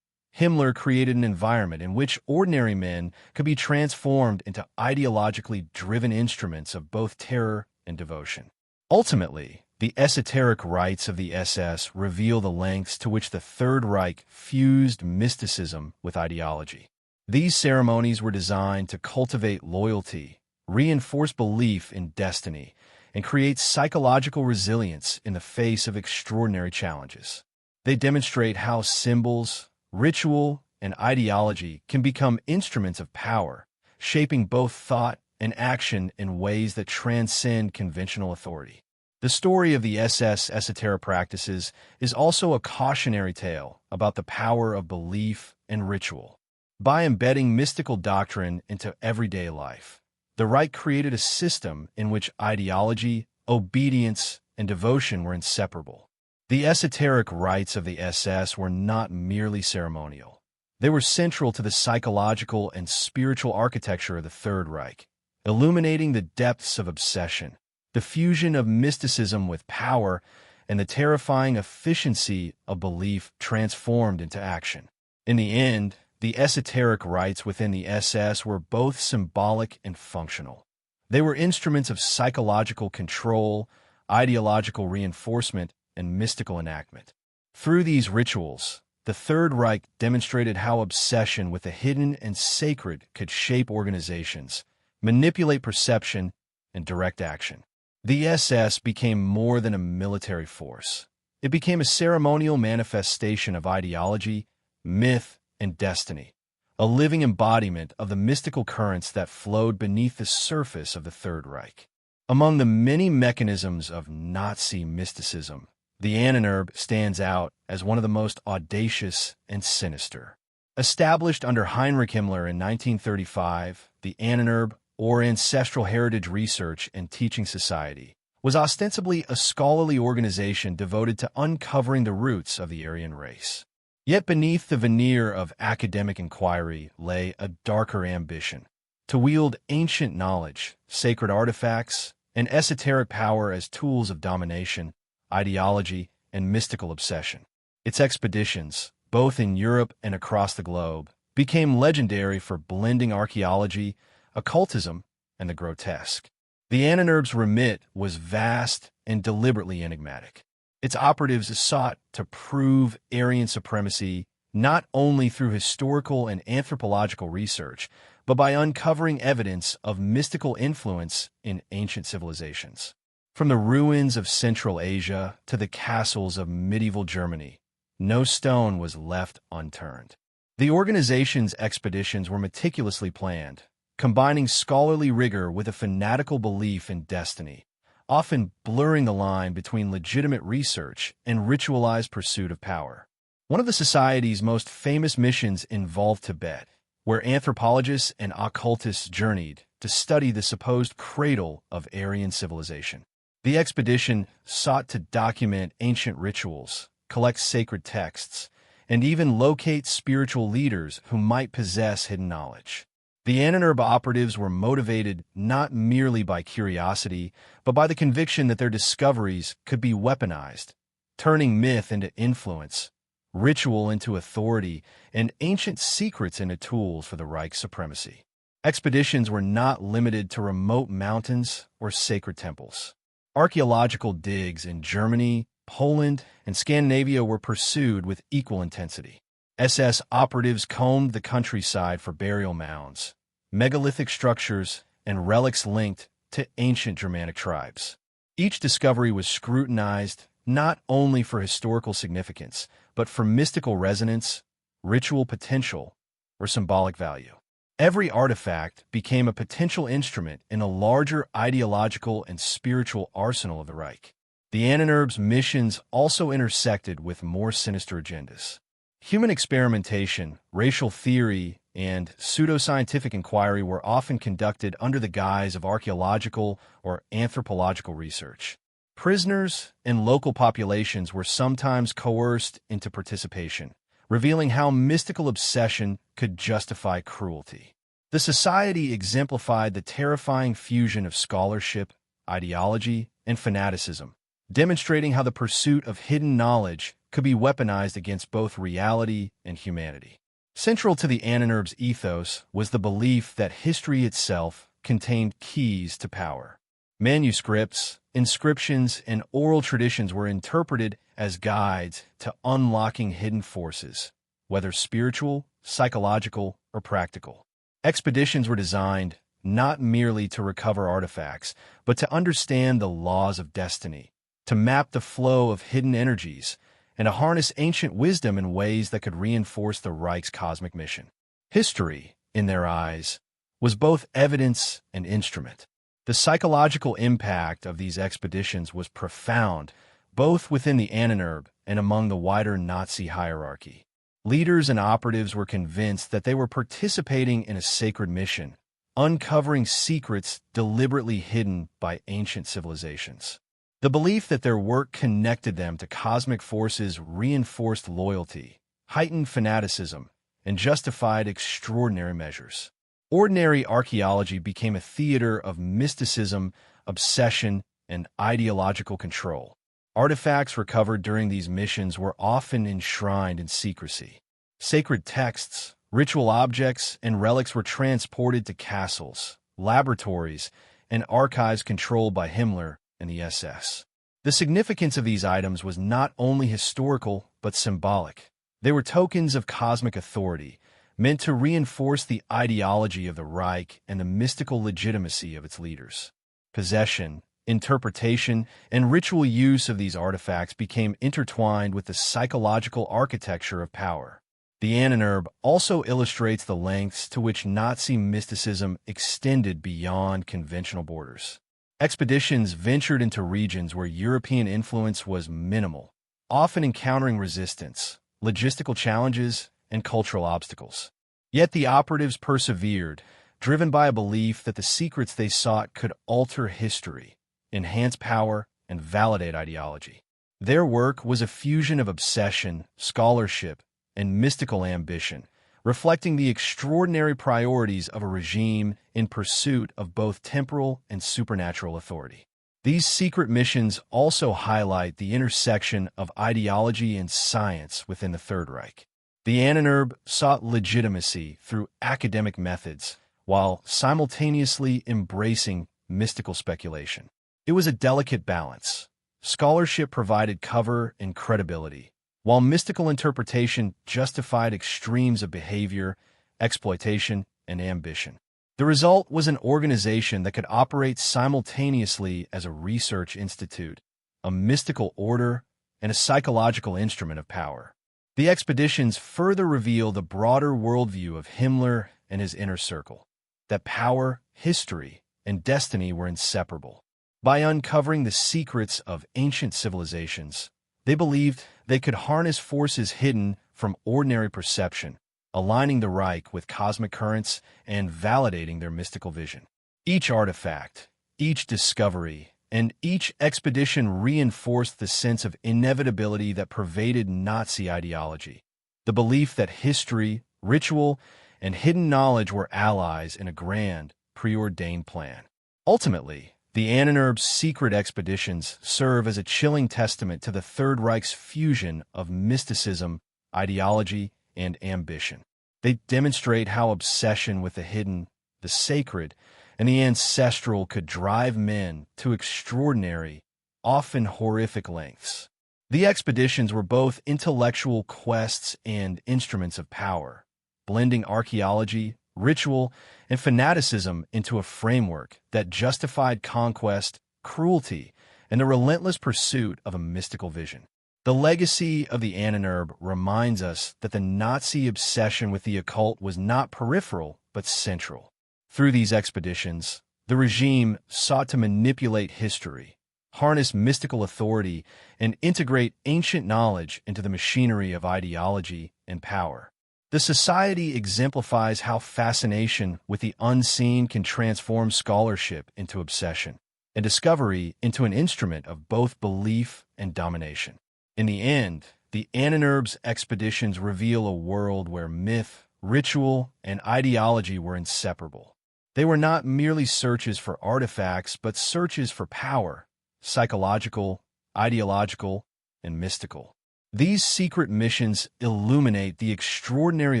Himmler created an environment in which ordinary men could be transformed into ideologically driven instruments of both terror and devotion. Ultimately, the esoteric rites of the SS reveal the lengths to which the Third Reich fused mysticism with ideology. These ceremonies were designed to cultivate loyalty, reinforce belief in destiny, and create psychological resilience in the face of extraordinary challenges. They demonstrate how symbols, ritual, and ideology can become instruments of power, shaping both thought and action in ways that transcend conventional authority. The story of the SS esoteric practices is also a cautionary tale about the power of belief and ritual. By embedding mystical doctrine into everyday life, the Reich created a system in which ideology, obedience, and devotion were inseparable. The esoteric rites of the SS were not merely ceremonial. They were central to the psychological and spiritual architecture of the Third Reich, illuminating the depths of obsession, the fusion of mysticism with power, and the terrifying efficiency of belief transformed into action. In the end, the esoteric rites within the SS were both symbolic and functional. They were instruments of psychological control, ideological reinforcement, and mystical enactment. Through these rituals, the Third Reich demonstrated how obsession with the hidden and sacred could shape organizations, manipulate perception, and direct action. The SS became more than a military force. It became a ceremonial manifestation of ideology, myth, and destiny, a living embodiment of the mystical currents that flowed beneath the surface of the Third Reich. Among the many mechanisms of Nazi mysticism, the Ahnenerbe stands out as one of the most audacious and sinister. Established under Heinrich Himmler in 1935, the Ahnenerbe, or Ancestral Heritage Research and Teaching Society, was ostensibly a scholarly organization devoted to uncovering the roots of the Aryan race. Yet beneath the veneer of academic inquiry lay a darker ambition: to wield ancient knowledge, sacred artifacts, and esoteric power as tools of domination, ideology, and mystical obsession. Its expeditions, both in Europe and across the globe, became legendary for blending archaeology, occultism, and the grotesque. The Ahnenerbe's remit was vast and deliberately enigmatic. Its operatives sought to prove Aryan supremacy not only through historical and anthropological research, but by uncovering evidence of mystical influence in ancient civilizations. From the ruins of Central Asia to the castles of medieval Germany, no stone was left unturned. The organization's expeditions were meticulously planned, combining scholarly rigor with a fanatical belief in destiny, often blurring the line between legitimate research and ritualized pursuit of power. One of the Society's most famous missions involved Tibet, where anthropologists and occultists journeyed to study the supposed cradle of Aryan civilization. The expedition sought to document ancient rituals, collect sacred texts, and even locate spiritual leaders who might possess hidden knowledge. The Ahnenerbe operatives were motivated not merely by curiosity, but by the conviction that their discoveries could be weaponized, turning myth into influence, ritual into authority, and ancient secrets into tools for the Reich's supremacy. Expeditions were not limited to remote mountains or sacred temples. Archaeological digs in Germany, Poland, and Scandinavia were pursued with equal intensity. SS operatives combed the countryside for burial mounds, megalithic structures, and relics linked to ancient Germanic tribes. Each discovery was scrutinized not only for historical significance, but for mystical resonance, ritual potential, or symbolic value. Every artifact became a potential instrument in a larger ideological and spiritual arsenal of the Reich. The Ahnenerbe's missions also intersected with more sinister agendas. Human experimentation, racial theory, and pseudoscientific inquiry were often conducted under the guise of archaeological or anthropological research. Prisoners and local populations were sometimes coerced into participation, revealing how mystical obsession could justify cruelty. The Society exemplified the terrifying fusion of scholarship, ideology, and fanaticism, demonstrating how the pursuit of hidden knowledge could be weaponized against both reality and humanity. Central to the Ahnenerbe's ethos was the belief that history itself contained keys to power. Manuscripts, inscriptions, and oral traditions were interpreted as guides to unlocking hidden forces, whether spiritual, psychological, or practical. Expeditions were designed not merely to recover artifacts, but to understand the laws of destiny, to map the flow of hidden energies, and to harness ancient wisdom in ways that could reinforce the Reich's cosmic mission. History, in their eyes, was both evidence and instrument. The psychological impact of these expeditions was profound, both within the Ahnenerbe and among the wider Nazi hierarchy. Leaders and operatives were convinced that they were participating in a sacred mission, uncovering secrets deliberately hidden by ancient civilizations. The belief that their work connected them to cosmic forces reinforced loyalty, heightened fanaticism, and justified extraordinary measures. Ordinary archaeology became a theater of mysticism, obsession, and ideological control. Artifacts recovered during these missions were often enshrined in secrecy. Sacred texts, ritual objects, and relics were transported to castles, laboratories, and archives controlled by Himmler and the SS. The significance of these items was not only historical but symbolic. They were tokens of cosmic authority, meant to reinforce the ideology of the Reich and the mystical legitimacy of its leaders. Possession, interpretation, and ritual use of these artifacts became intertwined with the psychological architecture of power. The Ahnenerbe also illustrates the lengths to which Nazi mysticism extended beyond conventional borders. Expeditions ventured into regions where European influence was minimal, often encountering resistance, logistical challenges, and cultural obstacles. Yet the operatives persevered, driven by a belief that the secrets they sought could alter history, enhance power, and validate ideology. Their work was a fusion of obsession, scholarship, and mystical ambition, reflecting the extraordinary priorities of a regime in pursuit of both temporal and supernatural authority. These secret missions also highlight the intersection of ideology and science within the Third Reich. The Ahnenerbe sought legitimacy through academic methods, while simultaneously embracing mystical speculation. It was a delicate balance. Scholarship provided cover and credibility, while mystical interpretation justified extremes of behavior, exploitation, and ambition. The result was an organization that could operate simultaneously as a research institute, a mystical order, and a psychological instrument of power. The expeditions further reveal the broader worldview of Himmler and his inner circle, that power, history, and destiny were inseparable. By uncovering the secrets of ancient civilizations, they believed they could harness forces hidden from ordinary perception, aligning the Reich with cosmic currents and validating their mystical vision. Each artifact, each discovery, and each expedition reinforced the sense of inevitability that pervaded Nazi ideology, the belief that history, ritual, and hidden knowledge were allies in a grand, preordained plan. Ultimately, the Ahnenerbe's secret expeditions serve as a chilling testament to the Third Reich's fusion of mysticism, ideology, and ambition. They demonstrate how obsession with the hidden, the sacred, and the ancestral could drive men to extraordinary, often horrific lengths. The expeditions were both intellectual quests and instruments of power, blending archaeology, ritual, and fanaticism into a framework that justified conquest, cruelty, and the relentless pursuit of a mystical vision. The legacy of the Ahnenerbe reminds us that the Nazi obsession with the occult was not peripheral, but central. Through these expeditions, the regime sought to manipulate history, harness mystical authority, and integrate ancient knowledge into the machinery of ideology and power. The society exemplifies how fascination with the unseen can transform scholarship into obsession, and discovery into an instrument of both belief and domination. In the end, the Ahnenerbe's expeditions reveal a world where myth, ritual, and ideology were inseparable. They were not merely searches for artifacts, but searches for power, psychological, ideological, and mystical. These secret missions illuminate the extraordinary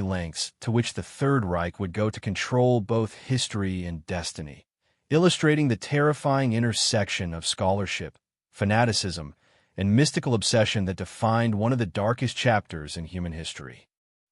lengths to which the Third Reich would go to control both history and destiny, illustrating the terrifying intersection of scholarship, fanaticism, and mystical obsession that defined one of the darkest chapters in human history.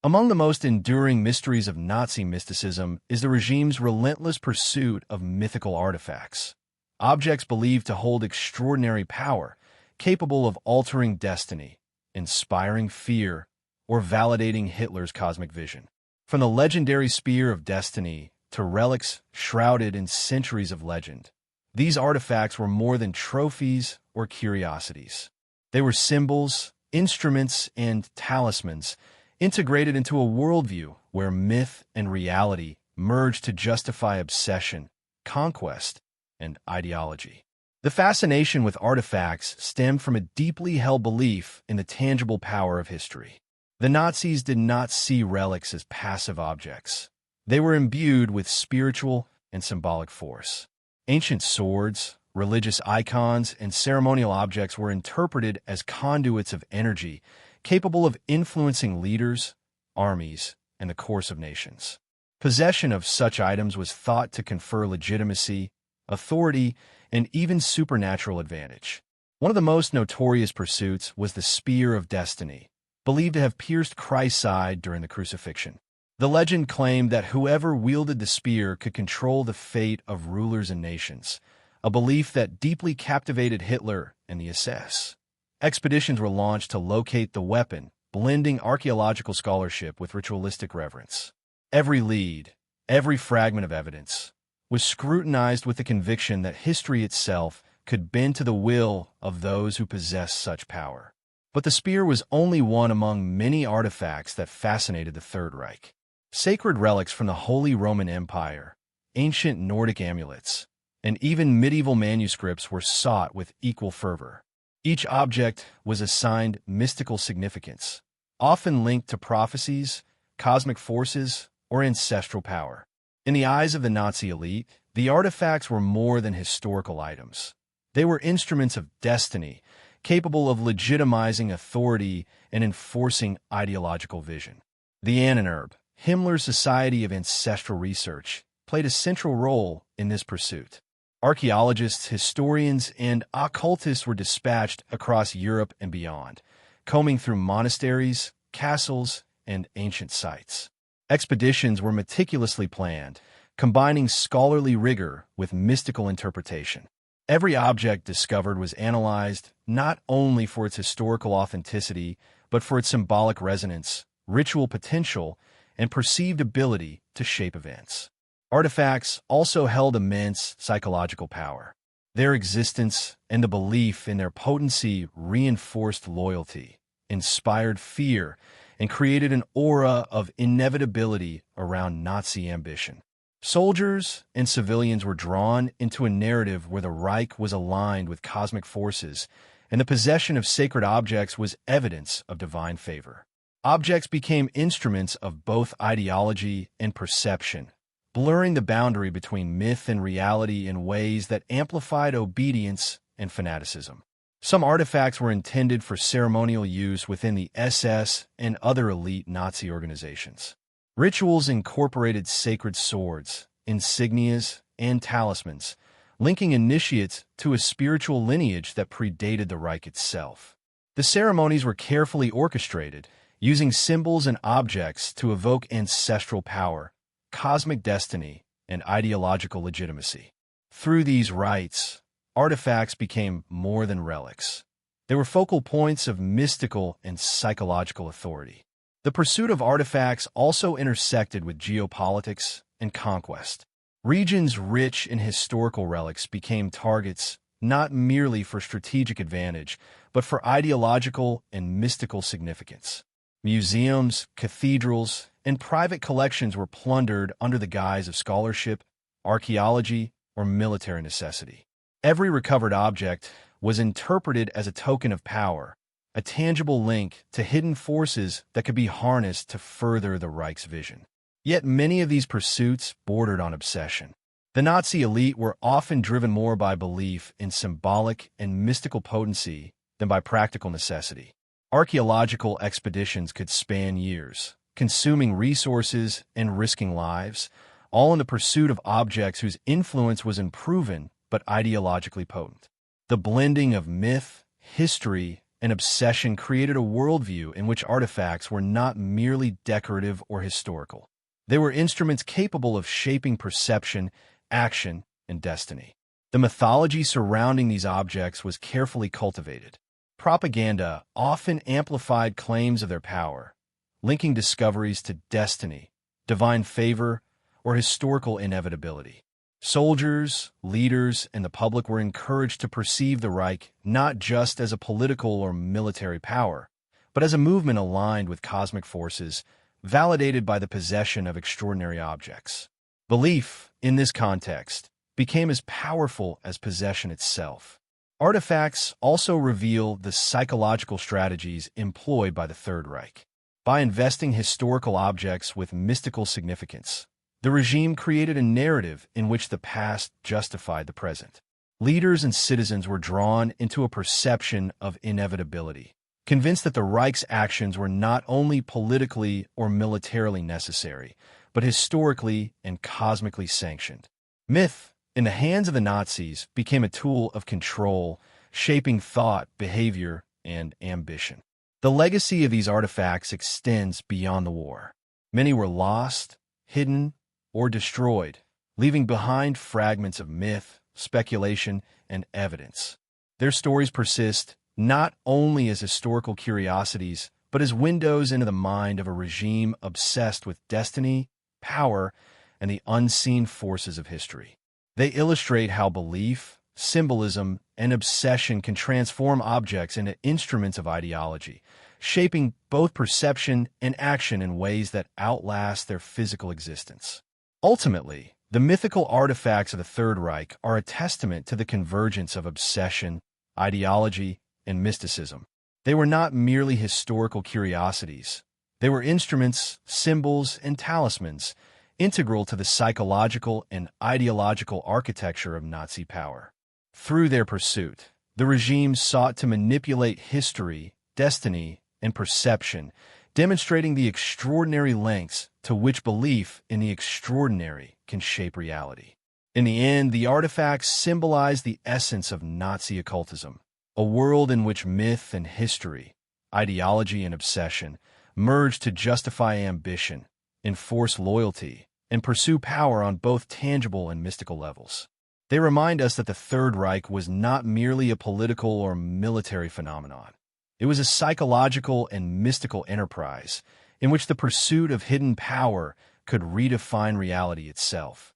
Among the most enduring mysteries of Nazi mysticism is the regime's relentless pursuit of mythical artifacts, objects believed to hold extraordinary power, capable of altering destiny, inspiring fear, or validating Hitler's cosmic vision. From the legendary Spear of Destiny to relics shrouded in centuries of legend, these artifacts were more than trophies or curiosities. They were symbols, instruments, and talismans integrated into a worldview where myth and reality merged to justify obsession, conquest, and ideology. The fascination with artifacts stemmed from a deeply held belief in the tangible power of history. The Nazis did not see relics as passive objects. They were imbued with spiritual and symbolic force. Ancient swords, religious icons, and ceremonial objects were interpreted as conduits of energy capable of influencing leaders, armies, and the course of nations. Possession of such items was thought to confer legitimacy, authority, and even supernatural advantage. One of the most notorious pursuits was the Spear of Destiny, believed to have pierced Christ's side during the crucifixion. The legend claimed that whoever wielded the spear could control the fate of rulers and nations, a belief that deeply captivated Hitler and the SS. Expeditions were launched to locate the weapon, blending archaeological scholarship with ritualistic reverence. Every lead, every fragment of evidence, was scrutinized with the conviction that history itself could bend to the will of those who possessed such power. But the spear was only one among many artifacts that fascinated the Third Reich. Sacred relics from the Holy Roman Empire, ancient Nordic amulets, and even medieval manuscripts were sought with equal fervor. Each object was assigned mystical significance, often linked to prophecies, cosmic forces, or ancestral power. In the eyes of the Nazi elite, the artifacts were more than historical items. They were instruments of destiny, capable of legitimizing authority and enforcing ideological vision. The Ahnenerbe, Himmler's Society of Ancestral Research, played a central role in this pursuit. Archaeologists, historians, and occultists were dispatched across Europe and beyond, combing through monasteries, castles, and ancient sites. Expeditions were meticulously planned, combining scholarly rigor with mystical interpretation. Every object discovered was analyzed not only for its historical authenticity, but for its symbolic resonance, ritual potential, and perceived ability to shape events. Artifacts also held immense psychological power. Their existence and the belief in their potency reinforced loyalty, inspired fear, and created an aura of inevitability around Nazi ambition. Soldiers and civilians were drawn into a narrative where the Reich was aligned with cosmic forces, and the possession of sacred objects was evidence of divine favor. Objects became instruments of both ideology and perception, blurring the boundary between myth and reality in ways that amplified obedience and fanaticism. Some artifacts were intended for ceremonial use within the SS and other elite Nazi organizations. Rituals incorporated sacred swords, insignias, and talismans, linking initiates to a spiritual lineage that predated the Reich itself. The ceremonies were carefully orchestrated, using symbols and objects to evoke ancestral power, cosmic destiny, and ideological legitimacy. Through these rites, artifacts became more than relics. They were focal points of mystical and psychological authority. The pursuit of artifacts also intersected with geopolitics and conquest. Regions rich in historical relics became targets not merely for strategic advantage, but for ideological and mystical significance. Museums, cathedrals, and private collections were plundered under the guise of scholarship, archaeology, or military necessity. Every recovered object was interpreted as a token of power, a tangible link to hidden forces that could be harnessed to further the Reich's vision. Yet many of these pursuits bordered on obsession. The Nazi elite were often driven more by belief in symbolic and mystical potency than by practical necessity. Archaeological expeditions could span years, consuming resources and risking lives, all in the pursuit of objects whose influence was unproven but ideologically potent. The blending of myth, history, and obsession created a worldview in which artifacts were not merely decorative or historical. They were instruments capable of shaping perception, action, and destiny. The mythology surrounding these objects was carefully cultivated. Propaganda often amplified claims of their power, linking discoveries to destiny, divine favor, or historical inevitability. Soldiers, leaders, and the public were encouraged to perceive the Reich not just as a political or military power, but as a movement aligned with cosmic forces, validated by the possession of extraordinary objects. Belief, in this context, became as powerful as possession itself. Artifacts also reveal the psychological strategies employed by the Third Reich. By investing historical objects with mystical significance, The regime created a narrative in which the past justified the present. Leaders and citizens were drawn into a perception of inevitability, convinced that the Reich's actions were not only politically or militarily necessary, but historically and cosmically sanctioned. Myth, in the hands of the Nazis, became a tool of control, shaping thought, behavior, and ambition. The legacy of these artifacts extends beyond the war. Many were lost, hidden, or destroyed, leaving behind fragments of myth, speculation, and evidence. Their stories persist not only as historical curiosities, but as windows into the mind of a regime obsessed with destiny, power, and the unseen forces of history. They illustrate how belief, symbolism, and obsession can transform objects into instruments of ideology, shaping both perception and action in ways that outlast their physical existence. Ultimately, the mythical artifacts of the Third Reich are a testament to the convergence of obsession, ideology, and mysticism. They were not merely historical curiosities. They were instruments, symbols, and talismans, integral to the psychological and ideological architecture of Nazi power. Through their pursuit, the regime sought to manipulate history, destiny, and perception, demonstrating the extraordinary lengths to which belief in the extraordinary can shape reality. In the end, the artifacts symbolize the essence of Nazi occultism, a world in which myth and history, ideology and obsession, merge to justify ambition, enforce loyalty, and pursue power on both tangible and mystical levels. They remind us that the Third Reich was not merely a political or military phenomenon. It was a psychological and mystical enterprise in which the pursuit of hidden power could redefine reality itself.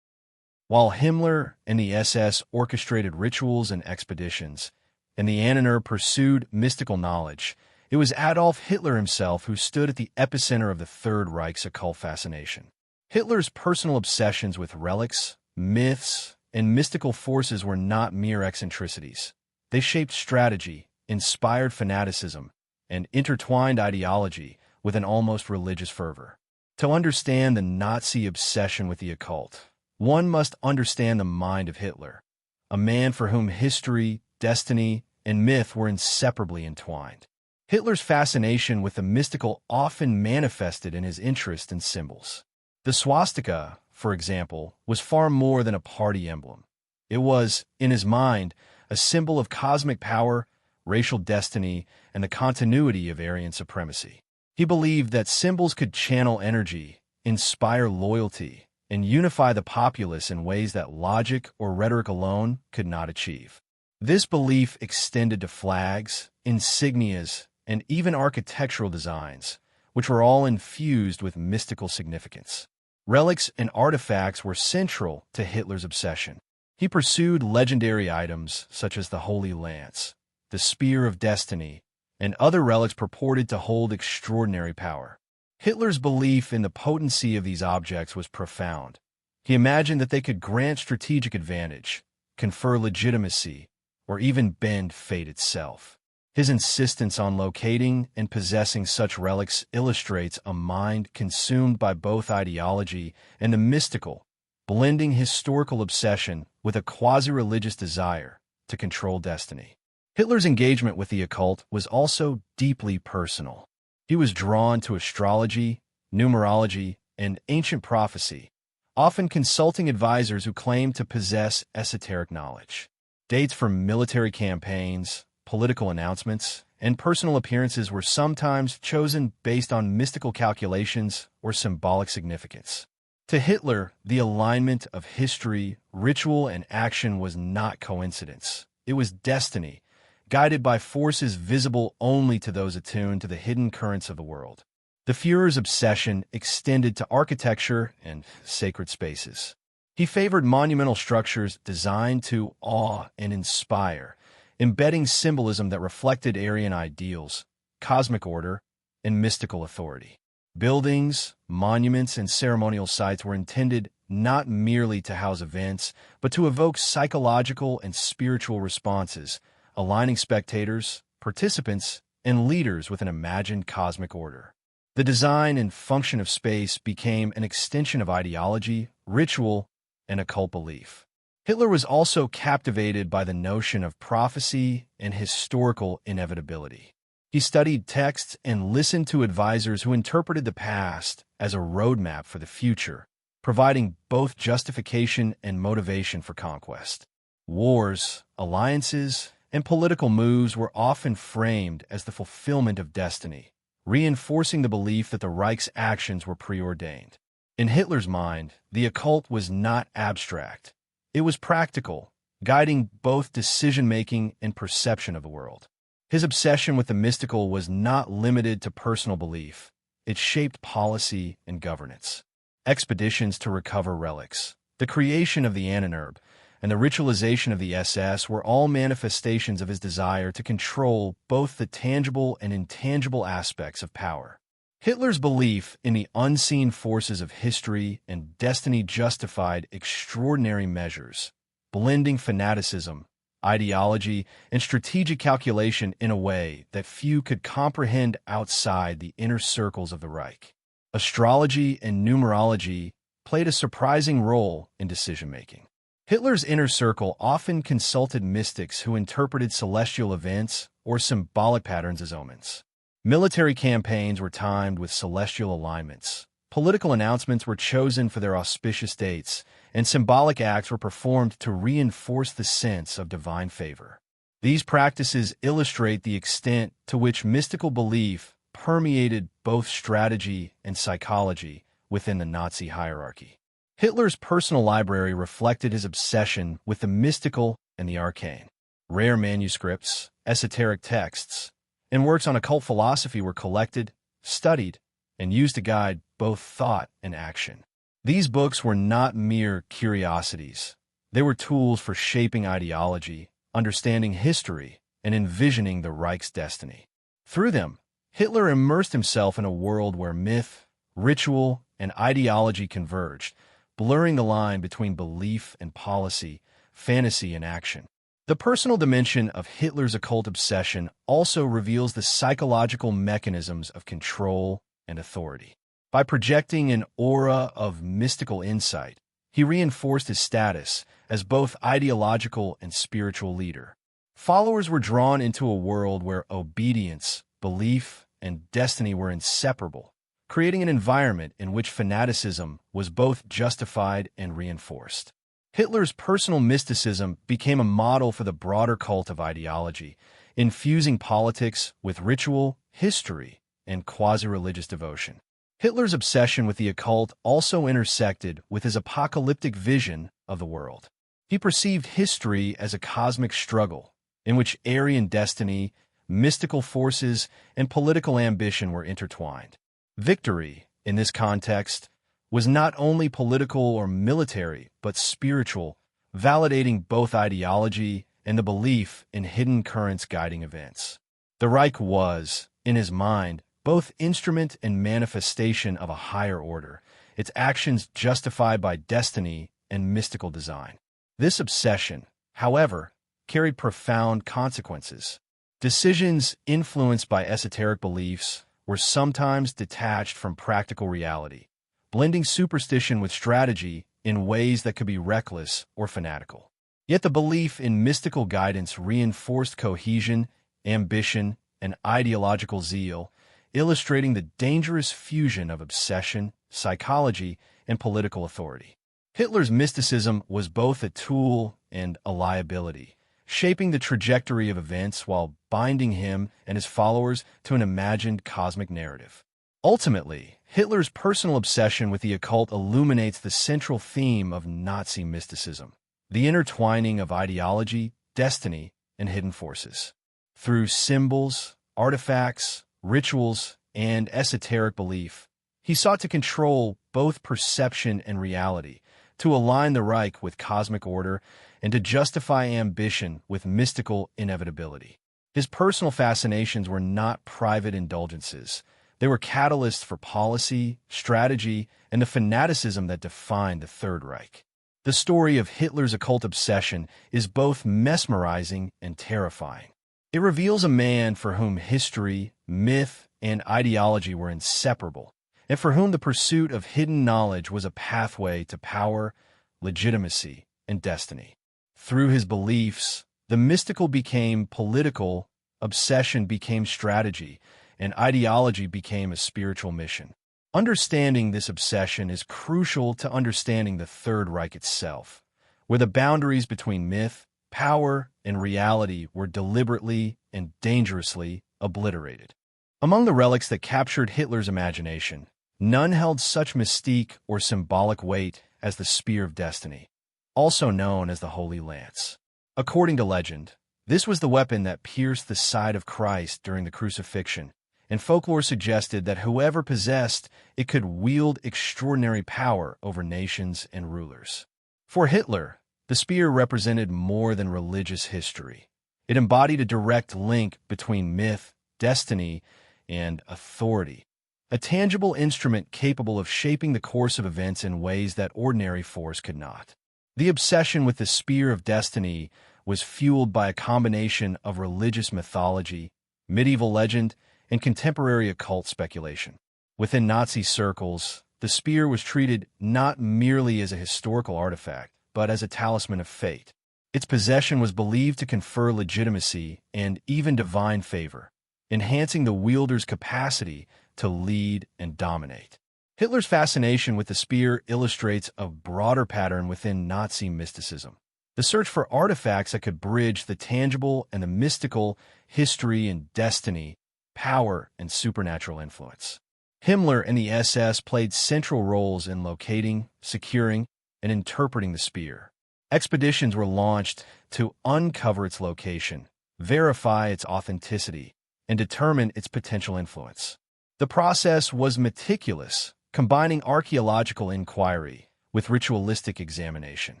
While Himmler and the SS orchestrated rituals and expeditions, and the Annoner pursued mystical knowledge, it was Adolf Hitler himself who stood at the epicenter of the Third Reich's occult fascination. Hitler's personal obsessions with relics, myths, and mystical forces were not mere eccentricities. They shaped strategy, inspired fanaticism, and intertwined ideology with an almost religious fervor. To understand the Nazi obsession with the occult, one must understand the mind of Hitler, a man for whom history, destiny, and myth were inseparably entwined. Hitler's fascination with the mystical often manifested in his interest in symbols. The swastika, for example, was far more than a party emblem. It was, in his mind, a symbol of cosmic power, racial destiny, and the continuity of Aryan supremacy. He believed that symbols could channel energy, inspire loyalty, and unify the populace in ways that logic or rhetoric alone could not achieve. This belief extended to flags, insignias, and even architectural designs, which were all infused with mystical significance. Relics and artifacts were central to Hitler's obsession. He pursued legendary items such as the Holy Lance, the Spear of Destiny, and other relics purported to hold extraordinary power. Hitler's belief in the potency of these objects was profound. He imagined that they could grant strategic advantage, confer legitimacy, or even bend fate itself. His insistence on locating and possessing such relics illustrates a mind consumed by both ideology and the mystical, blending historical obsession with a quasi-religious desire to control destiny. Hitler's engagement with the occult was also deeply personal. He was drawn to astrology, numerology, and ancient prophecy, often consulting advisors who claimed to possess esoteric knowledge. Dates for military campaigns, political announcements, and personal appearances were sometimes chosen based on mystical calculations or symbolic significance. To Hitler, the alignment of history, ritual, and action was not coincidence. It was destiny, guided by forces visible only to those attuned to the hidden currents of the world. The Führer's obsession extended to architecture and sacred spaces. He favored monumental structures designed to awe and inspire, embedding symbolism that reflected Aryan ideals, cosmic order, and mystical authority. Buildings, monuments, and ceremonial sites were intended not merely to house events, but to evoke psychological and spiritual responses, aligning spectators, participants, and leaders with an imagined cosmic order. The design and function of space became an extension of ideology, ritual, and occult belief. Hitler was also captivated by the notion of prophecy and historical inevitability. He studied texts and listened to advisors who interpreted the past as a roadmap for the future, providing both justification and motivation for conquest. Wars, alliances, and political moves were often framed as the fulfillment of destiny, reinforcing the belief that the Reich's actions were preordained. In Hitler's mind, the occult was not abstract. It was practical, guiding both decision-making and perception of the world. His obsession with the mystical was not limited to personal belief. It shaped policy and governance. Expeditions to recover relics, the creation of the Annenherb, and the ritualization of the SS were all manifestations of his desire to control both the tangible and intangible aspects of power. Hitler's belief in the unseen forces of history and destiny justified extraordinary measures, blending fanaticism, ideology, and strategic calculation in a way that few could comprehend outside the inner circles of the Reich. Astrology and numerology played a surprising role in decision-making. Hitler's inner circle often consulted mystics who interpreted celestial events or symbolic patterns as omens. Military campaigns were timed with celestial alignments. Political announcements were chosen for their auspicious dates, and symbolic acts were performed to reinforce the sense of divine favor. These practices illustrate the extent to which mystical belief permeated both strategy and psychology within the Nazi hierarchy. Hitler's personal library reflected his obsession with the mystical and the arcane. Rare manuscripts, esoteric texts, and works on occult philosophy were collected, studied, and used to guide both thought and action. These books were not mere curiosities. They were tools for shaping ideology, understanding history, and envisioning the Reich's destiny. Through them, Hitler immersed himself in a world where myth, ritual, and ideology converged, blurring the line between belief and policy, fantasy and action. The personal dimension of Hitler's occult obsession also reveals the psychological mechanisms of control and authority. By projecting an aura of mystical insight, he reinforced his status as both ideological and spiritual leader. Followers were drawn into a world where obedience, belief, and destiny were inseparable, creating an environment in which fanaticism was both justified and reinforced. Hitler's personal mysticism became a model for the broader cult of ideology, infusing politics with ritual, history, and quasi-religious devotion. Hitler's obsession with the occult also intersected with his apocalyptic vision of the world. He perceived history as a cosmic struggle, in which Aryan destiny, mystical forces, and political ambition were intertwined. Victory, in this context, was not only political or military, but spiritual, validating both ideology and the belief in hidden currents guiding events. The Reich was, in his mind, both instrument and manifestation of a higher order, its actions justified by destiny and mystical design. This obsession, however, carried profound consequences. Decisions influenced by esoteric beliefs were sometimes detached from practical reality, blending superstition with strategy in ways that could be reckless or fanatical. Yet the belief in mystical guidance reinforced cohesion, ambition, and ideological zeal, illustrating the dangerous fusion of obsession, psychology, and political authority. Hitler's mysticism was both a tool and a liability, shaping the trajectory of events while binding him and his followers to an imagined cosmic narrative. Ultimately, Hitler's personal obsession with the occult illuminates the central theme of Nazi mysticism, the intertwining of ideology, destiny, and hidden forces. Through symbols, artifacts, rituals, and esoteric belief, he sought to control both perception and reality, to align the Reich with cosmic order, and to justify ambition with mystical inevitability. His personal fascinations were not private indulgences. They were catalysts for policy, strategy, and the fanaticism that defined the Third Reich. The story of Hitler's occult obsession is both mesmerizing and terrifying. It reveals a man for whom history, myth, and ideology were inseparable, and for whom the pursuit of hidden knowledge was a pathway to power, legitimacy, and destiny. Through his beliefs, the mystical became political, obsession became strategy, and ideology became a spiritual mission. Understanding this obsession is crucial to understanding the Third Reich itself, where the boundaries between myth, power, and reality were deliberately and dangerously obliterated. Among the relics that captured Hitler's imagination, none held such mystique or symbolic weight as the Spear of Destiny, also known as the Holy Lance. According to legend, this was the weapon that pierced the side of Christ during the crucifixion, and folklore suggested that whoever possessed it could wield extraordinary power over nations and rulers. For Hitler, the spear represented more than religious history. It embodied a direct link between myth, destiny, and authority, a tangible instrument capable of shaping the course of events in ways that ordinary force could not. The obsession with the Spear of Destiny was fueled by a combination of religious mythology, medieval legend, and contemporary occult speculation. Within Nazi circles, the spear was treated not merely as a historical artifact, but as a talisman of fate. Its possession was believed to confer legitimacy and even divine favor, enhancing the wielder's capacity to lead and dominate. Hitler's fascination with the spear illustrates a broader pattern within Nazi mysticism. The search for artifacts that could bridge the tangible and the mystical, history and destiny, power and supernatural influence. Himmler and the SS played central roles in locating, securing, and interpreting the spear. Expeditions were launched to uncover its location, verify its authenticity, and determine its potential influence. The process was meticulous, combining archaeological inquiry with ritualistic examination.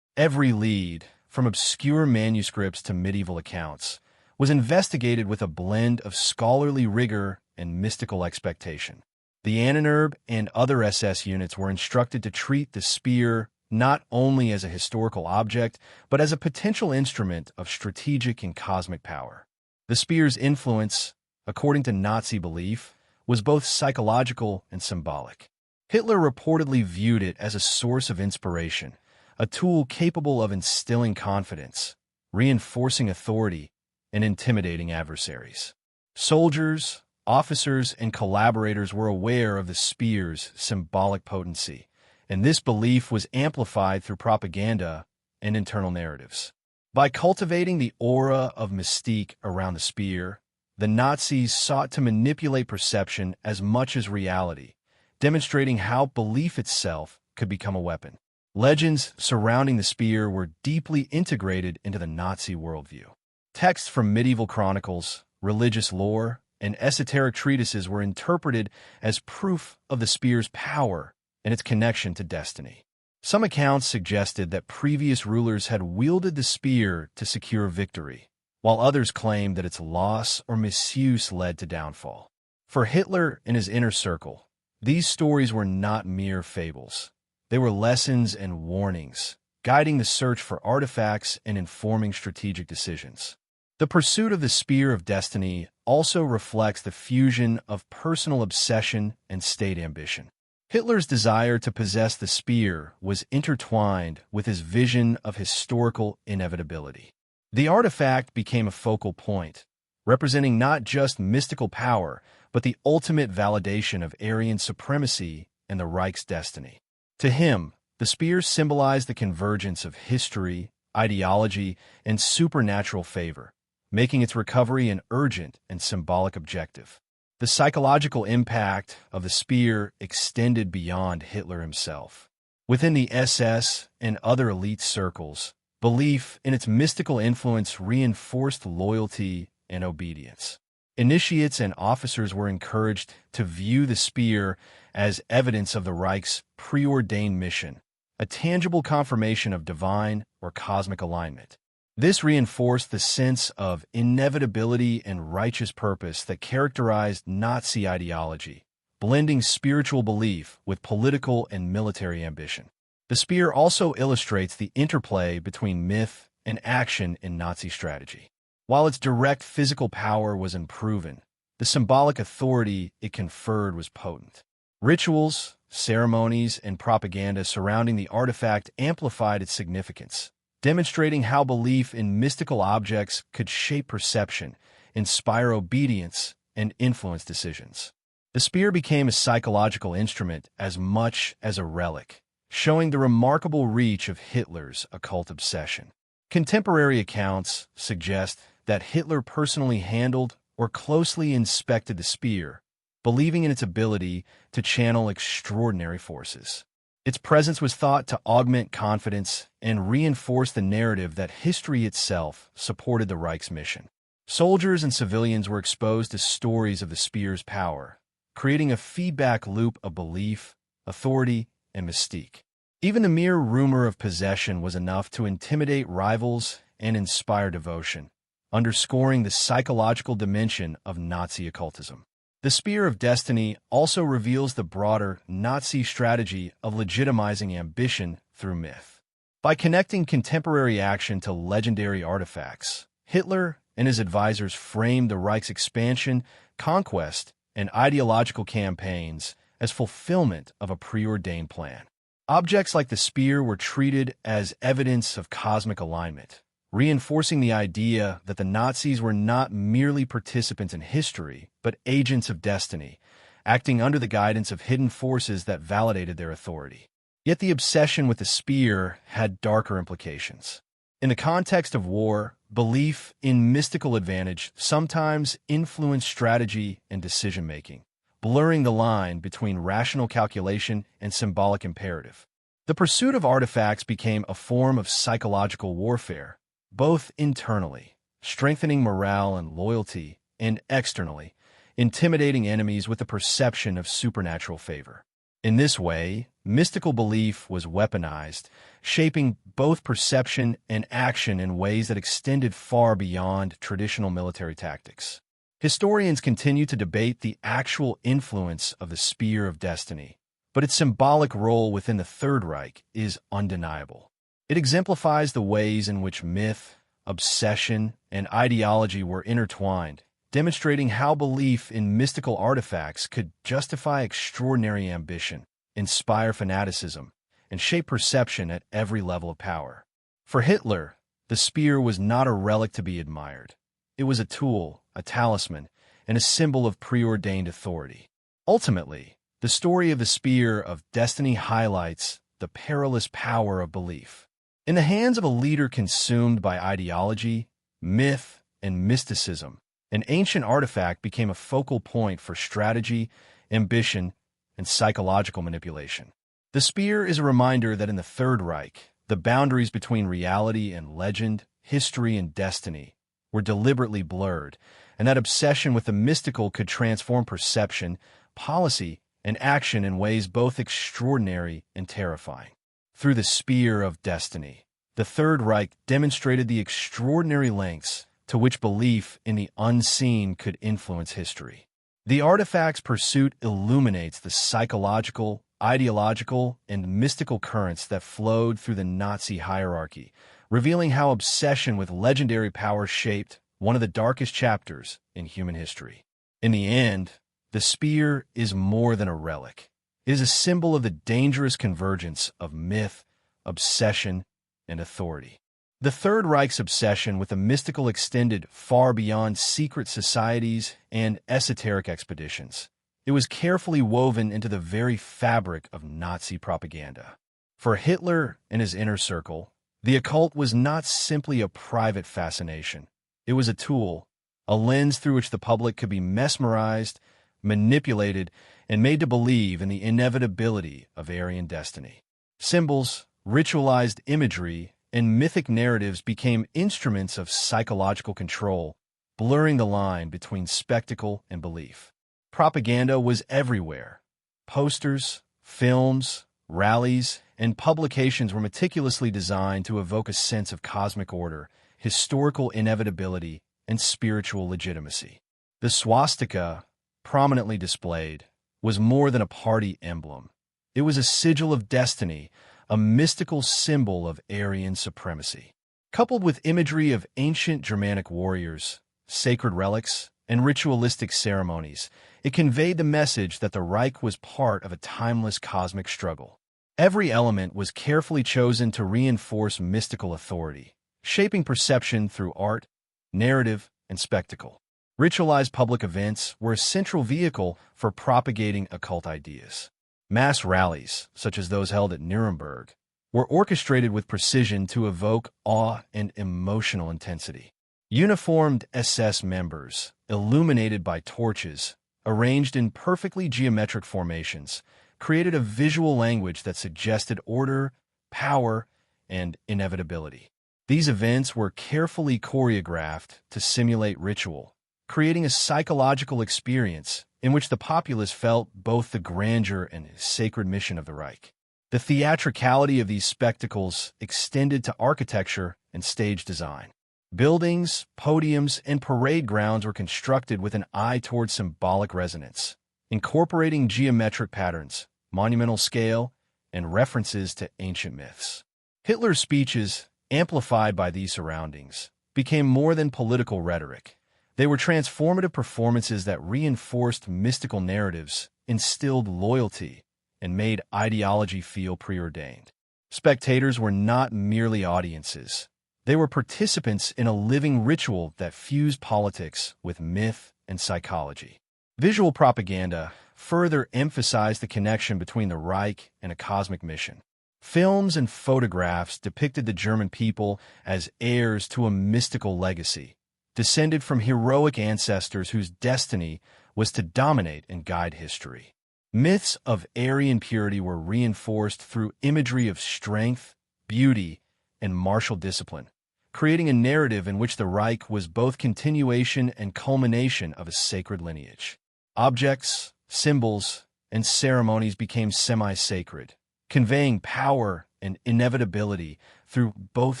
Every lead, from obscure manuscripts to medieval accounts, was investigated with a blend of scholarly rigor and mystical expectation. The Ahnenerbe and other SS units were instructed to treat the spear not only as a historical object, but as a potential instrument of strategic and cosmic power. The spear's influence, according to Nazi belief, was both psychological and symbolic. Hitler reportedly viewed it as a source of inspiration, a tool capable of instilling confidence, reinforcing authority, and intimidating adversaries. Soldiers, officers, and collaborators were aware of the spear's symbolic potency, and this belief was amplified through propaganda and internal narratives. By cultivating the aura of mystique around the spear, the Nazis sought to manipulate perception as much as reality, demonstrating how belief itself could become a weapon. Legends surrounding the spear were deeply integrated into the Nazi worldview. Texts from medieval chronicles, religious lore, and esoteric treatises were interpreted as proof of the spear's power and its connection to destiny. Some accounts suggested that previous rulers had wielded the spear to secure victory, while others claimed that its loss or misuse led to downfall. For Hitler and his inner circle, these stories were not mere fables. They were lessons and warnings, guiding the search for artifacts and informing strategic decisions. The pursuit of the Spear of Destiny also reflects the fusion of personal obsession and state ambition. Hitler's desire to possess the spear was intertwined with his vision of historical inevitability. The artifact became a focal point, representing not just mystical power, but the ultimate validation of Aryan supremacy and the Reich's destiny. To him, the spear symbolized the convergence of history, ideology, and supernatural favor, making its recovery an urgent and symbolic objective. The psychological impact of the spear extended beyond Hitler himself. Within the SS and other elite circles, belief in its mystical influence reinforced loyalty and obedience. Initiates and officers were encouraged to view the spear as evidence of the Reich's preordained mission, a tangible confirmation of divine or cosmic alignment. This reinforced the sense of inevitability and righteous purpose that characterized Nazi ideology, blending spiritual belief with political and military ambition. The spear also illustrates the interplay between myth and action in Nazi strategy. While its direct physical power was unproven, the symbolic authority it conferred was potent. Rituals, ceremonies, and propaganda surrounding the artifact amplified its significance, demonstrating how belief in mystical objects could shape perception, inspire obedience, and influence decisions. The spear became a psychological instrument as much as a relic, showing the remarkable reach of Hitler's occult obsession. Contemporary accounts suggest that Hitler personally handled or closely inspected the spear, believing in its ability to channel extraordinary forces. Its presence was thought to augment confidence and reinforce the narrative that history itself supported the Reich's mission. Soldiers and civilians were exposed to stories of the spear's power, creating a feedback loop of belief, authority, and mystique. Even the mere rumor of possession was enough to intimidate rivals and inspire devotion, underscoring the psychological dimension of Nazi occultism. The Spear of Destiny also reveals the broader Nazi strategy of legitimizing ambition through myth. By connecting contemporary action to legendary artifacts, Hitler and his advisors framed the Reich's expansion, conquest, and ideological campaigns as fulfillment of a preordained plan. Objects like the spear were treated as evidence of cosmic alignment, reinforcing the idea that the Nazis were not merely participants in history, but agents of destiny, acting under the guidance of hidden forces that validated their authority. Yet the obsession with the spear had darker implications. In the context of war, belief in mystical advantage sometimes influenced strategy and decision-making, blurring the line between rational calculation and symbolic imperative. The pursuit of artifacts became a form of psychological warfare, both internally, strengthening morale and loyalty, and externally, intimidating enemies with the perception of supernatural favor. In this way, mystical belief was weaponized, shaping both perception and action in ways that extended far beyond traditional military tactics. Historians continue to debate the actual influence of the Spear of Destiny, but its symbolic role within the Third Reich is undeniable. It exemplifies the ways in which myth, obsession, and ideology were intertwined, demonstrating how belief in mystical artifacts could justify extraordinary ambition, inspire fanaticism, and shape perception at every level of power. For Hitler, the spear was not a relic to be admired. It was a tool, a talisman, and a symbol of preordained authority. Ultimately, the story of the Spear of Destiny highlights the perilous power of belief. In the hands of a leader consumed by ideology, myth, and mysticism, an ancient artifact became a focal point for strategy, ambition, and psychological manipulation. The spear is a reminder that in the Third Reich, the boundaries between reality and legend, history and destiny, were deliberately blurred, and that obsession with the mystical could transform perception, policy, and action in ways both extraordinary and terrifying. Through the Spear of Destiny, the Third Reich demonstrated the extraordinary lengths to which belief in the unseen could influence history. The artifact's pursuit illuminates the psychological, ideological, and mystical currents that flowed through the Nazi hierarchy, revealing how obsession with legendary power shaped one of the darkest chapters in human history. In the end, the spear is more than a relic. It is a symbol of the dangerous convergence of myth, obsession, and authority. The Third Reich's obsession with the mystical extended far beyond secret societies and esoteric expeditions. It was carefully woven into the very fabric of Nazi propaganda. For Hitler and his inner circle, the occult was not simply a private fascination. It was a tool, a lens through which the public could be mesmerized, manipulated, and made to believe in the inevitability of Aryan destiny. Symbols, ritualized imagery, and mythic narratives became instruments of psychological control, blurring the line between spectacle and belief. Propaganda was everywhere. Posters, films, rallies, and publications were meticulously designed to evoke a sense of cosmic order, historical inevitability, and spiritual legitimacy. The swastika, prominently displayed, was more than a party emblem. It was a sigil of destiny, a mystical symbol of Aryan supremacy. Coupled with imagery of ancient Germanic warriors, sacred relics, and ritualistic ceremonies, it conveyed the message that the Reich was part of a timeless cosmic struggle. Every element was carefully chosen to reinforce mystical authority, shaping perception through art, narrative, and spectacle. Ritualized public events were a central vehicle for propagating occult ideas. Mass rallies, such as those held at Nuremberg, were orchestrated with precision to evoke awe and emotional intensity. Uniformed SS members, illuminated by torches, arranged in perfectly geometric formations, created a visual language that suggested order, power, and inevitability. These events were carefully choreographed to simulate ritual, creating a psychological experience in which the populace felt both the grandeur and sacred mission of the Reich. The theatricality of these spectacles extended to architecture and stage design. Buildings, podiums, and parade grounds were constructed with an eye toward symbolic resonance, incorporating geometric patterns, monumental scale, and references to ancient myths. Hitler's speeches, amplified by these surroundings, became more than political rhetoric. They were transformative performances that reinforced mystical narratives, instilled loyalty, and made ideology feel preordained. Spectators were not merely audiences. They were participants in a living ritual that fused politics with myth and psychology. Visual propaganda further emphasized the connection between the Reich and a cosmic mission. Films and photographs depicted the German people as heirs to a mystical legacy, descended from heroic ancestors whose destiny was to dominate and guide history. Myths of Aryan purity were reinforced through imagery of strength, beauty, and martial discipline, creating a narrative in which the Reich was both continuation and culmination of a sacred lineage. Objects, symbols, and ceremonies became semi-sacred, conveying power and inevitability through both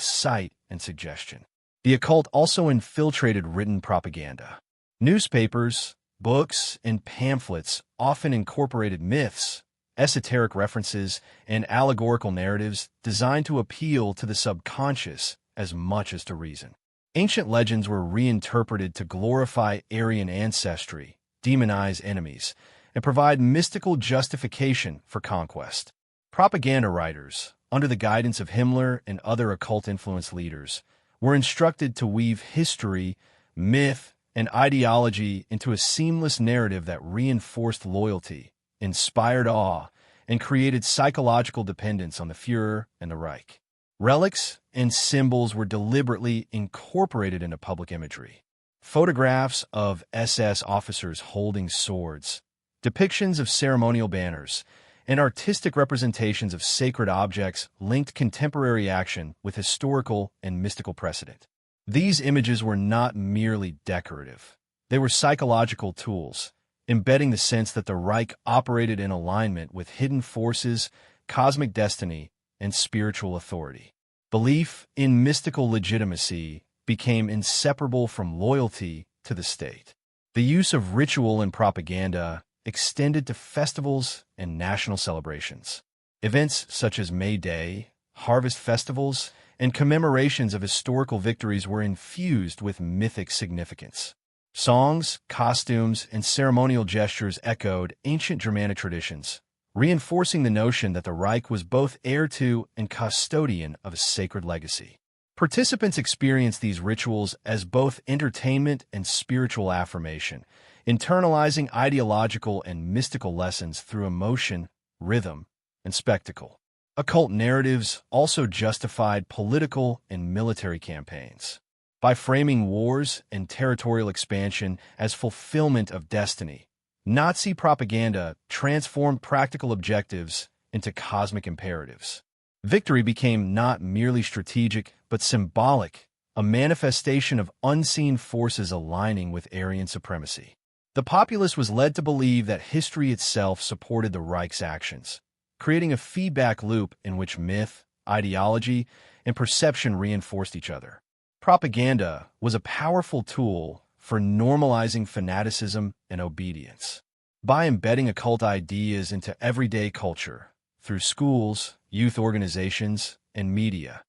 sight and suggestion. The occult also infiltrated written propaganda. Newspapers, books, and pamphlets often incorporated myths, esoteric references, and allegorical narratives designed to appeal to the subconscious as much as to reason. Ancient legends were reinterpreted to glorify Aryan ancestry, demonize enemies, and provide mystical justification for conquest. Propaganda writers, under the guidance of Himmler and other occult-influenced leaders, were instructed to weave history, myth, and ideology into a seamless narrative that reinforced loyalty, inspired awe, and created psychological dependence on the Führer and the Reich. Relics and symbols were deliberately incorporated into public imagery. Photographs of SS officers holding swords, depictions of ceremonial banners, and artistic representations of sacred objects linked contemporary action with historical and mystical precedent. These images were not merely decorative. They were psychological tools, embedding the sense that the Reich operated in alignment with hidden forces, cosmic destiny, and spiritual authority. Belief in mystical legitimacy became inseparable from loyalty to the state. The use of ritual and propaganda extended to festivals and national celebrations. Events such as May Day, harvest festivals, and commemorations of historical victories were infused with mythic significance. Songs, costumes, and ceremonial gestures echoed ancient Germanic traditions, reinforcing the notion that the Reich was both heir to and custodian of a sacred legacy. Participants experienced these rituals as both entertainment and spiritual affirmation, internalizing ideological and mystical lessons through emotion, rhythm, and spectacle. Occult narratives also justified political and military campaigns. By framing wars and territorial expansion as fulfillment of destiny, Nazi propaganda transformed practical objectives into cosmic imperatives. Victory became not merely strategic, but symbolic, a manifestation of unseen forces aligning with Aryan supremacy. The populace was led to believe that history itself supported the Reich's actions, creating a feedback loop in which myth, ideology, and perception reinforced each other. Propaganda was a powerful tool for normalizing fanaticism and obedience. By embedding occult ideas into everyday culture, through schools, youth organizations, and media,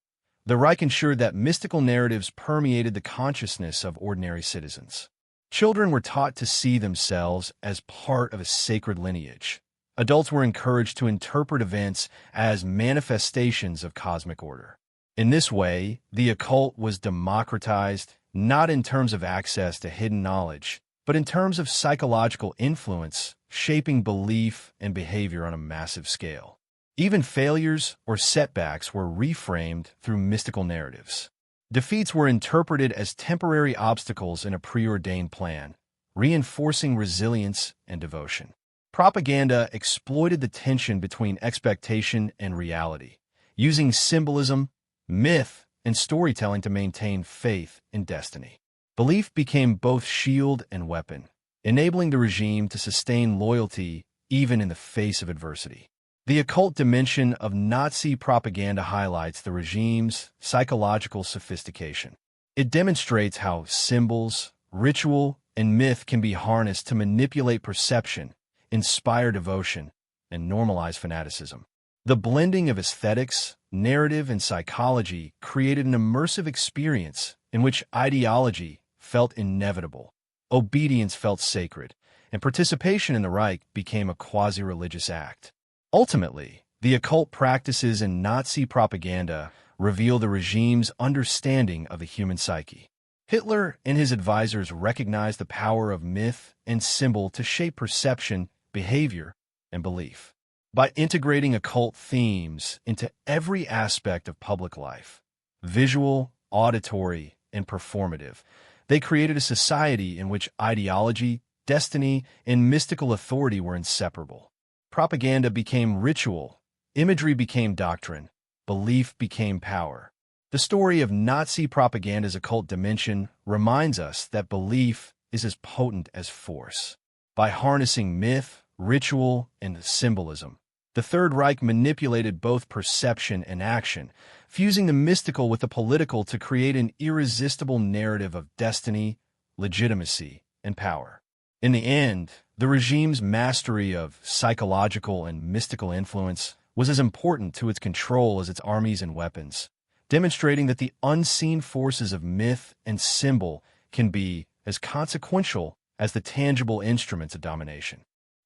The Reich ensured that mystical narratives permeated the consciousness of ordinary citizens. Children were taught to see themselves as part of a sacred lineage. Adults were encouraged to interpret events as manifestations of cosmic order. In this way, the occult was democratized not in terms of access to hidden knowledge, but in terms of psychological influence, shaping belief and behavior on a massive scale. Even failures or setbacks were reframed through mystical narratives. Defeats were interpreted as temporary obstacles in a preordained plan, reinforcing resilience and devotion. Propaganda exploited the tension between expectation and reality, using symbolism, myth, and storytelling to maintain faith in destiny. Belief became both shield and weapon, enabling the regime to sustain loyalty even in the face of adversity. The occult dimension of Nazi propaganda highlights the regime's psychological sophistication. It demonstrates how symbols, ritual, and myth can be harnessed to manipulate perception, inspire devotion, and normalize fanaticism. The blending of aesthetics, narrative, and psychology created an immersive experience in which ideology felt inevitable, obedience felt sacred, and participation in the Reich became a quasi-religious act. Ultimately, the occult practices in Nazi propaganda reveal the regime's understanding of the human psyche. Hitler and his advisors recognized the power of myth and symbol to shape perception, behavior, and belief. By integrating occult themes into every aspect of public life, visual, auditory, and performative, they created a society in which ideology, destiny, and mystical authority were inseparable. Propaganda became ritual, imagery became doctrine, belief became power. The story of Nazi propaganda's occult dimension reminds us that belief is as potent as force. By harnessing myth, ritual, and symbolism, the Third Reich manipulated both perception and action, fusing the mystical with the political to create an irresistible narrative of destiny, legitimacy, and power. In the end, the regime's mastery of psychological and mystical influence was as important to its control as its armies and weapons, demonstrating that the unseen forces of myth and symbol can be as consequential as the tangible instruments of domination.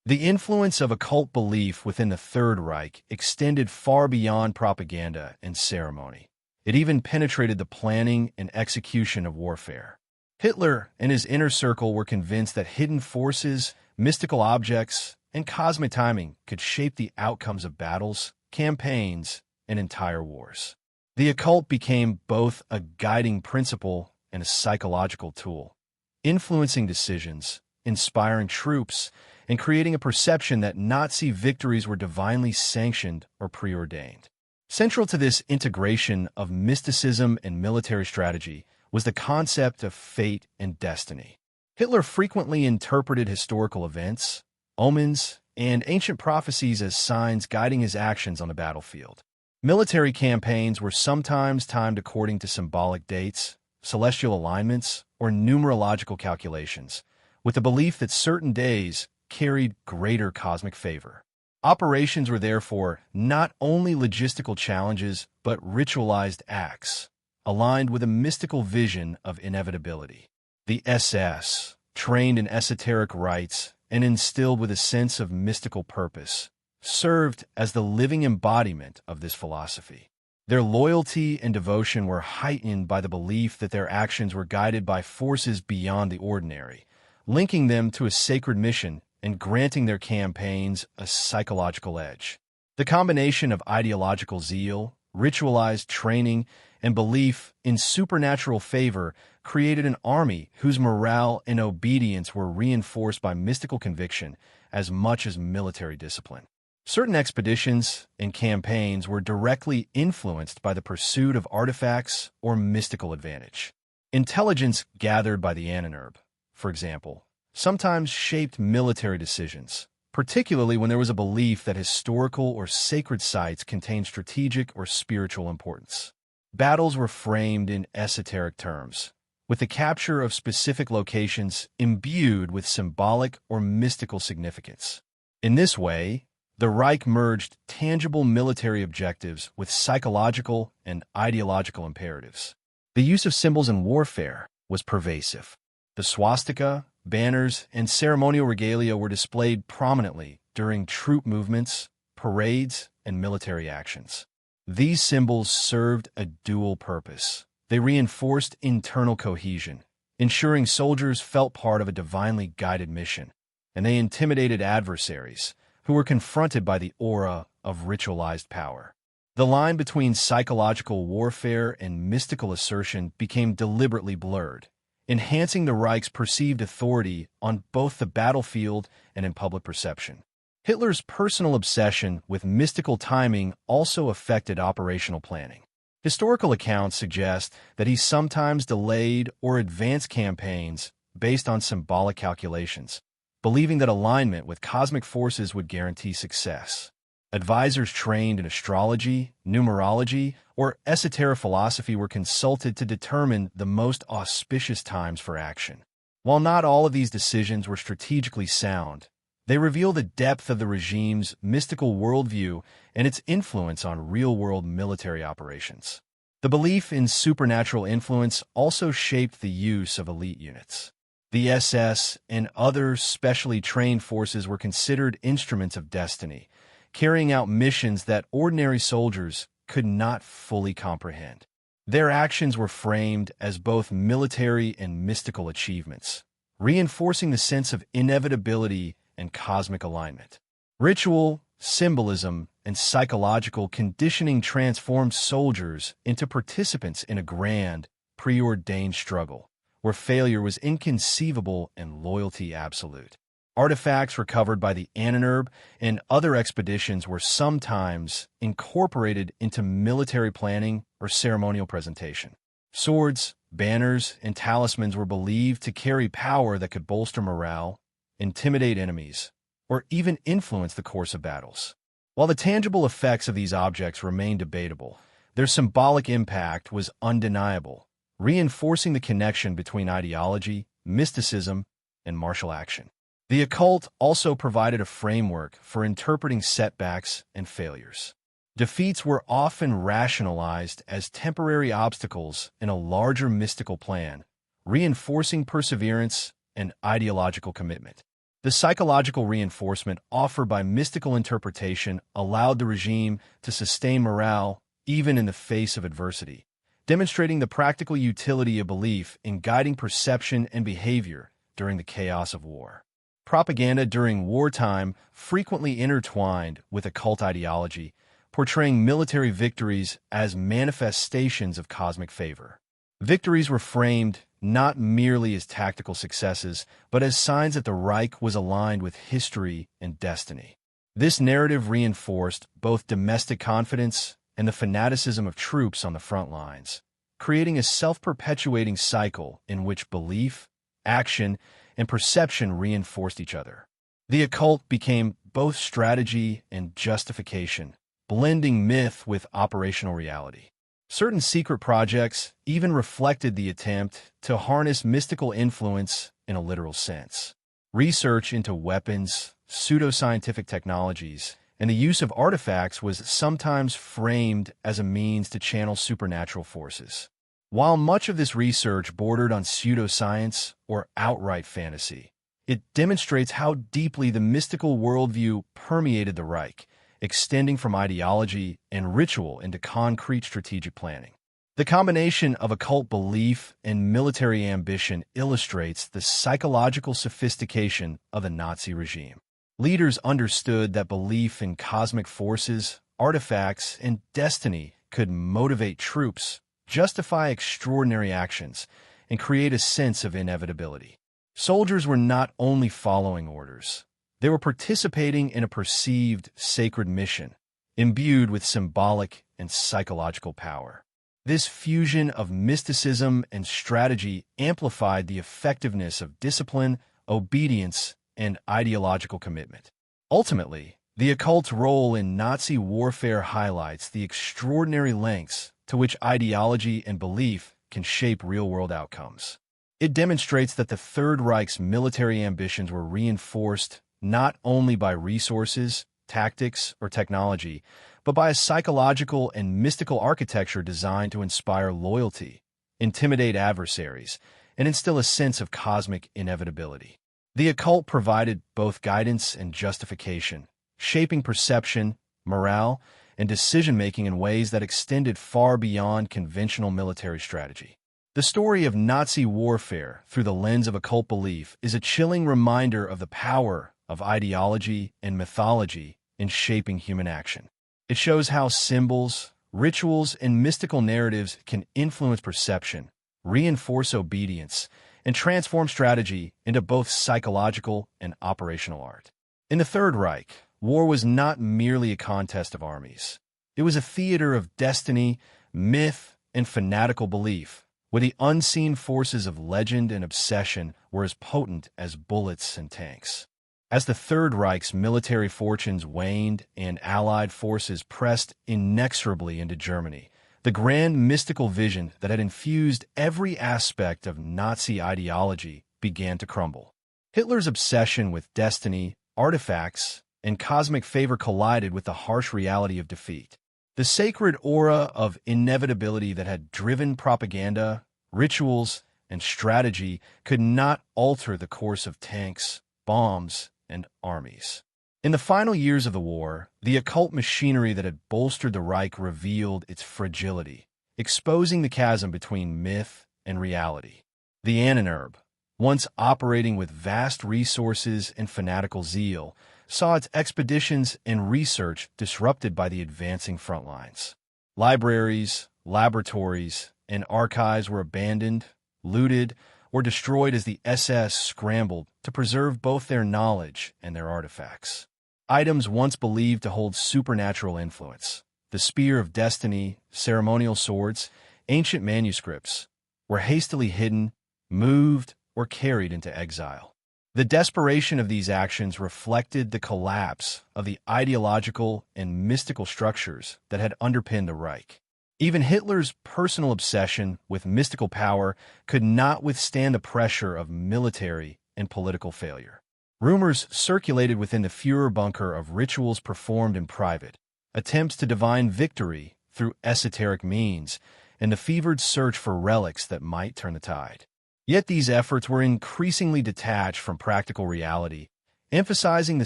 The influence of occult belief within the Third Reich extended far beyond propaganda and ceremony. It even penetrated the planning and execution of warfare. Hitler and his inner circle were convinced that hidden forces, mystical objects, and cosmic timing could shape the outcomes of battles, campaigns, and entire wars. The occult became both a guiding principle and a psychological tool, influencing decisions, inspiring troops, and creating a perception that Nazi victories were divinely sanctioned or preordained. Central to this integration of mysticism and military strategy was the concept of fate and destiny. Hitler frequently interpreted historical events, omens, and ancient prophecies as signs guiding his actions on the battlefield. Military campaigns were sometimes timed according to symbolic dates, celestial alignments, or numerological calculations, with the belief that certain days carried greater cosmic favor. Operations were therefore not only logistical challenges, but ritualized acts, aligned with a mystical vision of inevitability. The SS, trained in esoteric rites and instilled with a sense of mystical purpose, served as the living embodiment of this philosophy. Their loyalty and devotion were heightened by the belief that their actions were guided by forces beyond the ordinary, linking them to a sacred mission and granting their campaigns a psychological edge. The combination of ideological zeal, ritualized training, and belief in supernatural favor created an army whose morale and obedience were reinforced by mystical conviction as much as military discipline. Certain expeditions and campaigns were directly influenced by the pursuit of artifacts or mystical advantage. Intelligence gathered by the Ahnenerbe, for example, sometimes shaped military decisions, particularly when there was a belief that historical or sacred sites contained strategic or spiritual importance. Battles were framed in esoteric terms, with the capture of specific locations imbued with symbolic or mystical significance. In this way, The Reich merged tangible military objectives with psychological and ideological imperatives. The use of symbols in warfare was pervasive. The swastika, banners, and ceremonial regalia were displayed prominently during troop movements, parades, and military actions. These symbols served a dual purpose. They reinforced internal cohesion, ensuring soldiers felt part of a divinely guided mission, and they intimidated adversaries, who were confronted by the aura of ritualized power. The line between psychological warfare and mystical assertion became deliberately blurred, enhancing the Reich's perceived authority on both the battlefield and in public perception. Hitler's personal obsession with mystical timing also affected operational planning. Historical accounts suggest that he sometimes delayed or advanced campaigns based on symbolic calculations, believing that alignment with cosmic forces would guarantee success. Advisors trained in astrology, numerology, or esoteric philosophy were consulted to determine the most auspicious times for action. While not all of these decisions were strategically sound, they reveal the depth of the regime's mystical worldview and its influence on real-world military operations. The belief in supernatural influence also shaped the use of elite units. The SS and other specially trained forces were considered instruments of destiny, carrying out missions that ordinary soldiers could not fully comprehend. Their actions were framed as both military and mystical achievements, reinforcing the sense of inevitability and cosmic alignment. Ritual, symbolism, and psychological conditioning transformed soldiers into participants in a grand, preordained struggle, where failure was inconceivable and loyalty absolute. Artifacts recovered by the Ahnenerbe and other expeditions were sometimes incorporated into military planning or ceremonial presentation. Swords, banners, and talismans were believed to carry power that could bolster morale, intimidate enemies, or even influence the course of battles. While the tangible effects of these objects remain debatable, their symbolic impact was undeniable, reinforcing the connection between ideology, mysticism, and martial action. The occult also provided a framework for interpreting setbacks and failures. Defeats were often rationalized as temporary obstacles in a larger mystical plan, reinforcing perseverance and ideological commitment. The psychological reinforcement offered by mystical interpretation allowed the regime to sustain morale even in the face of adversity, demonstrating the practical utility of belief in guiding perception and behavior during the chaos of war. Propaganda during wartime frequently intertwined with occult ideology, portraying military victories as manifestations of cosmic favor. Victories were framed not merely as tactical successes, but as signs that the Reich was aligned with history and destiny. This narrative reinforced both domestic confidence and the fanaticism of troops on the front lines, creating a self-perpetuating cycle in which belief, action, and perception reinforced each other. The occult became both strategy and justification, blending myth with operational reality. Certain secret projects even reflected the attempt to harness mystical influence in a literal sense. Research into weapons, pseudoscientific technologies, and the use of artifacts was sometimes framed as a means to channel supernatural forces. While much of this research bordered on pseudoscience or outright fantasy, it demonstrates how deeply the mystical worldview permeated the Reich, extending from ideology and ritual into concrete strategic planning. The combination of occult belief and military ambition illustrates the psychological sophistication of the Nazi regime. Leaders understood that belief in cosmic forces, artifacts, and destiny could motivate troops, justify extraordinary actions, and create a sense of inevitability. Soldiers were not only following orders, they were participating in a perceived sacred mission, imbued with symbolic and psychological power. This fusion of mysticism and strategy amplified the effectiveness of discipline, obedience, and ideological commitment. Ultimately, the occult's role in Nazi warfare highlights the extraordinary lengths to which ideology and belief can shape real-world outcomes. It demonstrates that the Third Reich's military ambitions were reinforced not only by resources, tactics, or technology, but by a psychological and mystical architecture designed to inspire loyalty, intimidate adversaries, and instill a sense of cosmic inevitability. The occult provided both guidance and justification, shaping perception, morale, and decision-making in ways that extended far beyond conventional military strategy. The story of Nazi warfare through the lens of occult belief is a chilling reminder of the power of ideology and mythology in shaping human action. It shows how symbols, rituals, and mystical narratives can influence perception, reinforce obedience, and transform strategy into both psychological and operational art. In the Third Reich, war was not merely a contest of armies. It was a theater of destiny, myth, and fanatical belief, where the unseen forces of legend and obsession were as potent as bullets and tanks. As the Third Reich's military fortunes waned and Allied forces pressed inexorably into Germany, the grand mystical vision that had infused every aspect of Nazi ideology began to crumble. Hitler's obsession with destiny, artifacts, and cosmic favor collided with the harsh reality of defeat. The sacred aura of inevitability that had driven propaganda, rituals, and strategy could not alter the course of tanks, bombs, and armies. In the final years of the war, the occult machinery that had bolstered the Reich revealed its fragility, exposing the chasm between myth and reality. The Ahnenerbe, once operating with vast resources and fanatical zeal, saw its expeditions and research disrupted by the advancing front lines. Libraries, laboratories, and archives were abandoned, looted, or destroyed as the SS scrambled to preserve both their knowledge and their artifacts. Items once believed to hold supernatural influence, the spear of destiny, ceremonial swords, ancient manuscripts, were hastily hidden, moved, or carried into exile. The desperation of these actions reflected the collapse of the ideological and mystical structures that had underpinned the Reich. Even Hitler's personal obsession with mystical power could not withstand the pressure of military and political failure. Rumors circulated within the Führer bunker of rituals performed in private, attempts to divine victory through esoteric means, and the fevered search for relics that might turn the tide. Yet these efforts were increasingly detached from practical reality, emphasizing the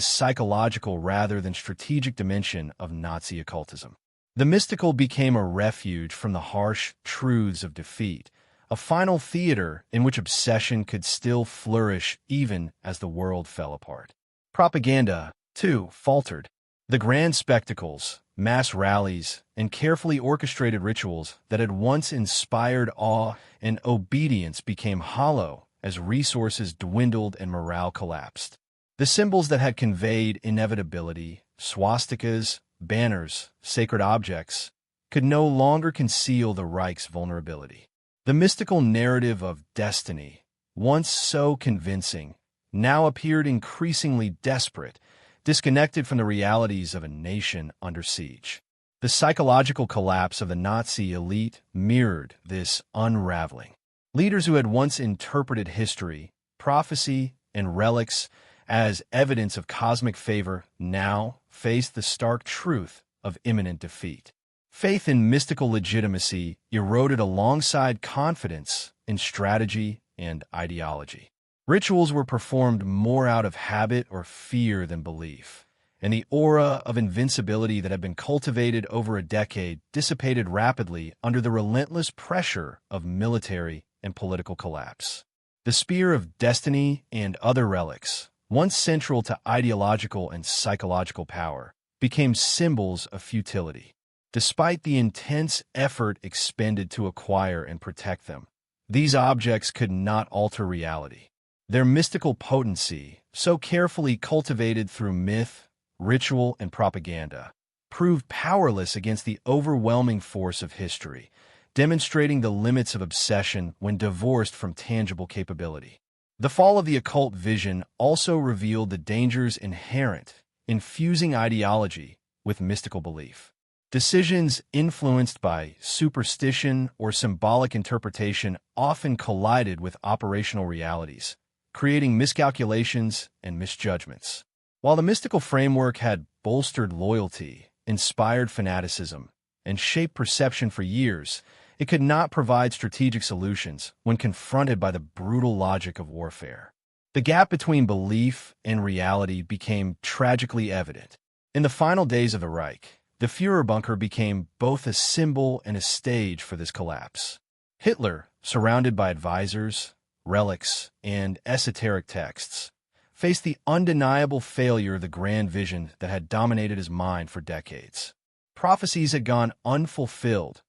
psychological rather than strategic dimension of Nazi occultism. The mystical became a refuge from the harsh truths of defeat, a final theater in which obsession could still flourish even as the world fell apart. Propaganda, too, faltered. The grand spectacles, mass rallies, and carefully orchestrated rituals that had once inspired awe and obedience became hollow as resources dwindled and morale collapsed. The symbols that had conveyed inevitability, swastikas, banners, sacred objects, could no longer conceal the Reich's vulnerability. The mystical narrative of destiny, once so convincing, now appeared increasingly desperate, disconnected from the realities of a nation under siege. The psychological collapse of the Nazi elite mirrored this unraveling. Leaders who had once interpreted history, prophecy, and relics as evidence of cosmic favor now faced the stark truth of imminent defeat. Faith in mystical legitimacy eroded alongside confidence in strategy and ideology. Rituals were performed more out of habit or fear than belief, and the aura of invincibility that had been cultivated over a decade dissipated rapidly under the relentless pressure of military and political collapse. The spear of destiny and other relics, once central to ideological and psychological power, became symbols of futility. Despite the intense effort expended to acquire and protect them, these objects could not alter reality. Their mystical potency, so carefully cultivated through myth, ritual, and propaganda, proved powerless against the overwhelming force of history, demonstrating the limits of obsession when divorced from tangible capability. The fall of the occult vision also revealed the dangers inherent in fusing ideology with mystical belief. Decisions influenced by superstition or symbolic interpretation often collided with operational realities, creating miscalculations and misjudgments. While the mystical framework had bolstered loyalty, inspired fanaticism, and shaped perception for years, it could not provide strategic solutions when confronted by the brutal logic of warfare. The gap between belief and reality became tragically evident. In the final days of the Reich, the Führer bunker became both a symbol and a stage for this collapse. Hitler, surrounded by advisors, relics, and esoteric texts, faced the undeniable failure of the grand vision that had dominated his mind for decades. Prophecies had gone unfulfilled.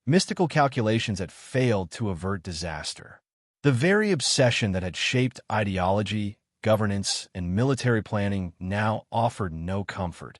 Mystical calculations had failed to avert disaster. The very obsession that had shaped ideology, governance, and military planning now offered no comfort.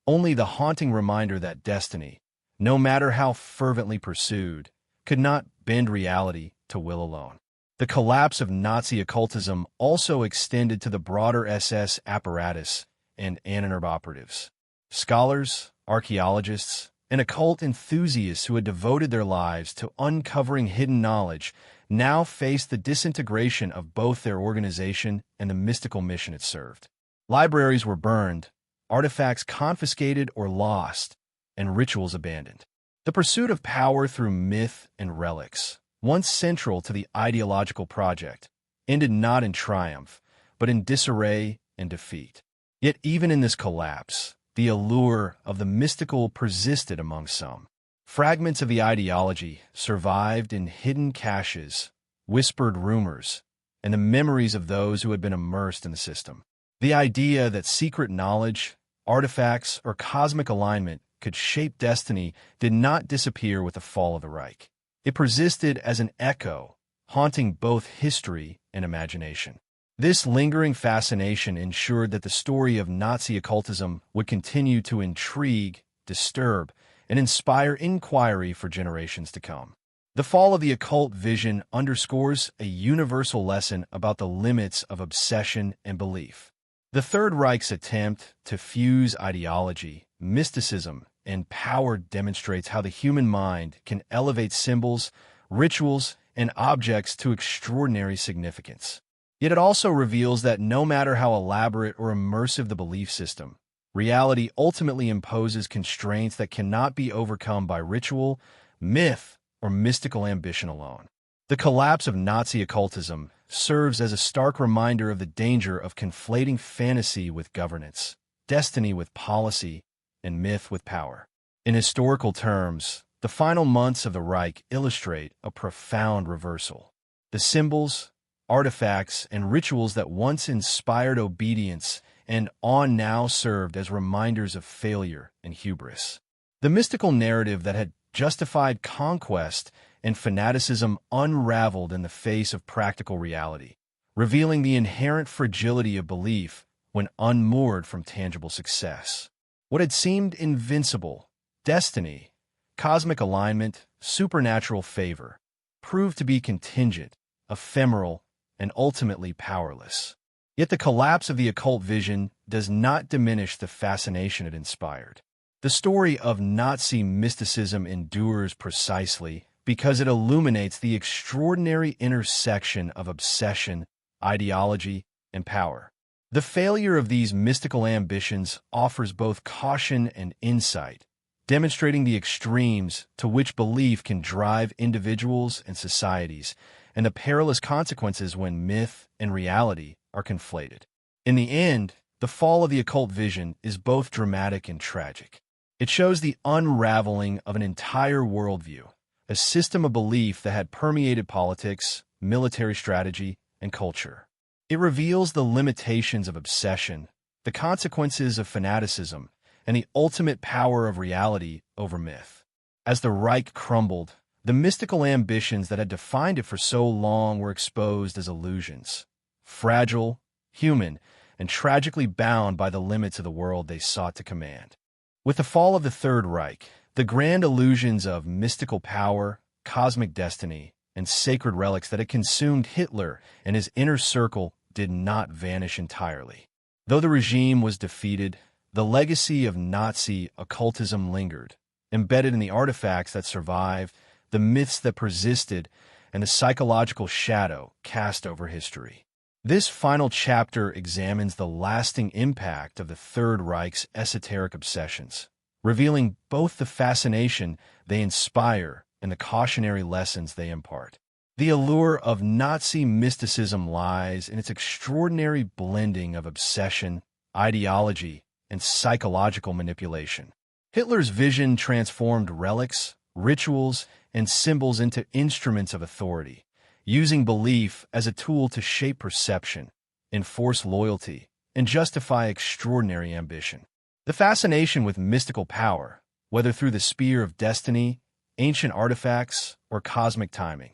Only the haunting reminder that destiny, no matter how fervently pursued, could not bend reality to will alone. The collapse of Nazi occultism also extended to the broader SS apparatus and Ahnenerbe operatives. Scholars, archaeologists, and occult enthusiasts who had devoted their lives to uncovering hidden knowledge now faced the disintegration of both their organization and the mystical mission it served. Libraries were burned, artifacts confiscated or lost, and rituals abandoned. The pursuit of power through myth and relics, once central to the ideological project, ended not in triumph, but in disarray and defeat. Yet even in this collapse, the allure of the mystical persisted among some. Fragments of the ideology survived in hidden caches, whispered rumors, and the memories of those who had been immersed in the system. The idea that secret knowledge, artifacts, or cosmic alignment could shape destiny did not disappear with the fall of the Reich. It persisted as an echo, haunting both history and imagination. This lingering fascination ensured that the story of Nazi occultism would continue to intrigue, disturb, and inspire inquiry for generations to come. The fall of the occult vision underscores a universal lesson about the limits of obsession and belief. The Third Reich's attempt to fuse ideology, mysticism, and power demonstrates how the human mind can elevate symbols, rituals, and objects to extraordinary significance. Yet it also reveals that no matter how elaborate or immersive the belief system, reality ultimately imposes constraints that cannot be overcome by ritual, myth, or mystical ambition alone. The collapse of Nazi occultism serves as a stark reminder of the danger of conflating fantasy with governance, destiny with policy, and myth with power. In historical terms, the final months of the Reich illustrate a profound reversal. The symbols, artifacts, and rituals that once inspired obedience and awe now served as reminders of failure and hubris. The mystical narrative that had justified conquest and fanaticism unraveled in the face of practical reality, revealing the inherent fragility of belief when unmoored from tangible success. What had seemed invincible, destiny, cosmic alignment, supernatural favor, proved to be contingent, ephemeral, and ultimately powerless. Yet the collapse of the occult vision does not diminish the fascination it inspired. The story of Nazi mysticism endures precisely because it illuminates the extraordinary intersection of obsession, ideology, and power. The failure of these mystical ambitions offers both caution and insight, demonstrating the extremes to which belief can drive individuals and societies, and the perilous consequences when myth and reality are conflated. In the end, the fall of the occult vision is both dramatic and tragic. It shows the unraveling of an entire worldview, a system of belief that had permeated politics, military strategy, and culture. It reveals the limitations of obsession, the consequences of fanaticism, and the ultimate power of reality over myth. As the Reich crumbled, the mystical ambitions that had defined it for so long were exposed as illusions, fragile, human, and tragically bound by the limits of the world they sought to command. With the fall of the Third Reich, the grand illusions of mystical power, cosmic destiny, and sacred relics that had consumed Hitler and his inner circle did not vanish entirely. Though the regime was defeated, the legacy of Nazi occultism lingered, embedded in the artifacts that survived, the myths that persisted, and the psychological shadow cast over history. This final chapter examines the lasting impact of the Third Reich's esoteric obsessions, revealing both the fascination they inspire and the cautionary lessons they impart. The allure of Nazi mysticism lies in its extraordinary blending of obsession, ideology, and psychological manipulation. Hitler's vision transformed relics, rituals, and symbols into instruments of authority, using belief as a tool to shape perception, enforce loyalty, and justify extraordinary ambition. The fascination with mystical power, whether through the spear of destiny, ancient artifacts, or cosmic timing,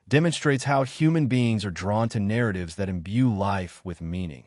demonstrates how human beings are drawn to narratives that imbue life with meaning,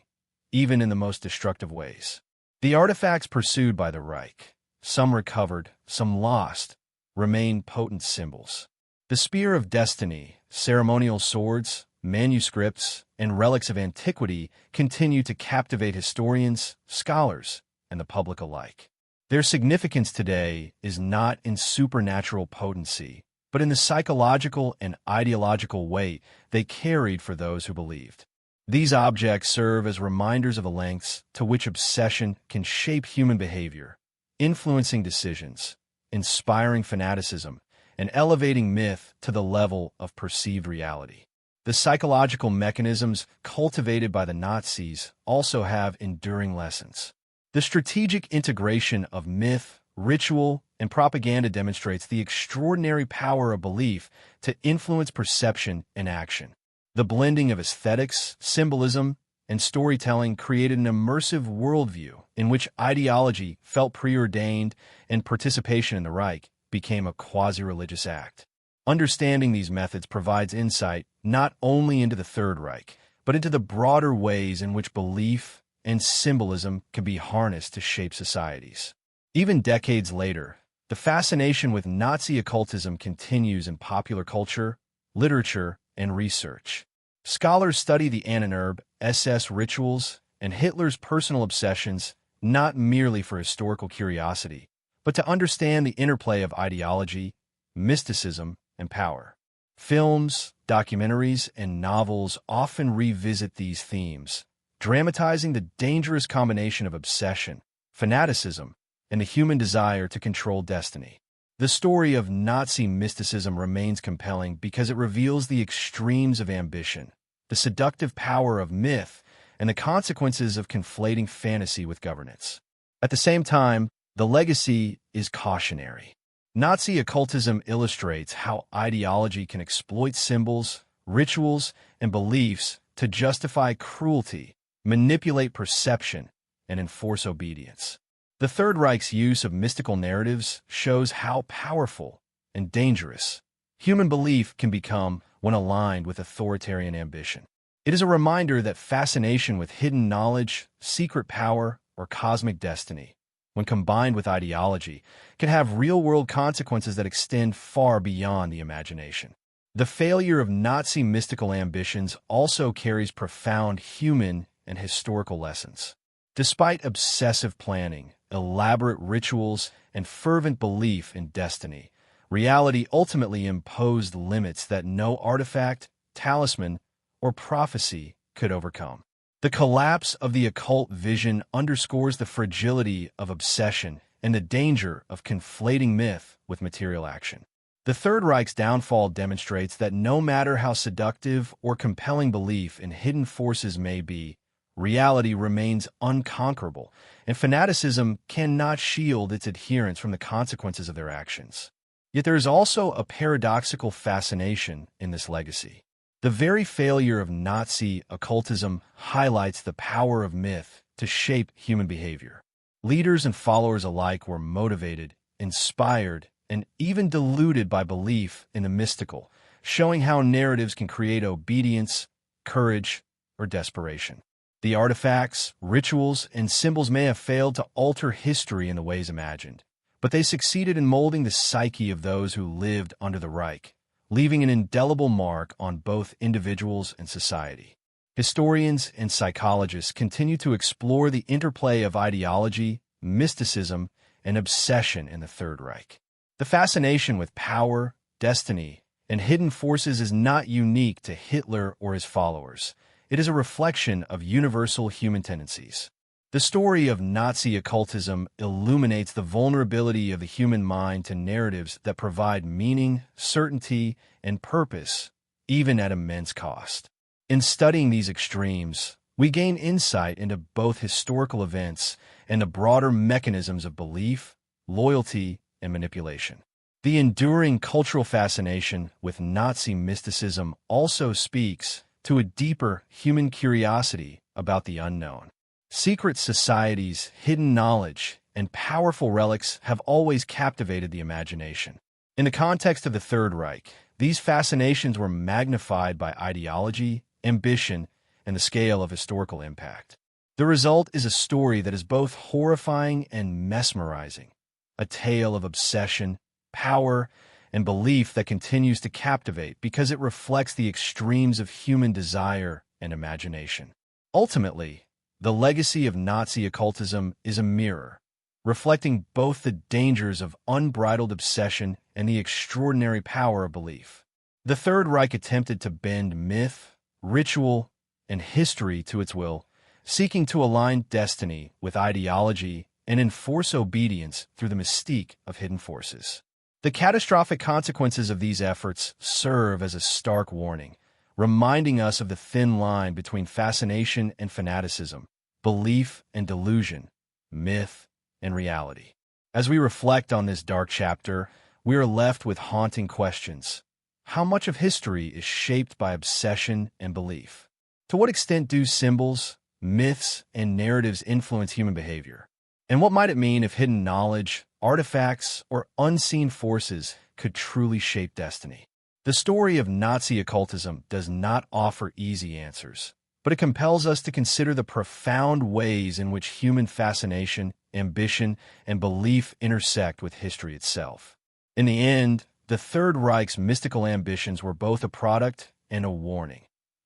even in the most destructive ways. The artifacts pursued by the Reich, some recovered, some lost, remain potent symbols. The spear of destiny, ceremonial swords, manuscripts, and relics of antiquity continue to captivate historians, scholars, and the public alike. Their significance today is not in supernatural potency, but in the psychological and ideological weight they carried for those who believed. These objects serve as reminders of the lengths to which obsession can shape human behavior, influencing decisions, inspiring fanaticism, and elevating myth to the level of perceived reality. The psychological mechanisms cultivated by the Nazis also have enduring lessons. The strategic integration of myth, ritual, and propaganda demonstrates the extraordinary power of belief to influence perception and action. The blending of aesthetics, symbolism, and storytelling created an immersive worldview in which ideology felt preordained and participation in the Reich became a quasi-religious act. Understanding these methods provides insight not only into the Third Reich, but into the broader ways in which belief and symbolism can be harnessed to shape societies. Even decades later, the fascination with Nazi occultism continues in popular culture, literature, and research. Scholars study the Ahnenerbe, SS rituals, and Hitler's personal obsessions not merely for historical curiosity, but to understand the interplay of ideology, mysticism, and power. Films, documentaries, and novels often revisit these themes, dramatizing the dangerous combination of obsession, fanaticism, and the human desire to control destiny. The story of Nazi mysticism remains compelling because it reveals the extremes of ambition, the seductive power of myth, and the consequences of conflating fantasy with governance. At the same time, the legacy is cautionary. Nazi occultism illustrates how ideology can exploit symbols, rituals, and beliefs to justify cruelty, manipulate perception, and enforce obedience. The Third Reich's use of mystical narratives shows how powerful and dangerous human belief can become when aligned with authoritarian ambition. It is a reminder that fascination with hidden knowledge, secret power, or cosmic destiny, when combined with ideology, can have real-world consequences that extend far beyond the imagination. The failure of Nazi mystical ambitions also carries profound human and historical lessons. Despite obsessive planning, elaborate rituals, and fervent belief in destiny, reality ultimately imposed limits that no artifact, talisman, or prophecy could overcome. The collapse of the occult vision underscores the fragility of obsession and the danger of conflating myth with material action. The Third Reich's downfall demonstrates that no matter how seductive or compelling belief in hidden forces may be, reality remains unconquerable, and fanaticism cannot shield its adherents from the consequences of their actions. Yet there is also a paradoxical fascination in this legacy. The very failure of Nazi occultism highlights the power of myth to shape human behavior. Leaders and followers alike were motivated, inspired, and even deluded by belief in the mystical, showing how narratives can create obedience, courage, or desperation. The artifacts, rituals, and symbols may have failed to alter history in the ways imagined, but they succeeded in molding the psyche of those who lived under the Reich, leaving an indelible mark on both individuals and society. Historians and psychologists continue to explore the interplay of ideology, mysticism, and obsession in the Third Reich. The fascination with power, destiny, and hidden forces is not unique to Hitler or his followers. It is a reflection of universal human tendencies. The story of Nazi occultism illuminates the vulnerability of the human mind to narratives that provide meaning, certainty, and purpose, even at immense cost. In studying these extremes, we gain insight into both historical events and the broader mechanisms of belief, loyalty, and manipulation. The enduring cultural fascination with Nazi mysticism also speaks to a deeper human curiosity about the unknown. Secret societies, hidden knowledge, and powerful relics have always captivated the imagination. In the context of the Third Reich, these fascinations were magnified by ideology, ambition, and the scale of historical impact. The result is a story that is both horrifying and mesmerizing, a tale of obsession, power, and belief that continues to captivate because it reflects the extremes of human desire and imagination. Ultimately, the legacy of Nazi occultism is a mirror, reflecting both the dangers of unbridled obsession and the extraordinary power of belief. The Third Reich attempted to bend myth, ritual, and history to its will, seeking to align destiny with ideology and enforce obedience through the mystique of hidden forces. The catastrophic consequences of these efforts serve as a stark warning, reminding us of the thin line between fascination and fanaticism, belief and delusion, myth and reality. As we reflect on this dark chapter, we are left with haunting questions. How much of history is shaped by obsession and belief? To what extent do symbols, myths, and narratives influence human behavior? And what might it mean if hidden knowledge, artifacts, or unseen forces could truly shape destiny? The story of Nazi occultism does not offer easy answers, but it compels us to consider the profound ways in which human fascination, ambition, and belief intersect with history itself. In the end, the Third Reich's mystical ambitions were both a product and a warning,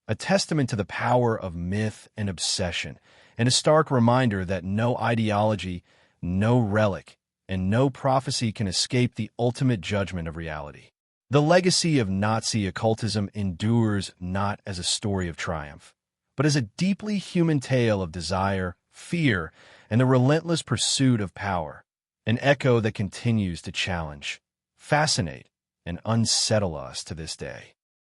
a testament to the power of myth and obsession, and a stark reminder that no ideology, no relic, and no prophecy can escape the ultimate judgment of reality. The legacy of Nazi occultism endures not as a story of triumph, but as a deeply human tale of desire, fear, and the relentless pursuit of power, an echo that continues to challenge, fascinate, and unsettle us to this day.